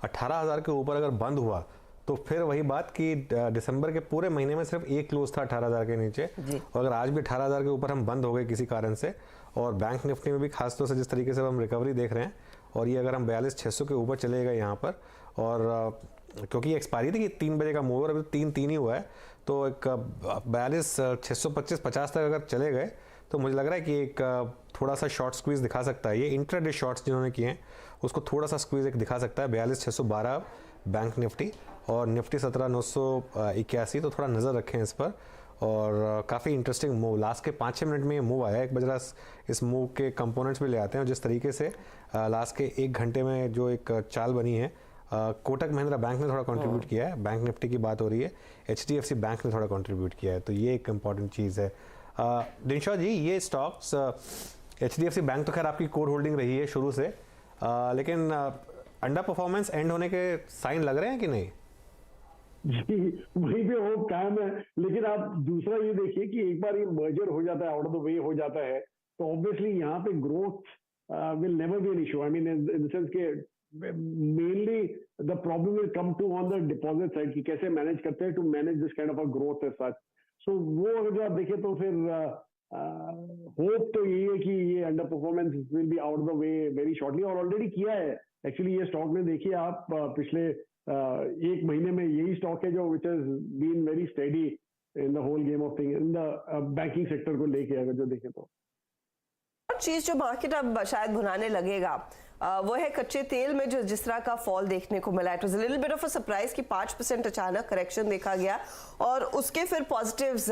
18,000 के ऊपर अगर बंद हुआ तो फिर वही बात कि दिसंबर के पूरे महीने में सिर्फ एक क्लोज था 18,000 के नीचे। और अगर आज भी 18,000 के ऊपर हम बंद हो गए किसी कारण से, और बैंक निफ्टी में भी खासतौर से जिस तरीके से हम रिकवरी देख रहे हैं, और ये अगर हम 42,600 के ऊपर चले गए यहाँ पर, और क्योंकि एक्सपायरी थी कि 3 बजे का मूव, अभी तो 3 ही हुआ है, तो एक 42,625-50 तक अगर चले गए तो मुझे लग रहा है कि एक थोड़ा सा शॉर्ट स्क्वीज दिखा सकता है। ये इंट्राडे शॉर्ट्स जिन्होंने किए हैं उसको थोड़ा सा स्क्वीज एक दिखा सकता है। 42,612 बैंक निफ्टी और निफ्टी 17,981, तो थोड़ा नज़र रखें इस पर। और काफ़ी इंटरेस्टिंग मूव, लास्ट के 5-6 मिनट में ये मूव आया। एक बजरा इस मूव के कंपोनेंट्स भी ले आते हैं, और जिस तरीके से लास्ट के 1 घंटे में जो एक चाल बनी है, कोटक महिंद्रा बैंक ने थोड़ा कंट्रीब्यूट किया है, बैंक निफ्टी की बात हो रही है, HDFC बैंक ने थोड़ा कंट्रीब्यूट किया है, तो ये एक इम्पॉर्टेंट चीज़ है। दिनशा जी, ये स्टॉक्स HDFC बैंक तो खैर आपकी कोर होल्डिंग रही है शुरू से, लेकिन अंडर परफॉर्मेंस एंड होने के साइन लग रहे हैं कि नहीं? जी वहीं पे होप कायम है, लेकिन आप दूसरा ये देखिए कि एक बार ये मर्जर हो जाता है, आउट ऑफ द वे हो जाता है, तो ऑब्वियसली यहाँ पे growth will never be an issue. I mean in the sense के mainly the problem will come to on the deposit side, कि कैसे मैनेज करते हैं to manage this kind of a growth as such. So वो अगर जो आप देखें तो फिर होप तो यही है कि ये under performance will be out the way very shortly, और ऑलरेडी किया है एक्चुअली। ये स्टॉक में देखिए आप पिछले 1 महीने में यही स्टॉक है जो which has been very steady in the whole game of thing in the banking sector को लेके अगर जो देखें तो। चीज जो मार्केट अब शायद भुनाने लगेगा वो है कच्चे तेल में जो जिस तरह का फॉल देखने को मिला। It was a little bit of a surprise कि 5% अचानक करेक्शन देखा गया, और उसके फिर पॉजिटिव्स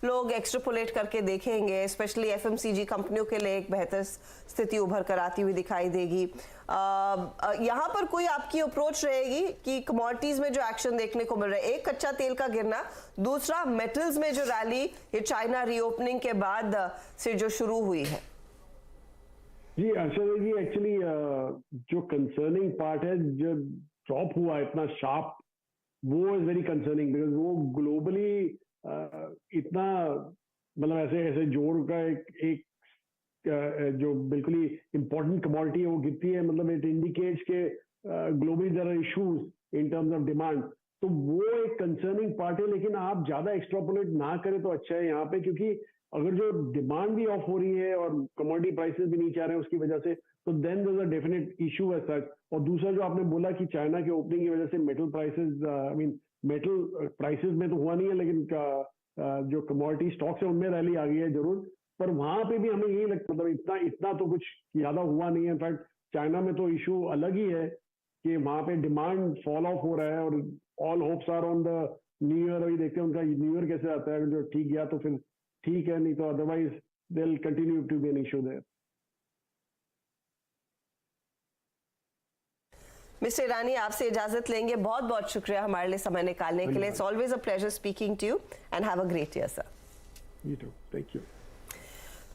लोग एक्सट्रापोलेट करके देखेंगे। स्पेशली एफएमसीजी कंपनियों के लिए एक बेहतर स्थिति उभर कर आती हुई दिखाई देगी। यहाँ पर कोई आपकी अप्रोच रहेगी कि कमोडिटीज में जो एक्शन देखने को मिल रहा है, एक कच्चा तेल का गिरना, दूसरा मेटल्स में जो रैली ये चाइना रीओपनिंग के बाद से जो शुरू हुई है? जी अर्षद जी, एक्चुअली जो कंसर्निंग पार्ट है, जो ड्रॉप हुआ इतना शार्प, वो इज वेरी कंसर्निंग बिकॉज वो ग्लोबली इतना मतलब ऐसे जोड़ का एक जो बिल्कुल ही इंपॉर्टेंट कमोडिटी है वो गिरती है, मतलब इट इंडिकेट्स के globally there are issues in terms of demand. तो वो एक कंसर्निंग पार्ट है, लेकिन आप ज्यादा एक्सट्रापोलेट ना करें तो अच्छा है यहाँ पे, क्योंकि अगर जो डिमांड भी ऑफ हो रही है और कमोडिटी प्राइसेस भी नीचे आ रहे हैं उसकी वजह से, तो then there is a definite issue as such. और दूसरा जो आपने बोला कि चाइना के ओपनिंग की वजह से metal prices, I mean metal prices में तो हुआ नहीं है, लेकिन जो कमोडिटी स्टॉक्स है उनमें रैली आ गई है जरूर, पर वहां पे भी हमें यही लगता है, मतलब इतना तो कुछ ज्यादा हुआ नहीं है। इनफैक्ट चाइना में तो इशू अलग ही है कि वहां पे डिमांड फॉल ऑफ हो रहा है, और all hopes are on the new year. अभी देखते हैं उनका न्यू ईयर कैसे आता है, जो ठीक गया तो फिर ठीक है, नहीं तो otherwise they will continue to be an issue there. Mister Irani, आपसे इजाजत लेंगे। बहुत बहुत शुक्रिया हमारे लिए समय निकालने के लिए। It's always a pleasure speaking to you and have a great year sir. You too, thank you.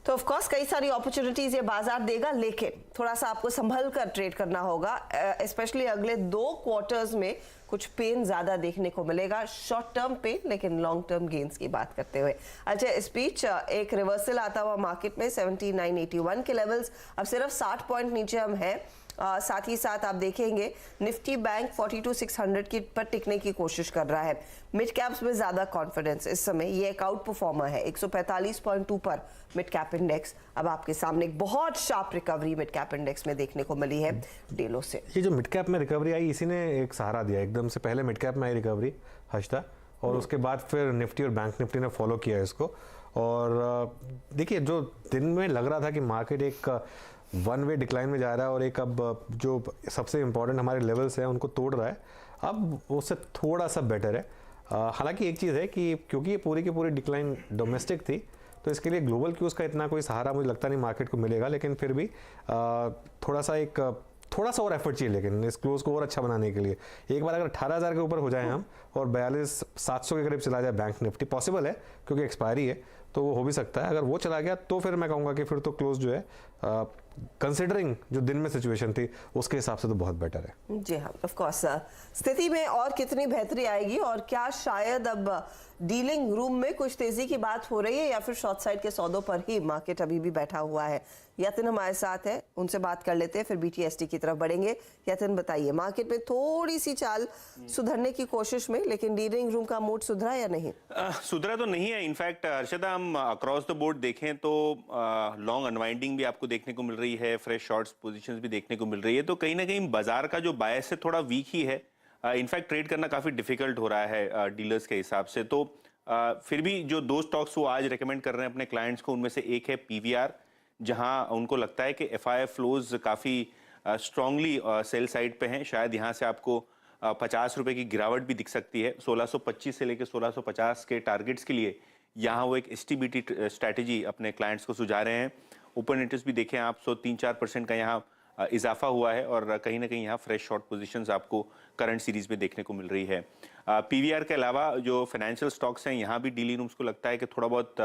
तो ऑफ कोर्स कई सारी अपॉर्चुनिटीज ये बाजार देगा, लेकिन थोड़ा सा आपको संभल कर ट्रेड करना होगा। स्पेशली अगले 2 क्वार्टर्स में कुछ पेन ज्यादा देखने को मिलेगा, शॉर्ट टर्म पेन लेकिन लॉन्ग टर्म गेन्स की बात करते हुए। अच्छा, इस बीच एक रिवर्सल आता हुआ मार्केट में 7981 के लेवल्स, अब सिर्फ 60 पॉइंट नीचे हम हैं। साथ ही साथ आप देखेंगे निफ्टी बैंक 42,600 की पर टिकने की कोशिश कर रहा है। मिड कैप्स में ज्यादा कॉन्फिडेंस इस समय, ये एक आउट परफॉर्मर है 145.2 पर मिड कैप इंडेक्स। अब आपके सामने एक बहुत sharp recovery mid cap index में देखने को मिली है डेलो से। ये जो मिड कैप में रिकवरी आई, इसी ने एक सहारा दिया एकदम से। पहले मिड कैप में आई रिकवरी हश्ता, और उसके बाद फिर निफ्टी और बैंक निफ्टी ने फॉलो किया इसको। और देखिए, जो दिन में लग रहा था कि मार्केट एक वन वे डिक्लाइन में जा रहा है और एक अब जो सबसे इम्पोर्टेंट हमारे लेवल्स हैं उनको तोड़ रहा है, अब उससे थोड़ा सा बेटर है। हालांकि एक चीज़ है कि क्योंकि ये पूरी की पूरी डिक्लाइन डोमेस्टिक थी, तो इसके लिए ग्लोबल क्यूज़ का इतना कोई सहारा मुझे लगता नहीं मार्केट को मिलेगा। लेकिन फिर भी थोड़ा सा और एफर्ट चाहिए, लेकिन इस क्लोज को और अच्छा बनाने के लिए। एक बार अगर 18,000 के ऊपर हो जाए हम और 42,700 के करीब चला जाए बैंक निफ्टी, पॉसिबल है क्योंकि एक्सपायरी है, तो वो हो भी सकता है। अगर वो चला गया तो फिर मैं कहूँगा कि फिर तो क्लोज जो है कंसिडरिंग जो दिन में सिचुएशन थी उसके हिसाब से तो बहुत बेटर है। जी हाँ, ऑफ कोर्स। स्थिति में और कितनी बेहतरी आएगी, और क्या शायद अब डीलिंग रूम में कुछ तेजी की बात हो रही है, या फिर शॉर्ट साइड के सौदों पर ही मार्केट अभी भी बैठा हुआ है? यतिन हमारे साथ है, उनसे बात कर लेते हैं, फिर BTST की तरफ बढ़ेंगे। यतिन, बताइए, मार्केट में थोड़ी सी चाल सुधरने की कोशिश में, लेकिन डीलिंग रूम का मूड सुधरा या नहीं? सुधरा तो नहीं है। इनफैक्ट हर्षदा, हम अक्रॉस द बोर्ड देखें तो लॉन्ग अनवाइंडिंग भी आपको देखने को मिल रही है, फ्रेश शॉर्ट्स पोजीशंस भी देखने को मिल रही है। तो कहीं ना कहीं बाजार का जो बायस है थोड़ा वीक ही है। इनफैक्ट ट्रेड करना काफी डिफिकल्ट हो रहा है डीलर्स के हिसाब से। तो फिर भी जो 2 स्टॉक्स वो आज रेकमेंड कर रहे हैं अपने क्लाइंट्स को, उनमें से एक है PVR, जहां उनको लगता है कि FI फ्लोज काफी स्ट्रांगली सेल साइड पे हैं। शायद यहां से आपको 50 रुपए की गिरावट भी दिख सकती है। 1625 से लेकर 1650 के टारगेट्स के लिए यहाँ वो एक STBT स्ट्रैटेजी अपने क्लाइंट्स को सुझा रहे हैं। ओपन इंटरेस्ट भी देखें आप, 3-4% का यहाँ इजाफा हुआ है, और कहीं ना कहीं यहाँ फ्रेश शॉर्ट पोजीशंस आपको करंट सीरीज में देखने को मिल रही है। PVR के अलावा जो फाइनेंशियल स्टॉक्स हैं, यहाँ भी डीलिंग रूम्स को लगता है कि थोड़ा बहुत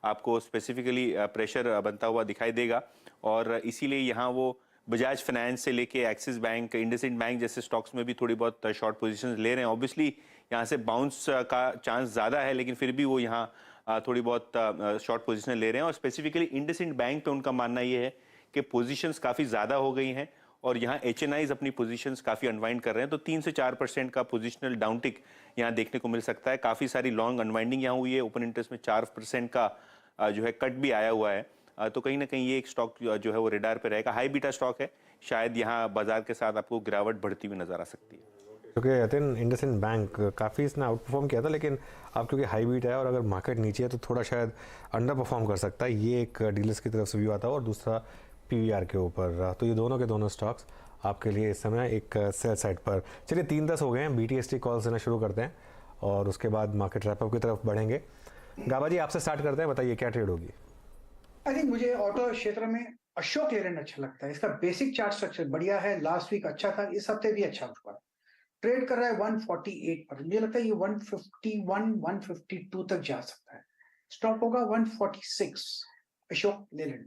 आपको स्पेसिफिकली प्रेशर बनता हुआ दिखाई देगा, और इसीलिए यहाँ वो बजाज फाइनेंस से लेके एक्सिस बैंक, इंडसइंड बैंक जैसे स्टॉक्स में भी थोड़ी बहुत शॉर्ट पोजीशंस ले रहे हैं। ऑब्वियसली यहाँ से बाउंस का चांस ज़्यादा है, लेकिन फिर भी वो यहाँ थोड़ी बहुत शॉर्ट पोजीशन ले रहे हैं। और स्पेसिफिकली इंडसइंड बैंक पे उनका मानना ये है कि पोजीशंस काफ़ी ज़्यादा हो गई हैं, और यहाँ HNIs अपनी पोजीशंस काफ़ी अनवाइंड कर रहे हैं। तो 3 से 4% का पोजिशनल डाउनटिक यहाँ देखने को मिल सकता है। काफ़ी सारी लॉन्ग अनवाइंडिंग यहाँ हुई है। ओपन इंटरेस्ट में 4% का जो है कट भी आया हुआ है। तो कहीं ना कहीं ये एक स्टॉक जो है वो रेडार पे रहेगा। हाई बीटा स्टॉक है, शायद यहाँ बाजार के साथ आपको गिरावट बढ़ती हुई नजर आ सकती है। क्योंकि यतिन, इंडसइंड बैंक काफ़ी इसने आउट परफॉर्म किया था, लेकिन अब क्योंकि हाई बीट है और अगर मार्केट नीचे है तो थोड़ा शायद अंडर परफॉर्म कर सकता है। ये एक डीलर्स की तरफ से व्यू आता है, और दूसरा PVR के ऊपर। तो ये दोनों के दोनों स्टॉक्स आपके लिए इस समय एक सेल साइड पर। चलिए 3:10 हो गए हैं, BTST कॉल देना शुरू करते हैं और उसके बाद मार्केट रैपअप की तरफ बढ़ेंगे। गाबा जी, आपसे स्टार्ट करते हैं, बताइए क्या ट्रेड होगी? आई थिंक मुझे ऑटो क्षेत्र में अशोक लेलैंड अच्छा लगता है। इसका बेसिक चार्ट स्ट्रक्चर बढ़िया है, लास्ट वीक अच्छा था, इस हफ्ते भी अच्छा हुआ। ट्रेड कर रहा है 148 पर, मुझे लगता है ये 151, 152 तक जा सकता है। स्टॉप होगा 146, अशोक लेलैंड।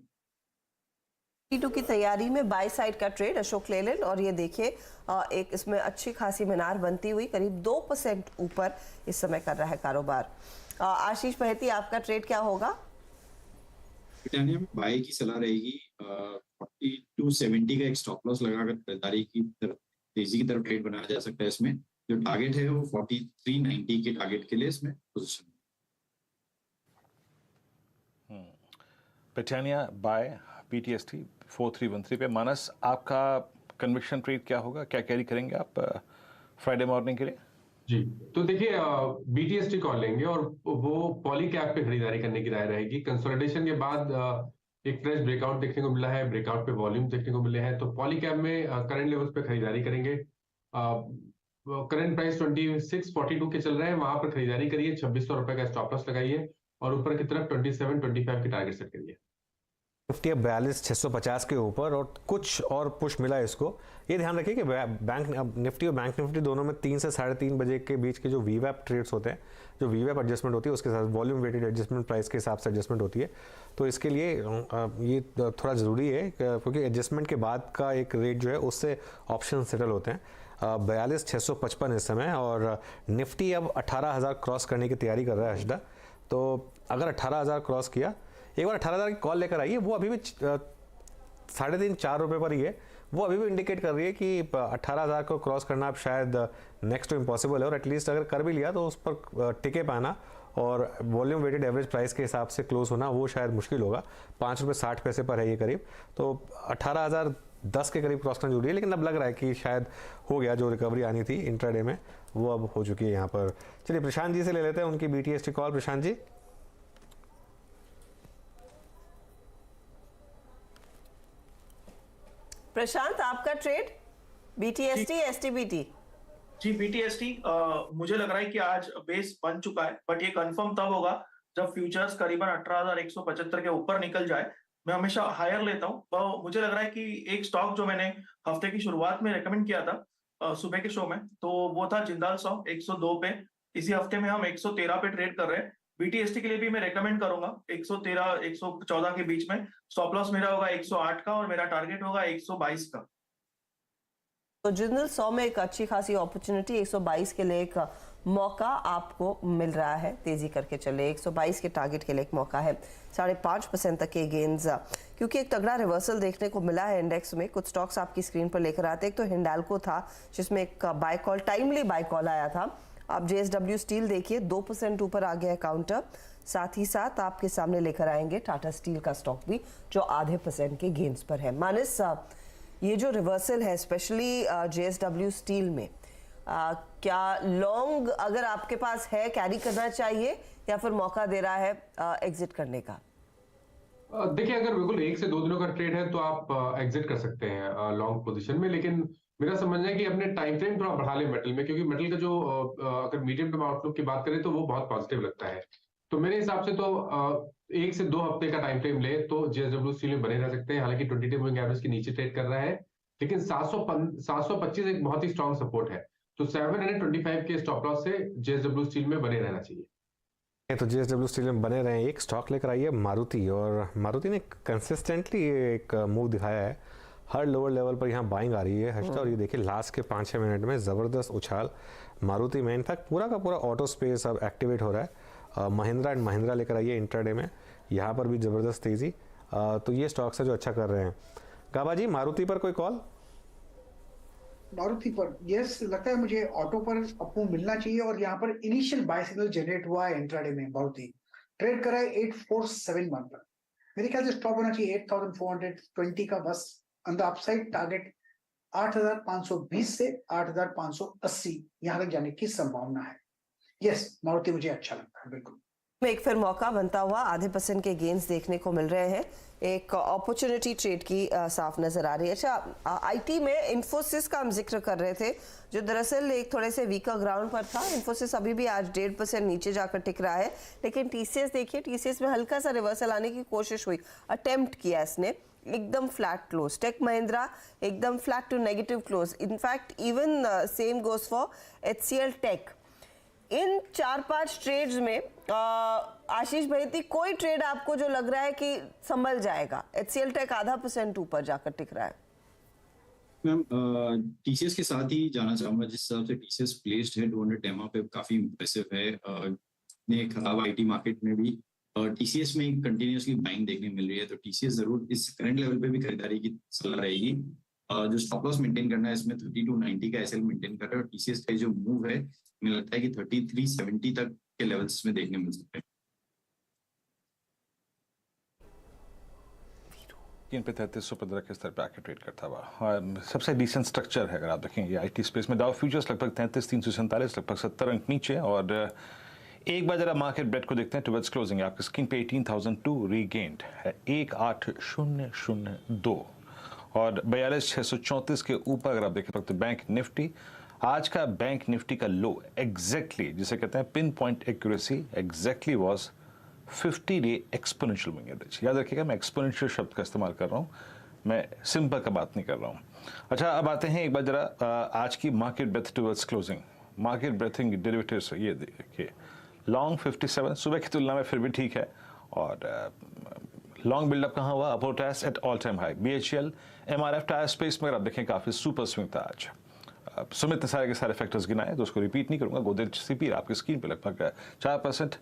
T2 की तैयारी में बाय साइड का ट्रेड अशोक लेलैंड, और ये देखिए एक इसमें अच्छी खासी मीनार बनती हुई करीब 2% ऊपर इस समय कर रहा है कारोबार। आशीष बहेती, आपका ट्रेड क्या होगा? ब्रिटानिया में बाय की सलाह रहेगी। 4270 का एक स्टॉप लॉस लगाकर खरीदारी की तरफ, तेजी की तरफ ट्रेड बनाया जा सकता है। इसमें जो टारगेट है वो 4390 के टारगेट के लिए इसमें पोजीशन। ब्रिटानिया बाय, BTST 4313 पे। मानस, आपका कन्विक्शन ट्रेड क्या होगा, क्या कैरी करेंगे आप फ्राइडे मॉर्निंग के लिए? जी, तो देखिए BTST कॉल लेंगे और वो पॉली कैप पे खरीदारी करने की राय रहेगी। कंसोलिडेशन के बाद एक फ्रेश ब्रेकआउट देखने को मिला है, ब्रेकआउट पे वॉल्यूम देखने को मिले हैं, तो पॉली कैप में करंट लेवल्स पे खरीदारी करेंगे। करंट प्राइस 2642 के चल रहे हैं, वहां पर खरीदारी करिए, 2600 रुपए का स्टॉप लॉस लगाइए और ऊपर की तरफ 2725 की टारगेट सेट करिए। निफ्टी अब 42,650 के ऊपर और कुछ और पुश मिला इसको। ये ध्यान रखिए कि बैंक निफ्टी और बैंक निफ्टी दोनों में 3 से 3:30 बजे के बीच के जो वीवैप ट्रेड्स होते हैं, जो वीवैप एडजस्टमेंट होती है उसके साथ वॉल्यूम वेटेड एडजस्टमेंट प्राइस के हिसाब से एडजस्टमेंट होती है। तो इसके लिए ये थोड़ा ज़रूरी है क्योंकि एडजस्टमेंट के बाद का एक रेट जो है उससे ऑप्शन सेटल होते हैं। 42,655 इस समय और निफ्टी अब 18,000 क्रॉस करने की तैयारी कर रहा है हर्षदा। तो अगर 18,000 क्रॉस किया, एक बार 18,000 की कॉल लेकर आइए, वो अभी भी 3.5-4 रुपये पर ही है। वो अभी भी इंडिकेट कर रही है कि 18,000 को क्रॉस करना अब शायद नेक्स्ट टू इम्पॉसिबल है और एटलीस्ट अगर कर भी लिया तो उस पर टिके पाना और वॉल्यूम वेटेड एवरेज प्राइस के हिसाब से क्लोज होना वो शायद मुश्किल होगा। 5 रुपये 60 पैसे पर है ये करीब। तो 18,010 के करीब क्रॉस करना जरूरी है, लेकिन अब लग रहा है कि शायद हो गया, जो रिकवरी आनी थी इंट्राडे में वो अब हो चुकी है यहाँ पर। चलिए प्रशांत जी से ले लेते हैं उनकी BTST कॉल। प्रशांत जी। प्रशांत, आपका ट्रेड BTST STBT? जी, BTST मुझे लग रहा है कि आज बेस बन चुका है, बट ये कंफर्म तब होगा जब फ्यूचर्स करीबन 18,175 के ऊपर निकल जाए। मैं हमेशा हायर लेता हूँ। तो मुझे लग रहा है कि एक स्टॉक जो मैंने हफ्ते की शुरुआत में रेकमेंड किया था सुबह के शो में, तो वो था जिंदाल 102 पे। इसी हफ्ते में हम 113 पे ट्रेड कर रहे हैं। BTST के लिए भी मैं रेकमेंड करूंगा 113 114 के बीच में। स्टॉप लॉस मेरा होगा 108 का और मेरा टारगेट होगा 122 का। तो जिंदल 100 में एक अच्छी खासी अपॉर्चुनिटी, 122 के लिए एक मौका आपको मिल रहा है। तेजी करके चले, 122 के टारगेट के लिए एक मौका है। 5.5% तक के गेंस, क्योंकि एक तगड़ा रिवर्सल देखने को मिला है इंडेक्स में। कुछ स्टॉक्स आपकी स्क्रीन पर लेकर आते हैं। एक तो हिंडाल्को था जिसमें एक buy call, timely buy call आया था। आप JSW स्टील देखिए 2% ऊपर आ गया है काउंटर। साथ ही साथ आपके सामने लेकर आएंगे टाटा स्टील का स्टॉक भी जो 0.5% के गेंस पर है। मानस, ये जो रिवर्सल है स्पेशली JSW स्टील में, क्या लॉन्ग अगर आपके पास है कैरी करना चाहिए या फिर मौका दे रहा है एग्जिट करने का? देखिए, अगर बिल्कुल 1 से 2 दिनों का ट्रेड है तो आप एग्जिट कर सकते हैं लॉन्ग पोजीशन में, लेकिन मेरा समझना है कि अपने टाइम फ्रेम थोड़ा बढ़ा ले मेटल में, क्योंकि मेटल का जो अगर मीडियम टर्म आउटलुक की बात करें तो वो बहुत पॉजिटिव लगता है। तो मेरे हिसाब से तो 1 से 2 हफ्ते का टाइम फ्रेम ले तो JSW स्टील में बने रह सकते हैं। हालांकि 20 डे मूविंग एवरेज के नीचे ट्रेड कर रहा है, लेकिन 725 एक बहुत ही स्ट्रॉन्ग सपोर्ट है। तो 725 के स्टॉप लॉस से JSW स्टील में बने रहना चाहिए। तो JSW स्टील में बने रहे। एक स्टॉक लेकर आई है मारुति, और मारुति ने कंसिस्टेंटली एक मूव दिखाया है। हर लोअर लेवल पर यहाँ बाइंग आ रही है हर्षदा, और ये देखिए लास्ट के 5-6 मिनट में ज़बरदस्त उछाल मारुति में। इनफैक्ट पूरा का पूरा ऑटो स्पेस अब एक्टिवेट हो रहा है। महिंद्रा एंड महिंद्रा लेकर आइए इंट्राडे में, यहाँ पर भी ज़बरदस्त तेज़ी। तो ये स्टॉक्स है जो अच्छा कर रहे हैं। गाबा जी, मारुति पर कोई कॉल? मारुति पर यस, लगता है मुझे ऑटो पर अपू मिलना चाहिए। और यहाँ पर इनिशियल बाय सिग्नल जनरेट हुआ है इंट्राडे में। मारुति ट्रेड करा है 8471 पर। मेरे ख्याल से स्टॉप होना चाहिए 8420 का बस। अंदर अपसाइड टारगेट 8520 से 8580 यहाँ तक जाने की संभावना है। यस, मारुति मुझे अच्छा लगता है बिल्कुल। एक फिर मौका बनता हुआ 0.5% के गेंस देखने को मिल रहे हैं। एक अपॉर्चुनिटी ट्रेड की साफ नजर आ रही है। अच्छा, आईटी में इन्फोसिस का हम जिक्र कर रहे थे, जो दरअसल एक थोड़े से वीकर ग्राउंड पर था। इन्फोसिस अभी भी आज 1.5% नीचे जाकर टिक रहा है, लेकिन TCS देखिए, TCS में हल्का सा रिवर्सल आने की कोशिश हुई, अटेम्प्ट किया इसने, एकदम फ्लैट क्लोज। टेक महिंद्रा एकदम flat to negative close. In fact even same goes for HCL Tech. इन 4-5 ट्रेड्स में आशीष भाई, कोई ट्रेड आपको जो लग रहा है कि संभल जाएगा? HCL टेक 0.5% ऊपर जाकर टिक रहा है। मैम, TCS के साथ ही जाना चाहूंगा। जिस हिसाब से TCS प्लेस्ड है 200 EMA पे, काफी इंप्रेसिव है। इतने खराब IT मार्केट में भी TCS में कंटिन्यूसली बाइंग देखने मिल रही है। तो TCS जरूर इस करंट लेवल पे भी खरीदारी की सलाह रहेगी। जो स्टॉप लॉस मेंटेन करना है इसमें 3290 का SL मेंटेन कर रहा है। और TCS का जो मूव है मुझे लगता है कि 3370 तक के लेवल्स में देखने मिल सकते हैं। इन पे 3315 के स्तर पे आके ट्रेड करता हुआ सबसे डिसेंट स्ट्रक्चर है। अगर आप देखेंगे IT स्पेस में डाउ फ्यूचर्स लगभग 33,347, लगभग 70 अंक नीचे। और एक बार जरा मार्केट ब्रेड को देखते हैं टुवर्ड्स क्लोजिंग, आपकी स्क्रीन पे 18,002 रीगेन्ड है, 18002 और 42,634 के ऊपर अगर आप देखें तो बैंक निफ्टी आज का बैंक निफ्टी का लो एग्जैक्टली जिसे कहते हैं pin point accuracy exactly was 50-day exponential moving average. याद रखिएगा मैं एक्सपोनेंशियल शब्द का इस्तेमाल कर रहा हूँ, मैं सिंपल का बात नहीं कर रहा हूँ। अच्छा, अब आते हैं एक बार जरा आज की market breadth towards closing. Market breathing derivatives ये देखिए, लॉन्ग 57 सुबह की तुलना में फिर भी ठीक है, और लॉन्ग बिल्डअप कहाँ हुआ? Apollo tyres at all time high. BHEL MRF tyre space में आप देखें काफी सुपर स्विंग था आज। सुमित ने सारे के सारे फैक्टर्स गिनाए तो उसको रिपीट नहीं करूंगा। गोदरेज CP आपकी स्क्रीन पे लगभग 4%।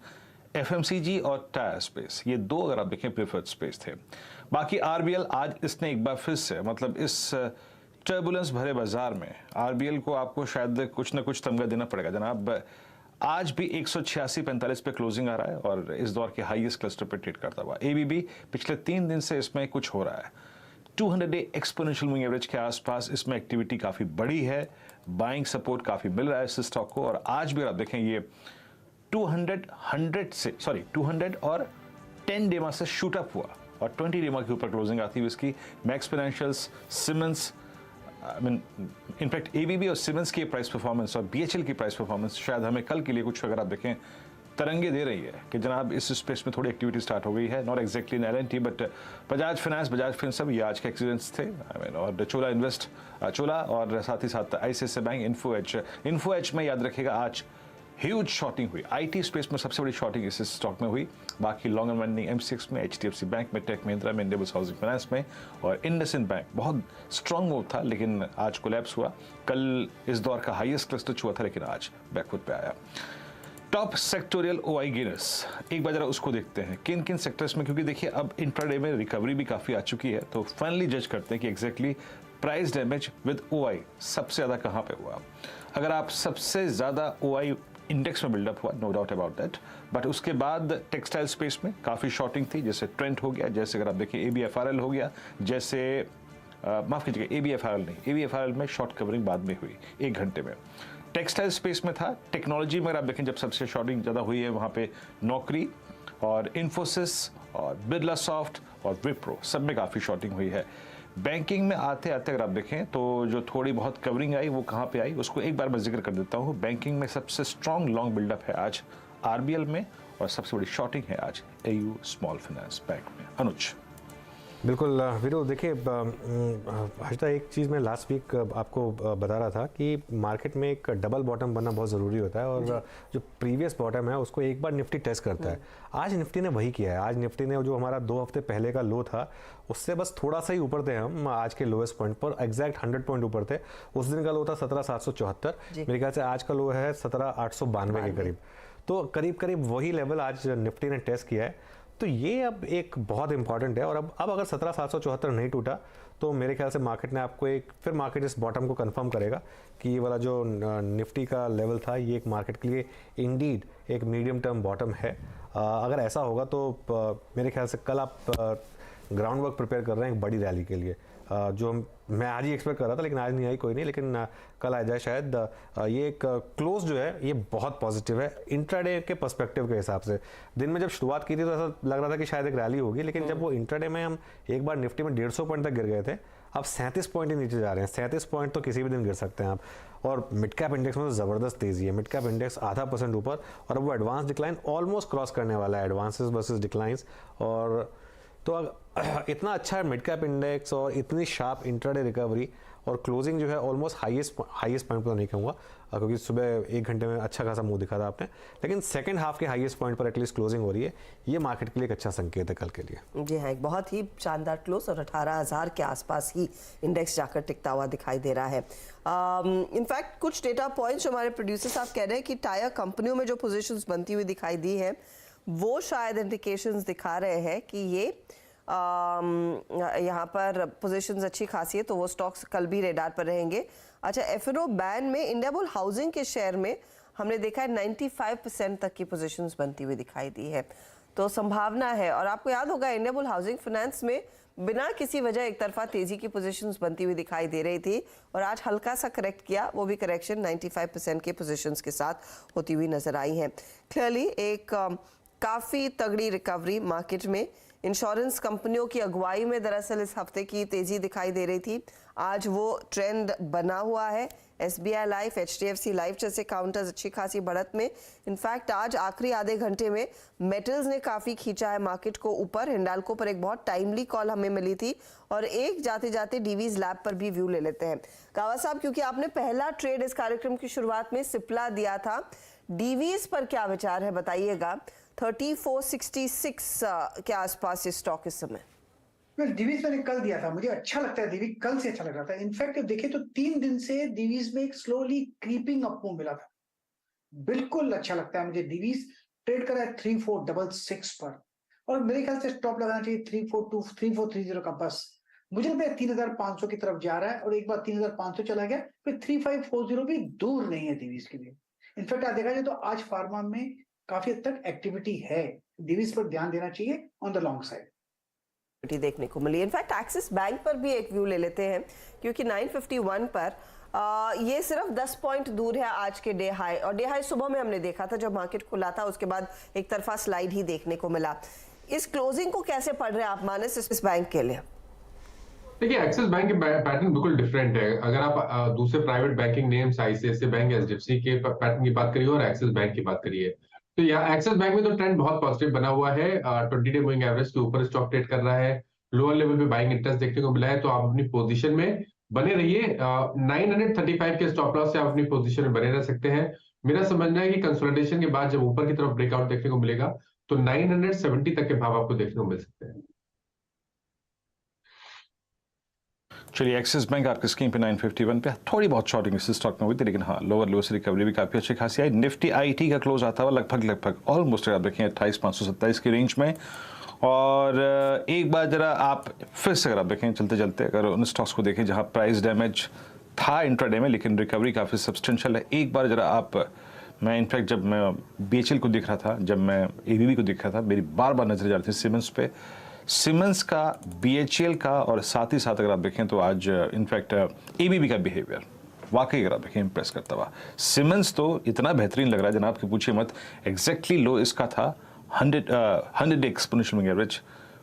FMCG और टायर स्पेस ये दो अगर आप देखें प्रेफर्ड स्पेस थे। बाकी RBL आज इसने एक बार फिर से मतलब इस टर्बुलेंस भरे बाजार में RBL को आपको शायद कुछ ना कुछ तमगा देना पड़ेगा जनाब। आज भी 186.45 पे क्लोजिंग आ रहा है और इस दौर के हाईएस्ट क्लस्टर पे ट्रेड करता हुआ। ABB पिछले 3 दिन से इसमें कुछ हो रहा है। 200-day एक्सपोनेंशियल मूविंग एवरेज के आसपास इसमें एक्टिविटी काफी बड़ी है, बाइंग सपोर्ट काफी मिल रहा है इस स्टॉक को। और आज भी आप देखें ये 200 और 10 डेमा से शूट अप हुआ और 20 डेमा के ऊपर क्लोजिंग आती हुई इसकी। Max financials, Siemens, in fact ABB और सिमेंस की प्राइस परफॉर्मेंस और BHEL की प्राइस परफॉर्मेंस शायद हमें कल के लिए कुछ अगर आप देखें तरंगे दे रही है कि जनाब इस स्पेस में थोड़ी एक्टिविटी स्टार्ट हो गई है। Not exactly in L&T but Bajaj finance, Bajaj Finserv ये आज के एक्सीडेंट्स थे। और चोला और साथ ही साथ ICICI बैंक, इन्फो एच में याद रखिएगा आज ह्यूज शॉर्टिंग हुई। IT स्पेस में सबसे बड़ी शॉर्टिंग इस स्टॉक में हुई। बाकी लॉन्ग एंड वेंडिंग MCX में, HDFC बैंक में, टेक महिंद्रा में, इंडियन हाउसिंग फाइनेंस में और इंडसइंड बैंक बहुत स्ट्रॉन्ग मूव था लेकिन आज कोलैप्स हुआ। कल इस दौर का हाईएस्ट क्लस्टर छुआ था लेकिन आज बैकफुट पे आया। टॉप सेक्टोरियल OI गेनर्स एक बार जरा उसको देखते हैं किन किन सेक्टर्स में, क्योंकि देखिए अब इंट्राडे में रिकवरी भी काफी आ चुकी है तो फाइनली जज करते हैं कि exactly price damage with OI सबसे ज्यादा कहां पे हुआ। अगर आप सबसे ज्यादा OI इंडेक्स में बिल्डअप हुआ, no doubt about that, but उसके बाद टेक्सटाइल स्पेस में काफी शॉर्टिंग थी, जैसे ट्रेंट हो गया, जैसे अगर आप देखिए ABFRL हो गया, जैसे माफ कीजिएगा ABFRL नहीं, ABFRL में शॉर्ट कवरिंग बाद में हुई 1 घंटे में। टेक्सटाइल स्पेस में था। टेक्नोलॉजी में अगर आप देखें जब सबसे शॉर्टिंग ज्यादा हुई है वहां पे नौकरी और इन्फोसिस और बिरला सॉफ्ट और विप्रो सब में काफी शॉर्टिंग हुई है। बैंकिंग में आते आते अगर आप देखें तो जो थोड़ी बहुत कवरिंग आई वो कहाँ पे आई उसको एक बार मैं जिक्र कर देता हूँ। बैंकिंग में सबसे स्ट्रॉन्ग लॉन्ग बिल्डअप है आज RBL में और सबसे बड़ी शॉर्टिंग है आज AU स्मॉल फाइनेंस बैंक में। अनुज। बिल्कुल वीरू, देखिए हर्षदा एक चीज़ मैं लास्ट वीक आपको बता रहा था कि मार्केट में एक डबल बॉटम बनना बहुत ज़रूरी होता है और जो प्रीवियस बॉटम है उसको एक बार निफ्टी टेस्ट करता है। आज निफ्टी ने वही किया है। आज निफ्टी ने जो हमारा 2 हफ्ते पहले का लो था उससे बस थोड़ा सा ही ऊपर थे हम आज के लोएस्ट पॉइंट पर, एग्जैक्ट 100 पॉइंट ऊपर थे। उस दिन का लो था 17,774, मेरे ख्याल से आज का लो है 17,892 के करीब। तो करीब करीब वही लेवल आज निफ्टी ने टेस्ट किया है। तो ये अब एक बहुत इंपॉर्टेंट है और अब अगर 17,774 नहीं टूटा तो मेरे ख्याल से मार्केट ने आपको फिर मार्केट इस बॉटम को कंफर्म करेगा कि ये वाला जो निफ्टी का लेवल था ये एक मार्केट के लिए इंडीड एक मीडियम टर्म बॉटम है। अगर ऐसा होगा तो मेरे ख्याल से कल आप ग्राउंड वर्क प्रिपेयर कर रहे हैं एक बड़ी रैली के लिए, जो मैं आज ही एक्सपेक्ट कर रहा था लेकिन आज नहीं आई, कोई नहीं, लेकिन कल आ जाए शायद। ये एक क्लोज जो है ये बहुत पॉजिटिव है इंट्राडे के पर्सपेक्टिव के हिसाब से। दिन में जब शुरुआत की थी तो ऐसा लग रहा था कि शायद एक रैली होगी, लेकिन जब वो इंट्राडे में हम एक बार निफ्टी में 150 पॉइंट तक गिर गए थे, अब 37 पॉइंट ही नीचे जा रहे हैं। 37 पॉइंट तो किसी भी दिन गिर सकते हैं आप। और मिड कैप इंडेक्स में तो ज़बरदस्त तेज़ी है। मिड कैप इंडेक्स 0.5% ऊपर और अब वो एडवांस डिक्लाइन ऑलमोस्ट क्रॉस करने वाला है, एडवांसेस वर्सेस डिक्लाइंस। और तो इतना अच्छा मिड कैप इंडेक्स और इतनी शार्प इंट्राडे रिकवरी और क्लोजिंग जो है ऑलमोस्ट हाईएस्ट पॉइंट पर नहीं कहूँगा क्योंकि सुबह 1 घंटे में अच्छा खासा मुंह दिखा था आपने, लेकिन सेकंड हाफ के हाईएस्ट पॉइंट पर एटलीस्ट क्लोजिंग हो रही है। ये मार्केट के लिए एक अच्छा संकेत है कल के लिए। जी हाँ, एक बहुत ही शानदार क्लोज और 18,000 के आसपास ही इंडेक्स जाकर टिकता हुआ दिखाई दे रहा है। इनफैक्ट कुछ डेटा पॉइंट्स हमारे प्रोड्यूसर साहब कह रहे हैं कि टायर कंपनियों में जो पोजिशंस बनती हुई दिखाई दी है वो शायद इंडिकेशंस दिखा रहे हैं कि ये यहाँ पर पोजीशंस अच्छी खासी है, तो वो स्टॉक्स कल भी रेडार पर रहेंगे। अच्छा, F&O बैन में इंडियाबुल हाउसिंग के शेयर में हमने देखा है 95% तक की पोजीशंस बनती हुई दिखाई दी है, तो संभावना है। और आपको याद होगा इंडियाबुल हाउसिंग फाइनेंस में बिना किसी वजह एक तरफा तेजी की पोजीशंस बनती हुई दिखाई दे रही थी और आज हल्का सा करेक्ट किया, वो भी करेक्शन 95% के पोजीशंस के साथ होती हुई नजर आई है। क्लियरली एक काफ़ी तगड़ी रिकवरी मार्केट में इंश्योरेंस कंपनियों की अगुवाई में दरअसल इस हफ्ते की तेजी दिखाई दे रही थी। आज वो ट्रेंड बना हुआ है। SBI लाइफ, HDFC लाइफ जैसे काउंटर्स अच्छी खासी बढ़त में। इनफैक्ट आज आखिरी आधे घंटे में मेटल्स ने काफ़ी खींचा है मार्केट को ऊपर। हिंडाल्को पर एक बहुत टाइमली कॉल हमें मिली थी और एक जाते जाते डीवीज लैब पर भी व्यू ले लेते हैं। कावा साहब, क्योंकि आपने पहला ट्रेड इस कार्यक्रम की शुरुआत में सिप्ला दिया था, डीवीज पर क्या विचार है बताइएगा। 3466 के आसपास ये स्टॉक इस समय। दिवीज मैंने कल दिया था, मुझे अच्छा लगता है। दिवीज कल से अच्छा लग रहा था। इनफैक्ट देखे तो 3 दिन से दिवीज में एक स्लोली क्रीपिंग अप मूव मिला था। बिल्कुल अच्छा लगता है मुझे। दिवीज ट्रेड कर रहा है 3466 पर और मेरे ख्याल से स्टॉप लगाना चाहिए 3422 3430 का। बस मुझे लगता है 3500 की तरफ जा रहा है और एक बार 3500 चला गया फिर 3540 भी दूर नहीं है दिवीज के लिए। इनफैक्ट आप देखा जाए तो आज फार्मा में काफी हद तक एक्टिविटी है। दिवीज पर ध्यान देना चाहिए ऑन द लॉन्ग साइड। देखने को मिली। इनफैक्ट एक्सिस बैंक पर भी एक व्यू ले लेते हैं क्योंकि 951 पर ये सिर्फ 10 पॉइंट दूर है आज के डे हाई, और डे हाई सुबह में हमने देखा था जब मार्केट खुला था, उसके बाद एक तरफा स्लाइड ही देखने को मिला। इस क्लोजिंग को कैसे पढ़ रहे हैं आप मानस इस बैंक के लिए? देखिए, एक्सिस बैंक के पैटर्न बिल्कुल डिफरेंट है। अगर आप दूसरे private banking names ICICI bank, HDFC के पैटर्न की बात करिए और एक्सिस बैंक की बात करिए तो यहाँ एक्सिस बैंक में तो ट्रेंड बहुत पॉजिटिव बना हुआ है। 20 डे मूविंग एवरेज के ऊपर स्टॉक ट्रेड कर रहा है। लोअर लेवल पे बाइंग इंटरेस्ट देखने को मिला है, तो आप अपनी पोजीशन में बने रहिए। 935 के स्टॉप लॉस से आप अपनी पोजीशन में बने रह सकते हैं। मेरा समझना है कि कंसोलिडेशन के बाद जब ऊपर की तरफ ब्रेकआउट देखने को मिलेगा तो 970 तक के भाव आपको देखने को मिल सकते हैं। चलिए, एक्सिस बैंक आपके स्क्रीन पे 951 पे थोड़ी बहुत शॉर्टिंग इस स्टॉक में हुई थी, लेकिन हाँ लोअर लो से रिकवरी भी काफ़ी अच्छी खासी आई। निफ्टी IT का क्लोज आता हुआ लगभग ऑलमोस्ट आप देखें 28527 की रेंज में। और एक बार जरा आप फिर से अगर आप देखें चलते चलते अगर उन स्टॉक्स को देखें जहाँ प्राइस डैमेज था इंट्राडे में, लेकिन रिकवरी काफ़ी सब्सटेंशियल है। एक बार जरा आप, मैं इनफैक्ट जब मैं BHL को दिख रहा था, जब मैं ABB को दिख रहा था, मेरी बार बार नजर जा रही थी सीमेंस पे। सीमेंस का, BHL का और साथ ही साथ अगर आप देखें तो आज इनफैक्ट ABB का बिहेवियर वाकई अगर आप देखें इंप्रेस करता हुआ। सीमेंस तो इतना बेहतरीन लग रहा है जनाब कि पूछिए मत। एग्जैक्टली लो इसका था 100 एक्सपोनेंशियल मूविंग एवरेज।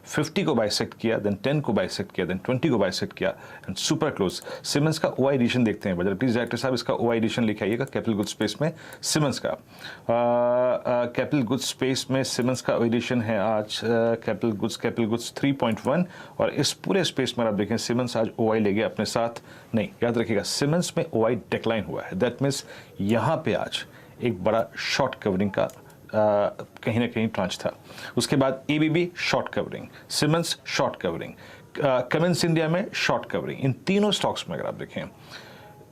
50 को बाइसेक्ट किया, देन 10 को बाइसेक्ट किया, देन 20 को बाइसेक्ट किया एंड सुपर क्लोज। सीमेंस का OI एडिशन देखते हैं, बजट प्लीज डायरेक्टर साहब इसका OI एडिशन लिखे आइएगा कैपिटल गुड स्पेस में। सीमेंस का कैपिटल गुड स्पेस में सीमेंस का OI एडिशन है आज कैपिटल गुड्स 3.1 और इस पूरे स्पेस में आप देखें सीमेंस आज OI ले गया अपने साथ। नहीं, याद रखिएगा सीमेंस में OI डिक्लाइन हुआ है। दैट मीन्स यहाँ पे आज एक बड़ा शॉर्ट कवरिंग का कहीं ना कहीं ट्रांच था। उसके बाद ABB short covering, siemens short covering, Cummins India में शॉर्ट कवरिंग। इन तीनों स्टॉक्स में अगर आप देखें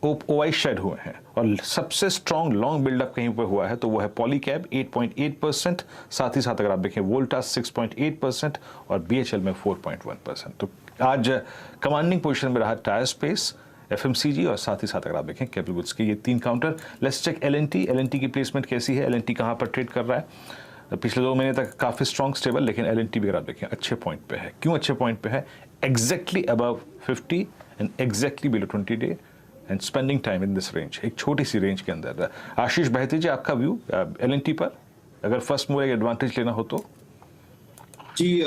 OI शेड हुए हैं और सबसे स्ट्रॉन्ग लॉन्ग बिल्डअप कहीं पर हुआ है तो वो है पॉलीकैब 8.8%, साथ ही साथ अगर आप देखें वोल्टास 6.8% और BHL में 4.1%। तो आज कमांडिंग पोजीशन में रहा टायर स्पेस, FMCG और साथ ही साथ अगर आप देखें कैपिटल गुड्स के ये 3 काउंटर। लेट्स चेक L&T की प्लेसमेंट कैसी है, L&T कहाँ पर ट्रेड कर रहा है। पिछले 2 महीने तक काफ़ी स्ट्रॉन्ग स्टेबल, लेकिन L&T भी अगर आप देखें अच्छे पॉइंट पे है। क्यों अच्छे पॉइंट पे है? Exactly above 50 and exactly below 20 day and spending time in this range, एक छोटी सी रेंज के अंदर। आशीष बहती जी, आपका व्यू L&T पर अगर फर्स्ट मूवर एडवांटेज लेना हो तो? जी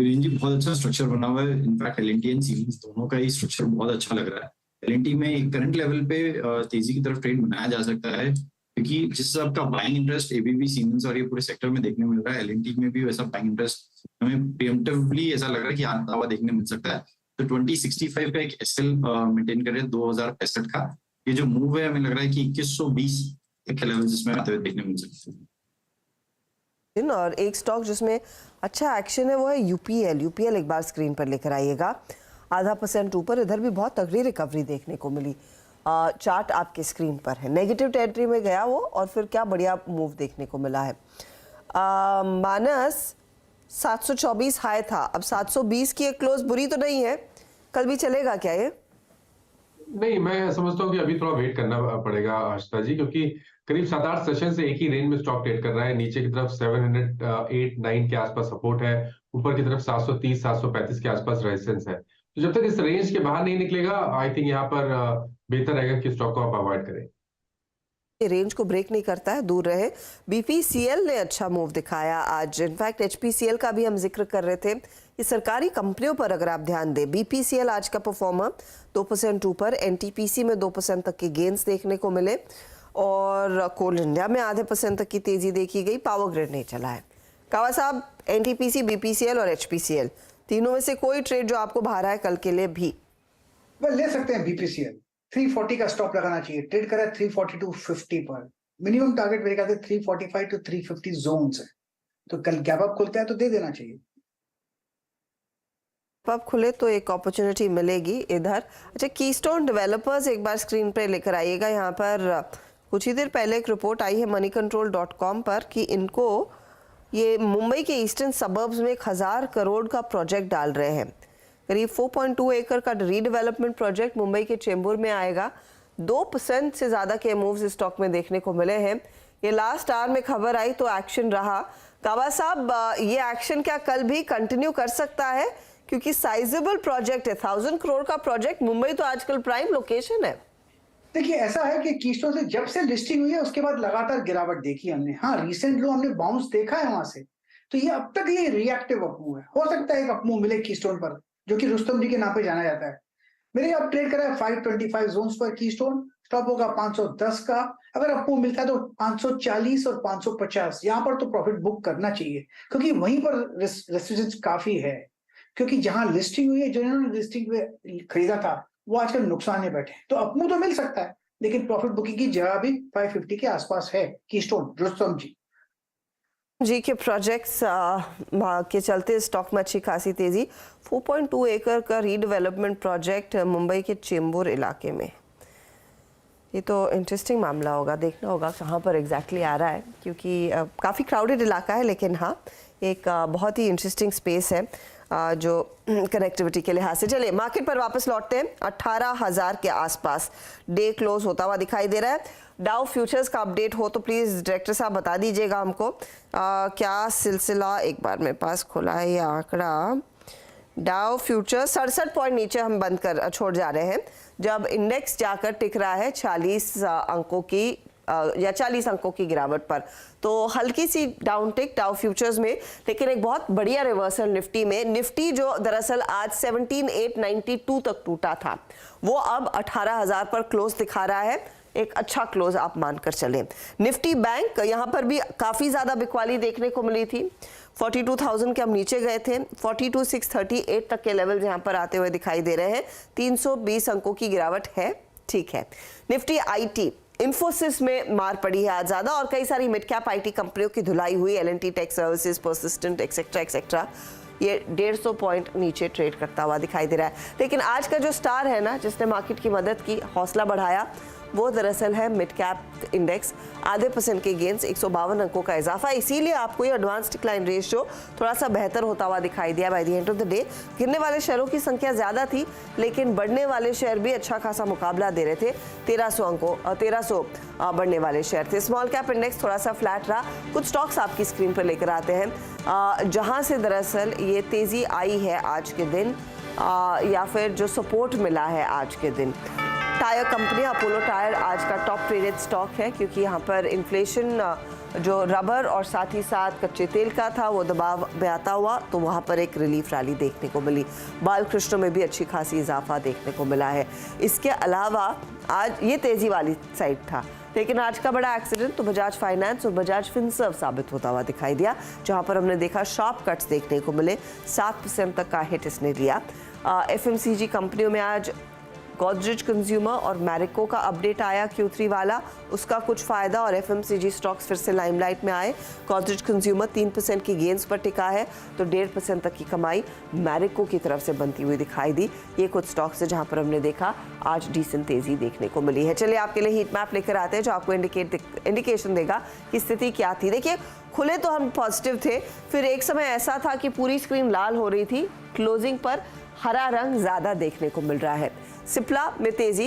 जी बहुत अच्छा स्ट्रक्चर बना हुआ है। इनफैक्ट L&T एंड सीमेंस दोनों का ही स्ट्रक्चर बहुत अच्छा लग रहा है। L&T में एक करंट लेवल पे तेजी की तरफ ट्रेड बनाया जा सकता है क्योंकि जिस हिसाब का बाइंग इंटरेस्ट ABB, सीमेंस और ये पूरे सेक्टर में देखने मिल रहा है, L&T में भी वैसा बाइंग इंटरेस्ट हमें प्रीएम्प्टिवली ऐसा लग रहा है कि आता हुआ देखने मिल सकता है। तो 2065 का एक SL मेंटेन करे 2065 का ये जो मूव है हमें लग रहा है कि 2120 के लेवल जिसमें आते हुए देखने मिल सकते हैं। और एक स्टॉक जिसमें अच्छा एक्शन है वो है UPL एक बार स्क्रीन पर लेकर आइएगा। 0.5% ऊपर, इधर भी बहुत तगड़ी रिकवरी देखने को मिली। चार्ट आपके स्क्रीन पर है, नेगेटिव टेरिटरी में गया वो और फिर क्या बढ़िया मूव देखने को मिला है। मानस 724 हाई था, अब 720 की एक क्लोज बुरी तो नहीं है, कल भी चलेगा क्या ये? नहीं, मैं समझता हूँ कि अभी थोड़ा वेट करना पड़ेगा हर्षिता जी, क्योंकि करीब 7-8 सेशन से एक ही रेंज में स्टॉक ट्रेड कर रहा है। नीचे की तरफ 708-9 के आसपास सपोर्ट है, ऊपर की तरफ 730-735 के आसपास रेजिस्टेंस है। तो जब तक इस रेंज के बाहर नहीं निकलेगा, आई थिंक यहाँ पर बेहतर रहेगा कि स्टॉक को आप अवॉइड करें। रेंज को ब्रेक नहीं करता है, दूर रहे। बीपीसीएल ने अच्छा मूव दिखाया आज, इनफैक्ट एचपीसीएल का भी हम जिक्र कर रहे थे। ये सरकारी कंपनियों पर अगर आप ध्यान दें, बीपीसीएल आज का परफॉर्मर 2% ऊपर, एनटीपीसी में 2% तक के गेन्स देखने को मिले और कोल इंडिया में आधे % तक की तेजी देखी गई। पावर ग्रिड नहीं चला है। कावा साहब, एनटीपीसी, बीपीसीएल और एचपीसीएल तीनों में से कोई ट्रेड जो आपको भारा है कल के लिए भी? ले सकते हैं बीपीसीएल। 340 का स्टॉप लगाना चाहिए, ट्रेड करा 342.50 पर। मिनिमम टारगेट मेरे ख्याल से 345 to 350 जोन्स है, तो कल गैप अप खुलता है तो दे देना चाहिए। अब खुले तो एक अपॉर्चुनिटी मिलेगी इधर। अच्छा, कीस्टोन डेवलपर्स एक बार स्क्रीन पे लेकर आइएगा। यहाँ पर कुछ ही देर पहले एक रिपोर्ट आई है moneycontrol.com पर कि इनको ये मुंबई के ईस्टर्न सबर्ब्स में 1000 करोड़ का प्रोजेक्ट डाल रहे हैं। करीब 4.2 एकड़ का रीडेवलपमेंट प्रोजेक्ट मुंबई के चेंबूर में आएगा। 2% से ज़्यादा के मूव्स इस स्टॉक में देखने को मिले हैं। ये लास्ट आवर में खबर आई तो एक्शन रहा। कावा साहब, ये एक्शन क्या कल भी कंटिन्यू कर सकता है? क्योंकि साइजेबल प्रोजेक्ट है, 1000 करोड़ का प्रोजेक्ट। मुंबई तो आजकल प्राइम लोकेशन है। देखिए, ऐसा है कि कीस्टोन से जब से लिस्टिंग हुई है उसके बाद लगातार गिरावट देखी हमने। हाँ, रिसेंट लो हमने बाउंस देखा है वहां से, तो ये अब तक ये रिएक्टिव अपमूव है। हो सकता है एक अपमूव मिले कीस्टोन पर, जो कि रुस्तम जी के नाम पे जाना जाता है। मेरे अब ट्रेड करा है 525 जोन्स पर कीस्टोन, स्टॉप होगा 510 का। अगर अपमूव मिलता है तो 540 और 550 यहाँ पर तो प्रॉफिट बुक करना चाहिए, क्योंकि वहीं पर रेसिस्टेंस काफी है। क्योंकि जहां लिस्टिंग हुई है, जिन्होंने लिस्टिंग पे खरीदा था वो आजकल नुकसान में बैठे। तो अपमूव तो मिल सकता है, लेकिन प्रॉफिट बुकिंग की जगह भी 550 के आसपास है कीस्टोन। रुस्तम जी के प्रोजेक्ट्स के चलते स्टॉक में अच्छी खासी तेजी। 4.2 एकड़ का रीडेवलपमेंट प्रोजेक्ट मुंबई के चेंबूर इलाके में। ये तो इंटरेस्टिंग मामला होगा, देखना होगा कहाँ पर एग्जैक्टली आ रहा है, क्योंकि काफ़ी क्राउडेड इलाका है, लेकिन हाँ एक बहुत ही इंटरेस्टिंग स्पेस है जो कनेक्टिविटी के लिहाज से। चलिए मार्केट पर वापस लौटते हैं। 18,000 के आसपास डे क्लोज होता हुआ दिखाई दे रहा है। डाउ फ्यूचर्स का अपडेट हो तो प्लीज़ डायरेक्टर साहब बता दीजिएगा हमको क्या सिलसिला। एक बार मेरे पास खुला है ये आंकड़ा। डाउ फ्यूचर्स 67 पॉइंट नीचे हम बंद कर छोड़ जा रहे हैं, जब इंडेक्स जाकर टिक रहा है 40 अंकों की या 40 अंकों की गिरावट पर। तो हल्की सी डाउन टिक डाउ फ्यूचर्स में, लेकिन एक बहुत बढ़िया रिवर्सल निफ्टी में। निफ्टी जो दरअसल आज 17,892 तक टूटा था, वो अब 18,000 पर क्लोज दिखा रहा है। एक अच्छा क्लोज आप मानकर चलें। निफ्टी बैंक यहाँ पर भी काफ़ी ज़्यादा बिकवाली देखने को मिली थी। 42,000 के हम नीचे गए थे, 42,638 तक के लेवल यहाँ पर आते हुए दिखाई दे रहे हैं। 320 अंकों की गिरावट है, ठीक है। निफ्टी आईटी, इन्फोसिस में मार पड़ी है आज ज़्यादा, और कई सारी मिड कैप आईटी कंपनियों की धुलाई हुई। L and T tech services, Persistent etcetera etcetera, ये 150 पॉइंट नीचे ट्रेड करता हुआ दिखाई दे रहा है। लेकिन आज का जो स्टार है ना, जिसने मार्केट की मदद की, हौसला बढ़ाया, वो दरअसल है मिड कैप इंडेक्स। आधे % के गेंस, 152 अंकों का इजाफा। इसीलिए आपको ये एडवांस डिक्लाइन रेशियो थोड़ा सा बेहतर होता हुआ दिखाई दिया by the end of the day. गिरने वाले शेयरों की संख्या ज़्यादा थी, लेकिन बढ़ने वाले शेयर भी अच्छा खासा मुकाबला दे रहे थे। 1300 बढ़ने वाले शेयर थे। स्मॉल कैप इंडेक्स थोड़ा सा फ्लैट रहा। कुछ स्टॉक्स आपकी स्क्रीन पर लेकर आते हैं जहाँ से दरअसल ये तेज़ी आई है आज के दिन, या फिर जो सपोर्ट मिला है आज के दिन। टायर कंपनी अपोलो टायर आज का टॉप ट्रेडेड स्टॉक है, क्योंकि यहाँ पर इन्फ्लेशन जो रबर और साथ ही साथ कच्चे तेल का था वो दबाव में आता हुआ, तो वहाँ पर एक रिलीफ रैली देखने को मिली। बालकृष्ण में भी अच्छी खासी इजाफा देखने को मिला है। इसके अलावा आज ये तेज़ी वाली साइड था, लेकिन आज का बड़ा एक्सीडेंट तो बजाज फाइनेंस और बजाज फिनसर्व साबित होता हुआ दिखाई दिया, जहाँ पर हमने देखा शार्प कट्स देखने को मिले। 7% तक का हिट इसने लिया। FMCG कंपनियों में आज गोदरेज कंज्यूमर और मैरिको का अपडेट आया Q3 वाला, उसका कुछ फायदा और FMCG स्टॉक्स फिर से लाइमलाइट में आए। गोदरेज कंज्यूमर 3% की गेंस पर टिका है, तो 1.5% तक की कमाई मैरिको की तरफ से बनती हुई दिखाई दी। ये कुछ स्टॉक्स है जहां पर हमने देखा आज डिसेंट तेजी देखने को मिली है। चलिए आपके लिए हीट मैप लेकर आते हैं जो आपको इंडिकेशन देगा कि स्थिति क्या थी। देखिए, खुले तो हम पॉजिटिव थे, फिर एक समय ऐसा था कि पूरी स्क्रीन लाल हो रही थी, क्लोजिंग पर हरा रंग ज़्यादा देखने को मिल रहा है। सिप्ला में तेजी,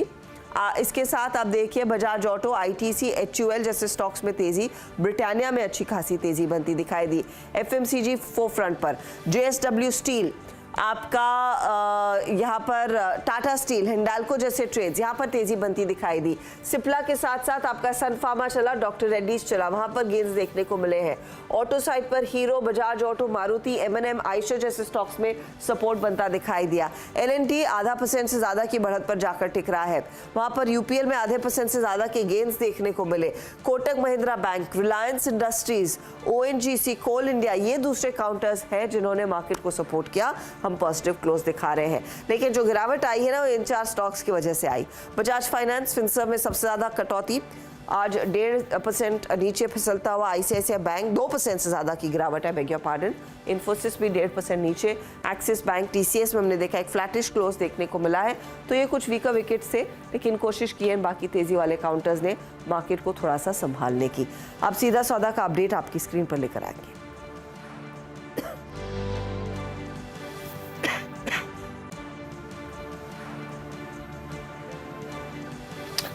इसके साथ आप देखिए बजाज ऑटो, ITC, HUL जैसे स्टॉक्स में तेजी। ब्रिटानिया में अच्छी खासी तेजी बनती दिखाई दी। FMCG फोरफ्रंट पर, JSW स्टील आपका यहाँ पर टाटा स्टील, हिंडाल्को जैसे ट्रेड्स यहाँ पर तेजी बनती दिखाई दी। सिप्ला के साथ साथ आपका सन फार्मा चला, डॉक्टर रेड्डीज चला, वहां पर गेंस देखने को मिले हैं। ऑटो साइड पर hero, Bajaj auto, Maruti, M&M, Eicher जैसे स्टॉक्स में सपोर्ट बनता दिखाई दिया। L&T आधा % से ज्यादा की बढ़त पर जाकर टिक रहा है, वहां पर UPL में आधे % से ज्यादा के गेंस देखने को मिले। Kotak Mahindra bank, Reliance industries, ONGC, कोल इंडिया, ये दूसरे काउंटर्स हैं जिन्होंने मार्केट को सपोर्ट किया। हम पॉजिटिव क्लोज दिखा रहे हैं, लेकिन जो गिरावट आई है ना वो इन 4 स्टॉक्स की वजह से आई। बजाज फाइनेंस, फिनसर्व में सबसे ज्यादा कटौती, आज 1.5% नीचे फिसलता हुआ। ICICI बैंक 2% से ज्यादा की गिरावट है, बेग योर पार्डन। इन्फोसिस भी 1.5% नीचे। एक्सिस बैंक, TCS में हमने देखा एक फ्लैटिश क्लोज देखने को मिला है। तो ये कुछ वीकर विकेट से, लेकिन कोशिश की है बाकी तेजी वाले काउंटर्स ने मार्केट को थोड़ा सा संभालने की। अब सीधा सौदा का अपडेट आपकी स्क्रीन पर लेकर आएंगे।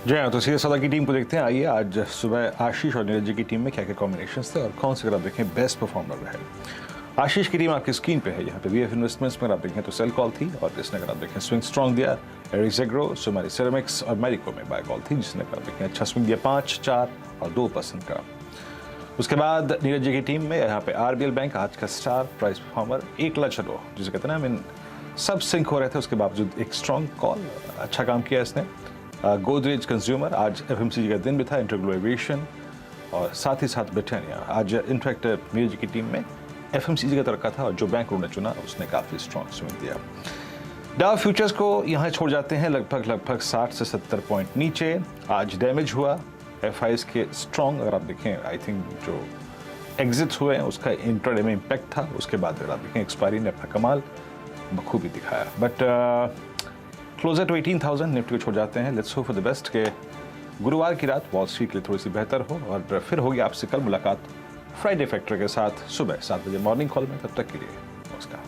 जय हाँ, तो सीधे सौदा की टीम को देखते हैं। आइए आज सुबह आशीष और नीरज जी की टीम में क्या क्या कॉम्बिनेशंस थे और कौन से अगर आप देखें बेस्ट परफॉर्मर रहे। आशीष की टीम आपकी स्क्रीन पे है, यहाँ पे VF इन्वेस्टमेंट्स में अगर आप देखें तो सेल कॉल थी और जिसने अगर आप देखें स्विंग स्ट्रॉन्ग दिया। एरिक्स एग्रो, सुमारी सेरेमिक्स और मैरिको में बाय कॉल थी, जिसने अगर आप देखें अच्छा स्विंग दिया 5, 4 और 2% का। उसके बाद नीरज जी की टीम में यहाँ पे RBL बैंक आज का स्टार प्राइस परफॉर्मर, एक लक्ष्य जिसे कहते हैं ना, सब सिंक हो रहे थे उसके बावजूद एक स्ट्रॉन्ग कॉल, अच्छा काम किया इसने। गोदरेज कंज्यूमर, आज FMCG का दिन भी था, इंटरग्लो एविएशन और साथ ही साथ ब्रिटानिया। आज इनफैक्ट नीरज जी की टीम में FMCG का तड़का था और जो बैंक उन्होंने चुना उसने काफ़ी स्ट्रॉन्ग स्विंग दिया। डाउ फ्यूचर्स को यहाँ छोड़ जाते हैं लगभग 60 से 70 पॉइंट नीचे। आज डैमेज हुआ, FIs के स्ट्रॉन्ग अगर आप देखें, आई थिंक जो एग्जिट्स हुए हैं उसका इंट्राडे में इम्पैक्ट था। उसके बाद अगर आप देखें एक्सपायरी ने अपना कमाल बखूबी दिखाया। बट क्लोजर टू 18,000 निफ्टी को छोड़ जाते हैं। Let's hope for the best के गुरुवार की रात वॉल स्ट्रीट के लिए थोड़ी सी बेहतर हो और फिर होगी आपसे कल मुलाकात फ्राइडे फैक्टर के साथ सुबह 7 बजे मॉर्निंग कॉल में। तब तक के लिए नमस्कार।